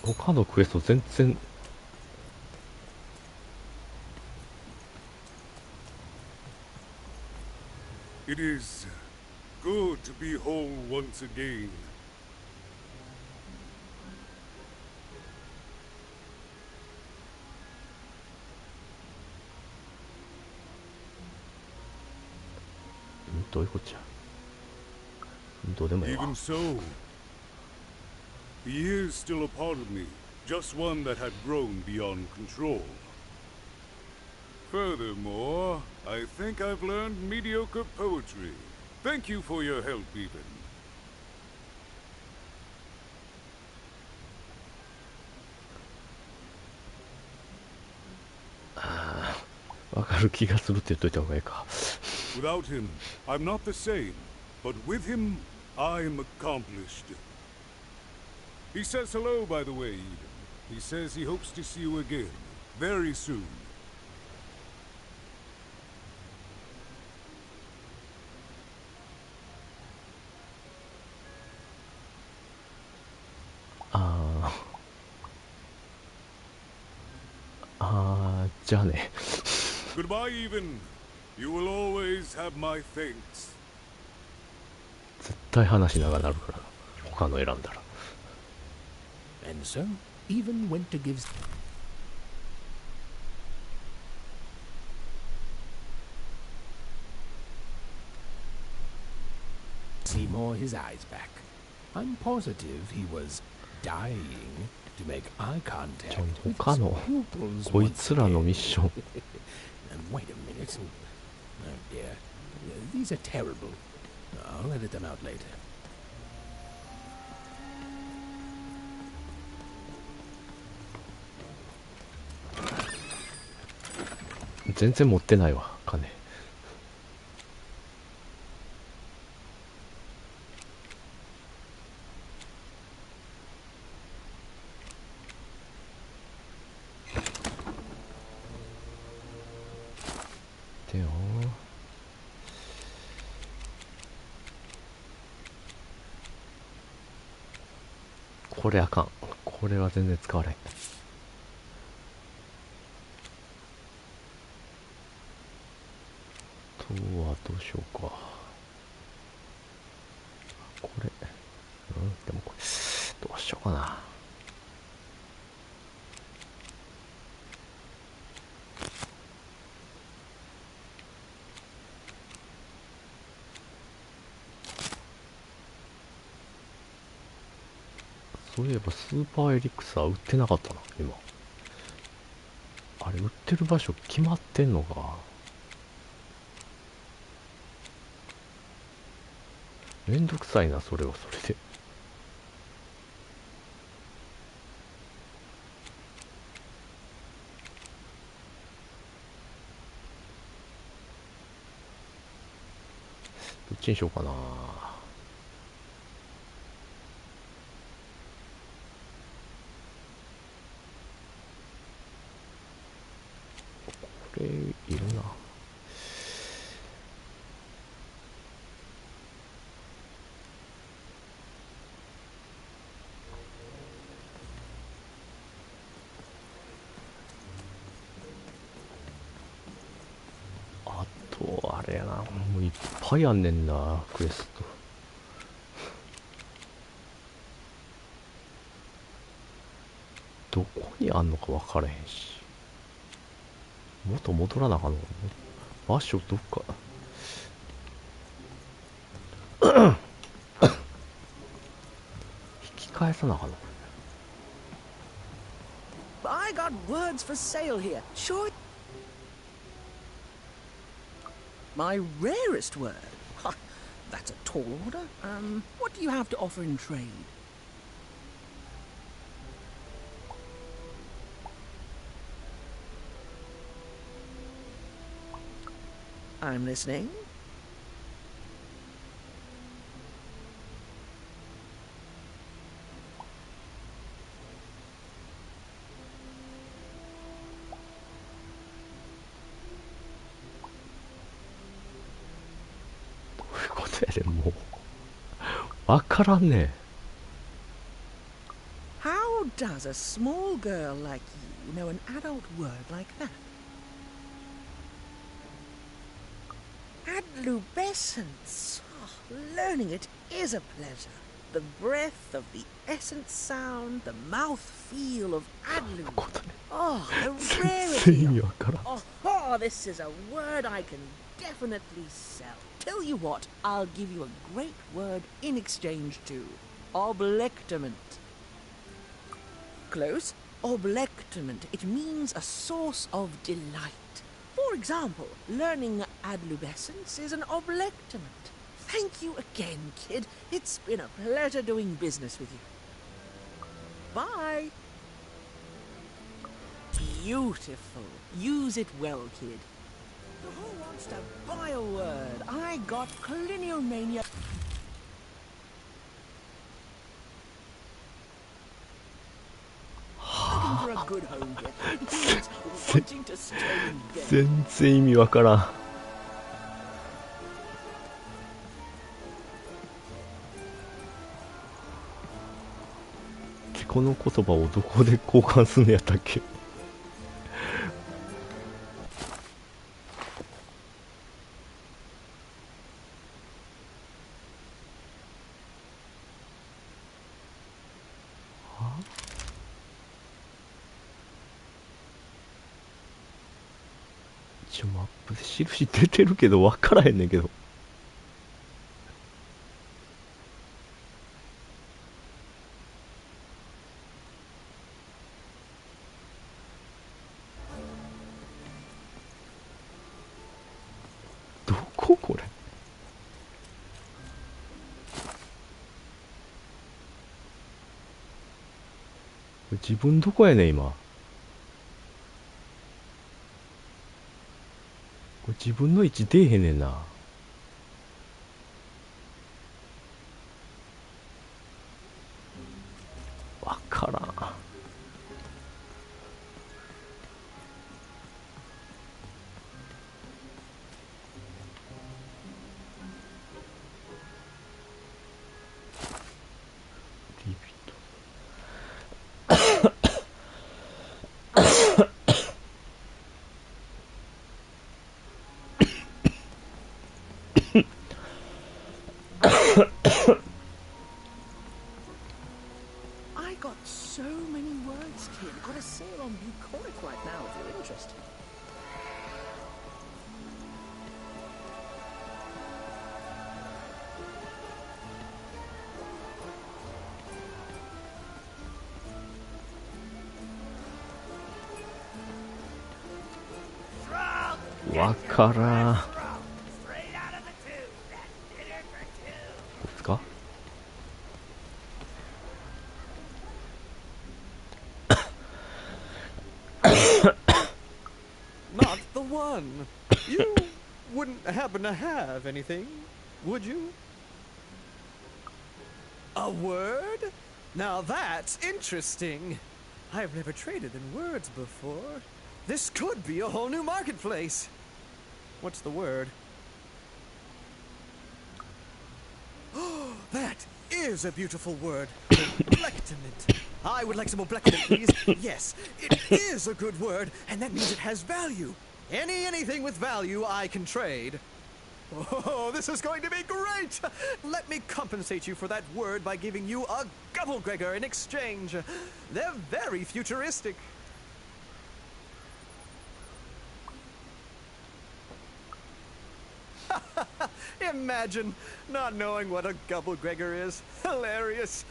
他のクエスト全然It is good to be whole once again. どういうこっちゃ。どうでもいいわ。 Even so, he is still a part of me, just one that had grown beyond control. Furthermore, I think I've learned mediocre poetry. Thank you for your help, even. わかる気がするって言っといた方がいいか。 Without him, I'm not the same, but with him, I'm accomplished. He says hello, by the way, Eden. He says he hopes to see you again, very soon. じゃあね。 Goodbye, Even. You will always have my thanks. 絶対話長なるから、他の選んだら。 And so, Even went to give Seymour his eyes back. I'm positive he was dying to make eye contact with his pupils こいつらのミッション。 And wait a minute. Oh dear. These are terrible. I'll edit them out later. 全然持ってないわ、金。でよ。これあかん。これは全然使われん。あとはどうしようか。これ、でもこれどうしようかな。そういえばスーパーエリクサー売ってなかったな、今。あれ売ってる場所決まってんのか。めんどくさいな、それはそれで。どっちにしようかな。これいるな。あとあれやな、もういっぱいあんねんな、クエスト。どこにあんのか分からへんし。元戻らなあかんのかな。場所どっか。引き返さなあかんの。 I got words for sale here. Sure. My rarest word. Ha, that's a tall order. What do you have to offer in trade? I'm listening. How does a small girl like you know an adult word like that? Adlubescence. Oh, learning it is a pleasure. The breath of the essence sound, the mouth feel of adlub. Oh, the rarity. Oh, this is a word I can definitely sell. Tell you what, I'll give you a great word in exchange too. Oblectament. Close. Oblectament. It means a source of delight. For example, learning adlubescence is an oblectament. Thank you again, kid. It's been a pleasure doing business with you. Bye. Beautiful. Use it well, kid. Who wants to buy a word? I got cliniomania. Looking for a good home here. Means wanting to stay in bed. 全然意味わからん。この言葉をどこで交換するんやったっけ。一応マップで印出てるけど分からへんねんけど。どここれ。自分どこやねん今。これ自分の位置出えへんねんな。わからん。I got so many words, kid. Got a sale on bucolic right now if you're interested. Wakaran. わからん。ですか。Not the one. You wouldn't happen to have anything, would you? A word? Now that's interesting. I've never traded in words before. This could be a whole new marketplace. What's the word? Oh, that is a beautiful word. Oblectament. I would like some oblectament, please. Yes, it is a good word, and that means it has value. Anything with value I can trade. Oh, this is going to be great! Let me compensate you for that word by giving you a Gubblegregor in exchange. They're very futuristic. Imagine not knowing what a Gubblegregor is. Hilarious.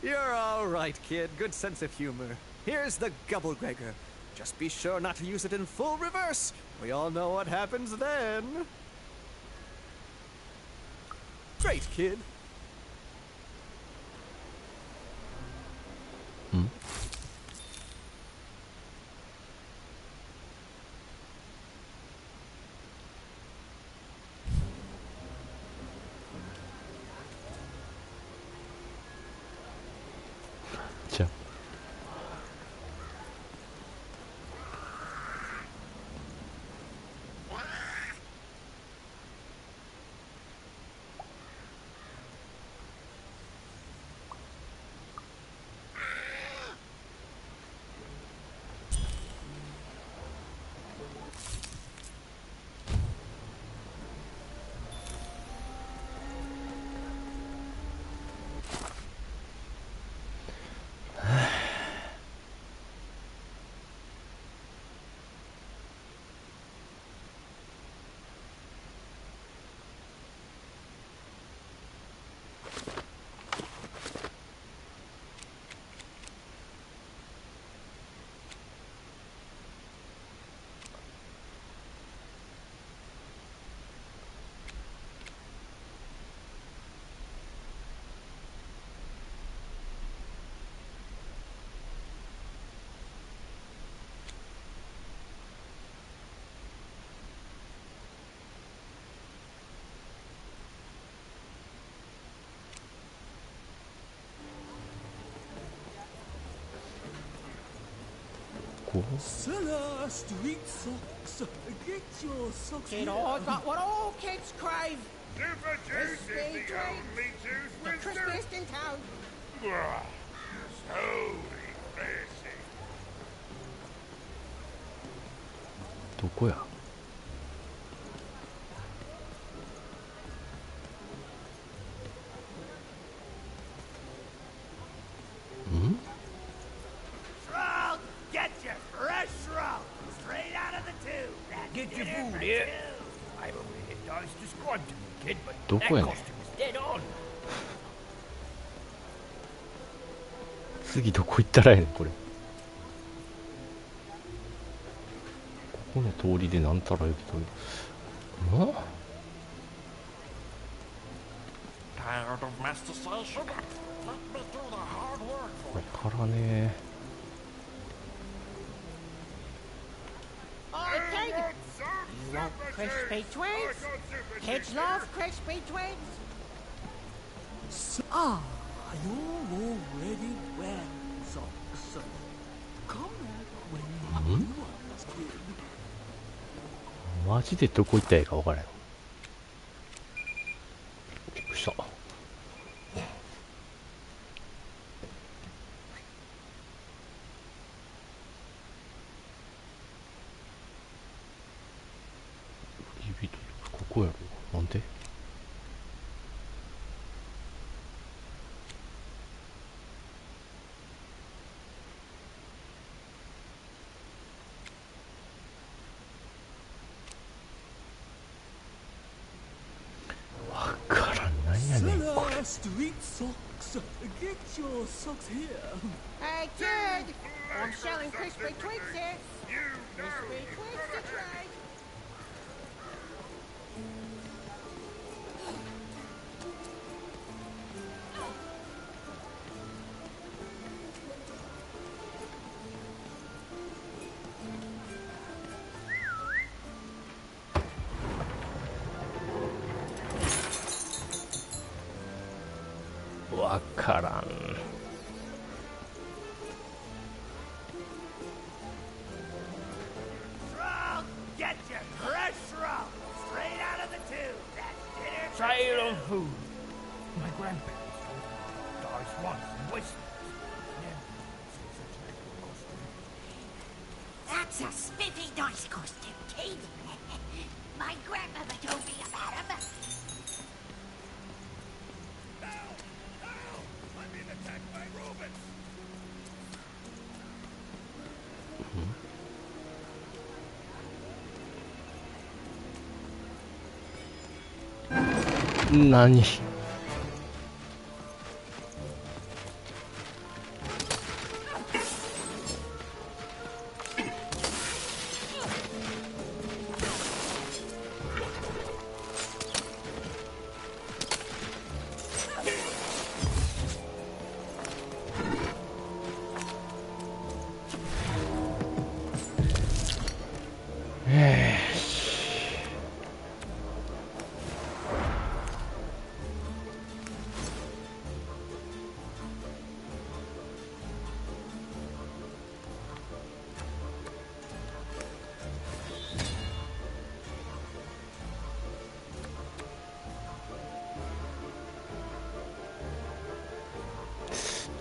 You're all right, kid. Good sense of humor. Here's the Gubblegregor. Just be sure not to use it in full reverse. We all know what happens then. Great, kid. Hmm? Ciao. こ Cellar street socks. Get your socks Kid, here. I got what all kids crave. Super Juice is Crispy the only treats. juice The with crispiest in town. Ugh, so refreshing. どこや。ん Shrug! Get your fresh shrug! Straight out of the tube! That's Get your dinner food for here. two. I've only had dice described to me, kid, but Do thatこやねん。 costume is dead on. 次どこ行ったらやねんこれ。ここの通りでなんたら行くと。ん Tired of master station? Let me do the hard work for わからねOh, kid! You want crispy twins? Kids love crispy twins. Ah, you're already wearing socks. Come back when you have new ones, kid. え。マジでどこ行ったらいいかわからん。びっくりした。ここやろ。なんで？わからん。なんやねんこれ。 Cellar street socks. Get your socks here. Hey, kid! I'm selling crispy twins here. Crispy twins to trade. Shrug, わからん。Get your fresh shrug! Straight out of the tube! That's dinner for Child two. on food. My grandparents dies once and wasted. That's a spiffy nice costume, kid. My grandmother told me about him. I'm being attacked by robots. 何？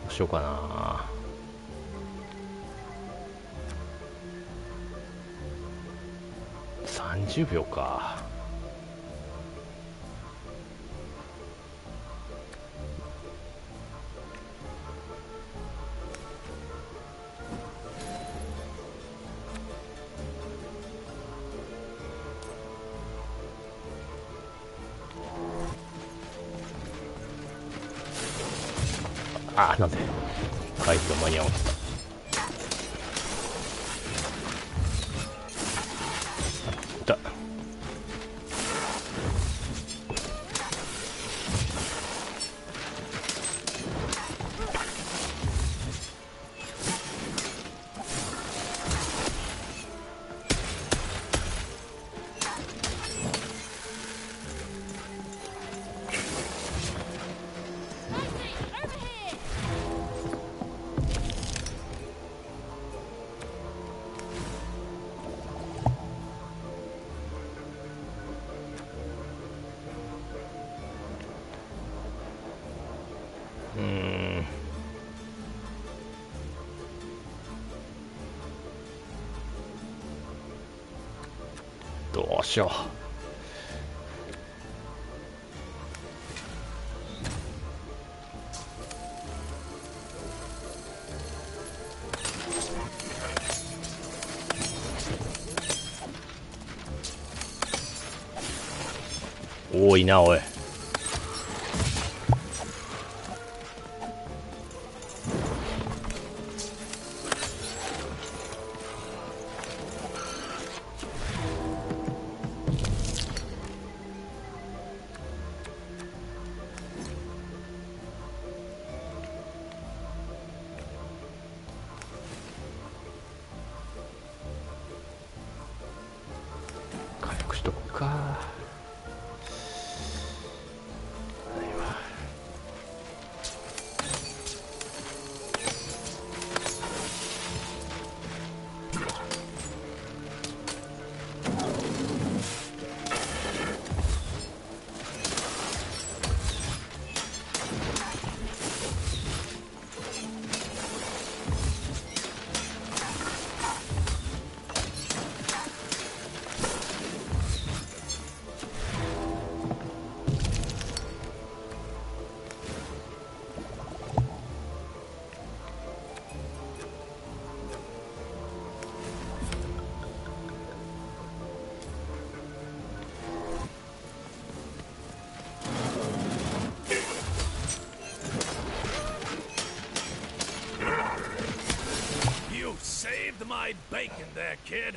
どうしようかな。30秒か。あ、なんで回避が間に合わなかった。だどうしよう。多いなおい。回復しとくか。Saved my bacon there, kid.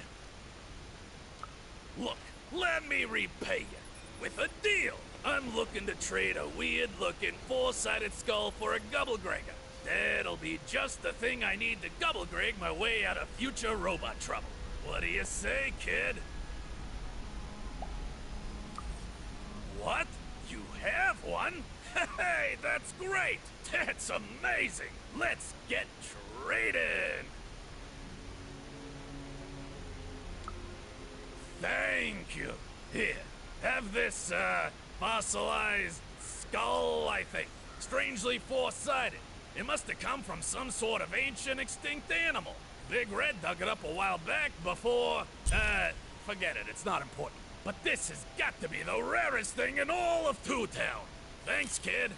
Look, let me repay you with a deal. I'm looking to trade a weird-looking four-sided skull for a Gubblegregger. That'll be just the thing I need to Gubblegreg my way out of future robot trouble. What do you say, kid? What? You have one? Hey, that's great! That's amazing! Let's get trading! Thank you. Here, have this, fossilized skull, I think. Strangely four-sided. It must have come from some sort of ancient extinct animal. Big Red dug it up a while back before, forget it, it's not important. But this has got to be the rarest thing in all of Two Town. Thanks, kid.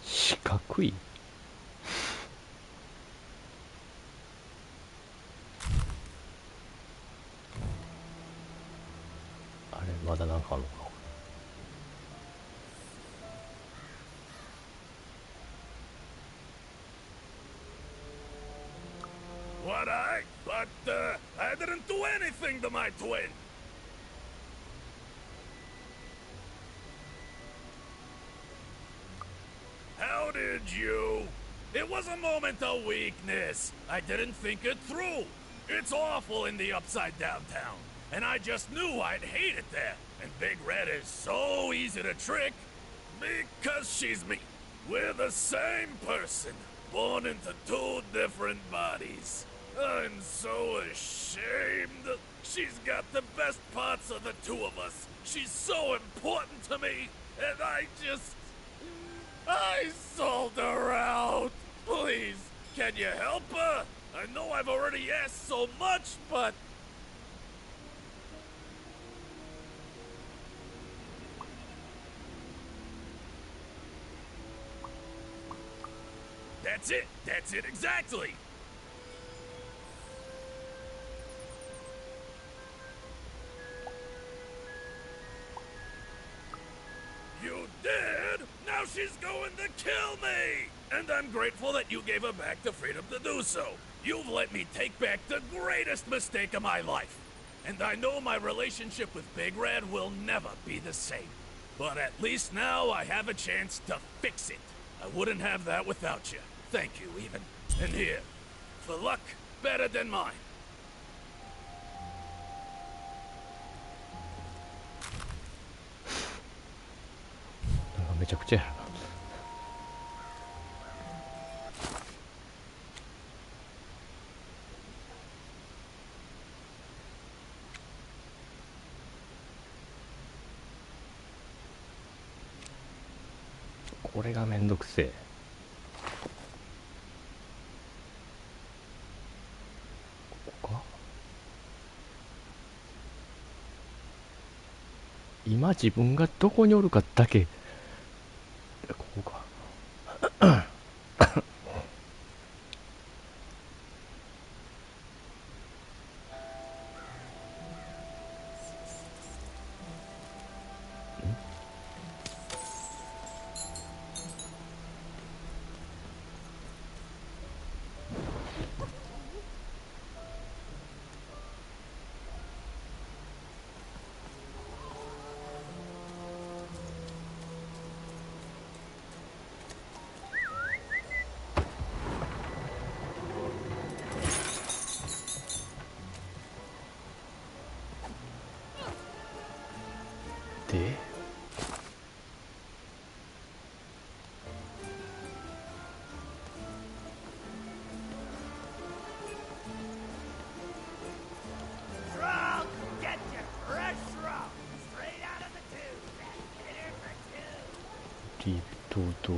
Shikakui. あれまだなんかあるのか。What I didn't do anything to my twin. How did you? It was a moment of weakness. I didn't think it through. It's awful in the upside down town, and I just knew I'd hate it there. And Big Red is so easy to trick because she's me. We're the same person, born into two different bodies. I'm so ashamed. She's got the best parts of the two of us. She's so important to me, and I sold her out. Please, can you help her? I know I've already asked so much, but... That's it exactly. You did? Now she's going to kill me! And I'm grateful that you gave her back the freedom to do so. You've let me take back the greatest mistake of my life. And I know my relationship with Big Red will never be the same. But at least now I have a chance to fix it. I wouldn't have that without you. Thank you, even. And here, for luck better than mine. めちゃくちゃやな。これがめんどくせえ。今自分がどこにおるかだけ。ここか。で、リト通り。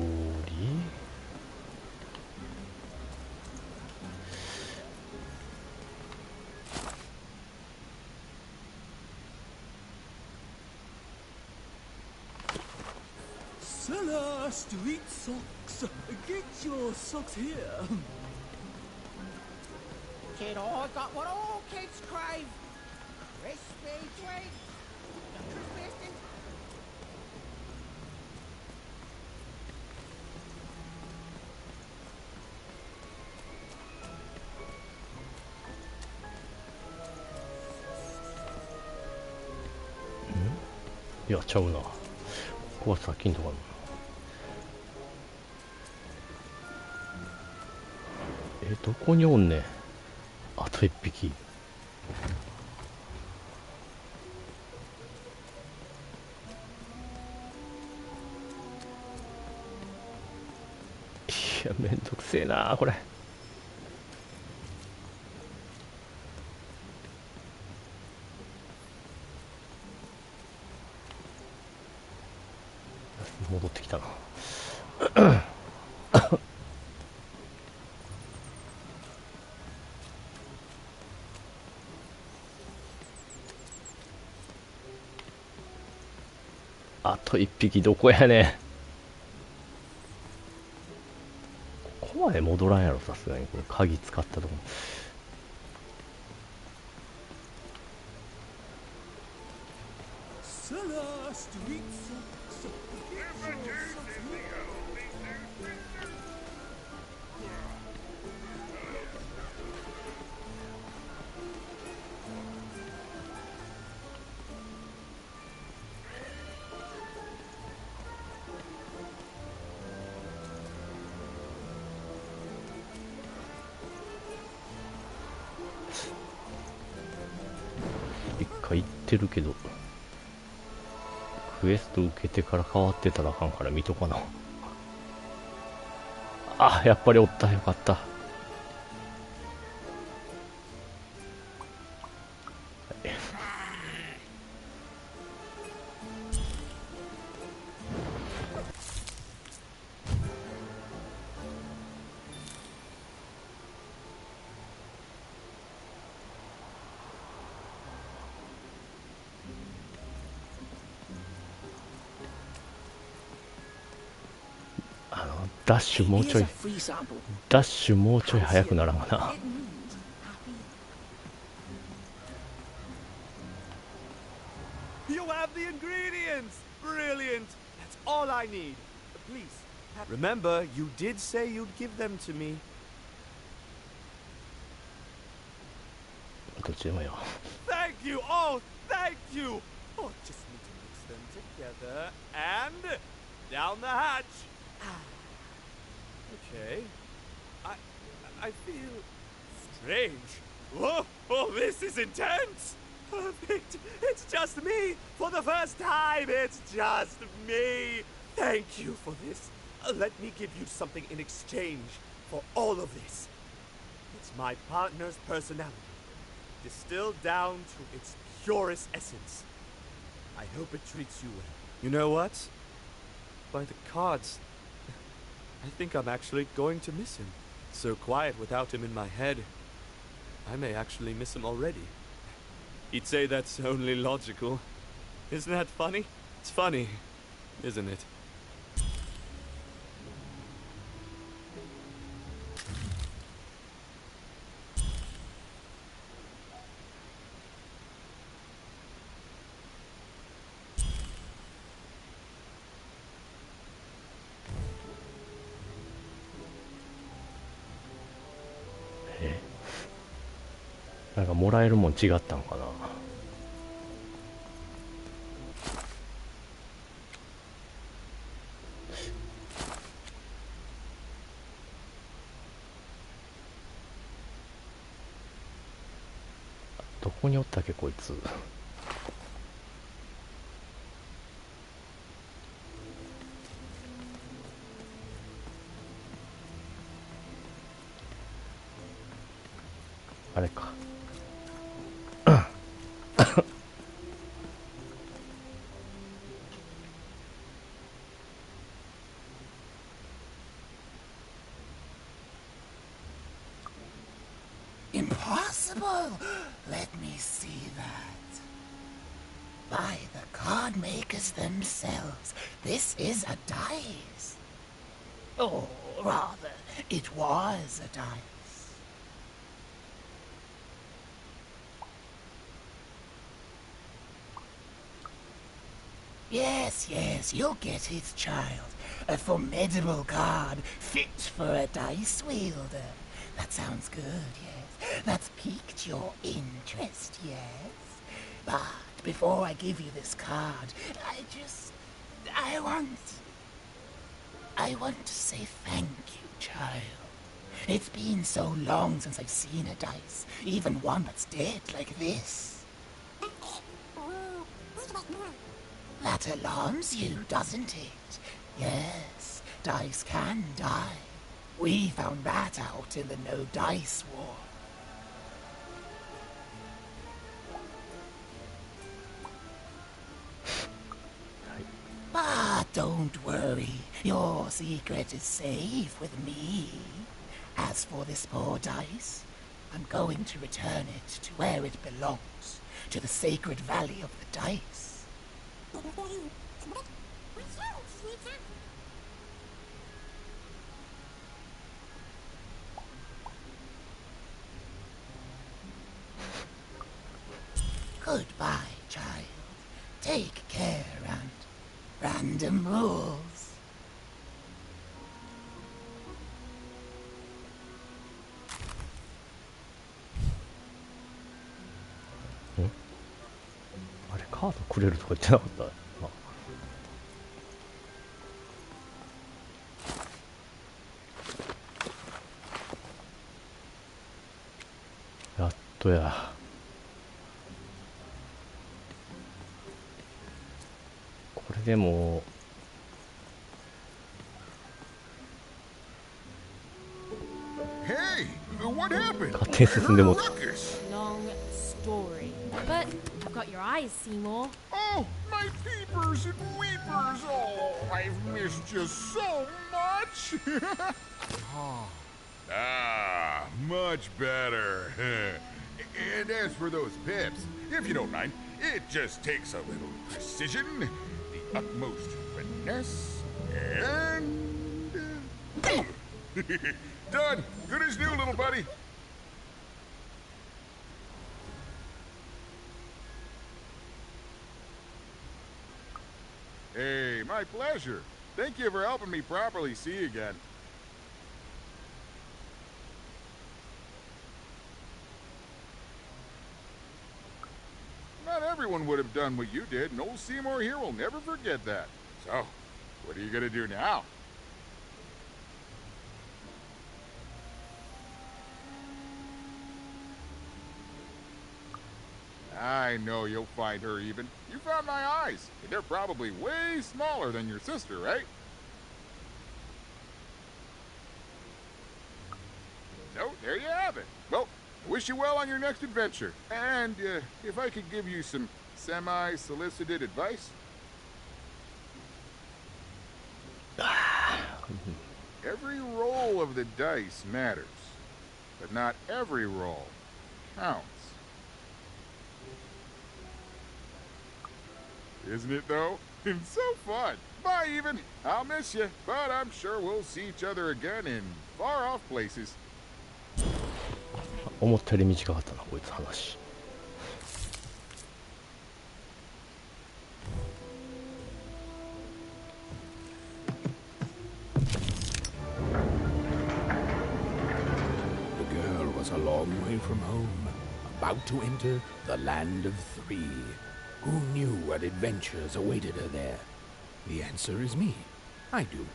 Cellar Street Socks. Get your socks here. Kid, I got what all kids crave. Crispy treats. The crispiest thing. Hmm? いや、ちゃうな。ここは先んとこあるな。どこにおんねん。あと一匹。いや、めんどくせえなこれ。戻ってきたな。あと一匹どこやねん。ここまで戻らんやろ、さすがに。これ鍵使ったとこ。Cellar Street Socks. Get your socks here. 一回行ってるけど、クエスト受けてから変わってたらあかんから見とかな。あ、やっぱりおった。よかった。ダッシュもうちょい、ダッシュもうちょい速くならんかな。You have the ingredients! Brilliant! That's all I need. Please, remember, you did say you'd give them to me. どっちでもいいわ。Thank you! Oh, thank you! Oh, just need to mix them together and down the hatch. Okay. I feel strange. Whoa! Oh, this is intense! Perfect! It's just me! For the first time, it's just me! Thank you for this. Let me give you something in exchange for all of this. It's my partner's personality, distilled down to its purest essence. I hope it treats you well. You know what? By the cards, I think I'm actually going to miss him. So quiet without him in my head. I may actually miss him already. He'd say that's only logical. Isn't that funny? It's funny, isn't it?え、なんかもらえるもん違ったんかな。どこにおったっけこいつ。あれか。Impossible! Let me see that. By the card makers themselves, this is a dice. Or rather, it was a dice. Yes, yes, you'll get it, child. A formidable card fit for a dice wielder. That sounds good, yes. That's piqued your interest, yes. But before I give you this card, I want to say thank you, child. It's been so long since I've seen a dice, even one that's dead like this. That alarms you, doesn't it? Yes, dice can die. We found that out in the No Dice War. But don't worry, your secret is safe with me. As for this poor dice, I'm going to return it to where it belongs, to the sacred valley of the dice. Goodbye, child. Take care and random rules.ん？あれカードくれるとか言ってなかった？やっとや。これでも勝手に進んでもた。Long story. But you've got your eyes, Seymour. Oh, my peepers and weepers. Oh, I've missed you so much. Much better. And as for those pips, if you don't mind, it just takes a little precision, the utmost finesse, and... Done. Good as new, little buddy. Hey, my pleasure. Thank you for helping me properly see again. Not everyone would have done what you did, and old Seymour here will never forget that. So, what are you gonna do now? I know you'll find her even. You found my eyes, and they're probably way smaller than your sister, right? So, there you have it. Well, I wish you well on your next adventure. And if I could give you some semi-solicited advice. Every roll of the dice matters, but not every roll counts. Isn't it, though? It's so fun. Bye, even. I'll miss you, but I'm sure we'll see each other again in far-off places. 思ったより短かったな、こいつ話。The girl was a long way from home, about to enter the land of three. Who knew what adventures awaited her there? The answer is me. I do.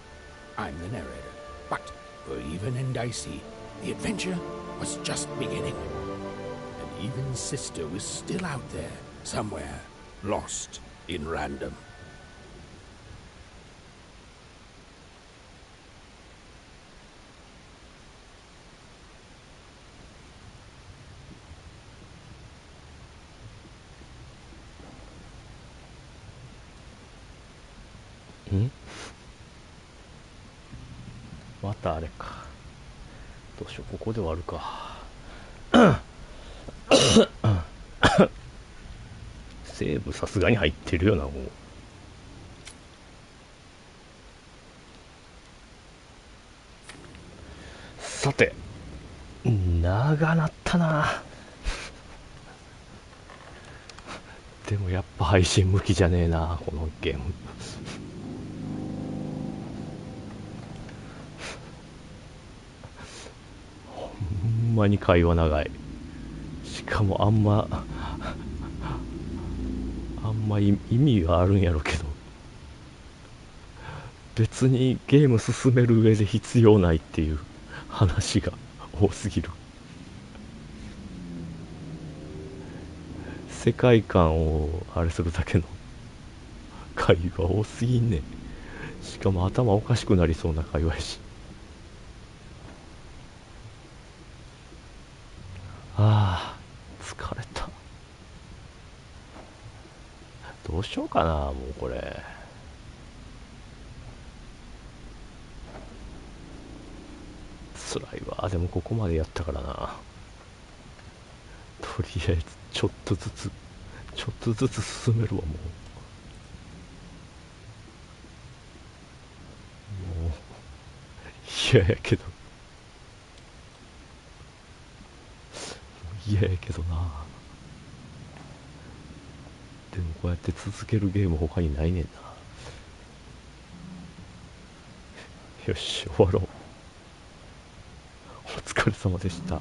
I'm the narrator. But for Even and Dicey, the adventure was just beginning. And Even's sister was still out there, somewhere, lost in random. Hmm? またあれか。どうしよう、ここで終わるか。セーブさすがに入ってるよな、もう。さて、長なったな。でもやっぱ配信向きじゃねえな、このゲーム。ほんまに会話長い。しかもあんま意味があるんやろけど、別にゲーム進める上で必要ないっていう話が多すぎる。世界観をあれするだけの会話多すぎんねん。しかも頭おかしくなりそうな会話やし。ああ、疲れた。どうしようかな、もうこれ。辛いわ。でもここまでやったからな。とりあえずちょっとずつ進めるわ。もう嫌やけどな。でもこうやって続けるゲーム他にないねんな。よし、終わろう。お疲れ様でした。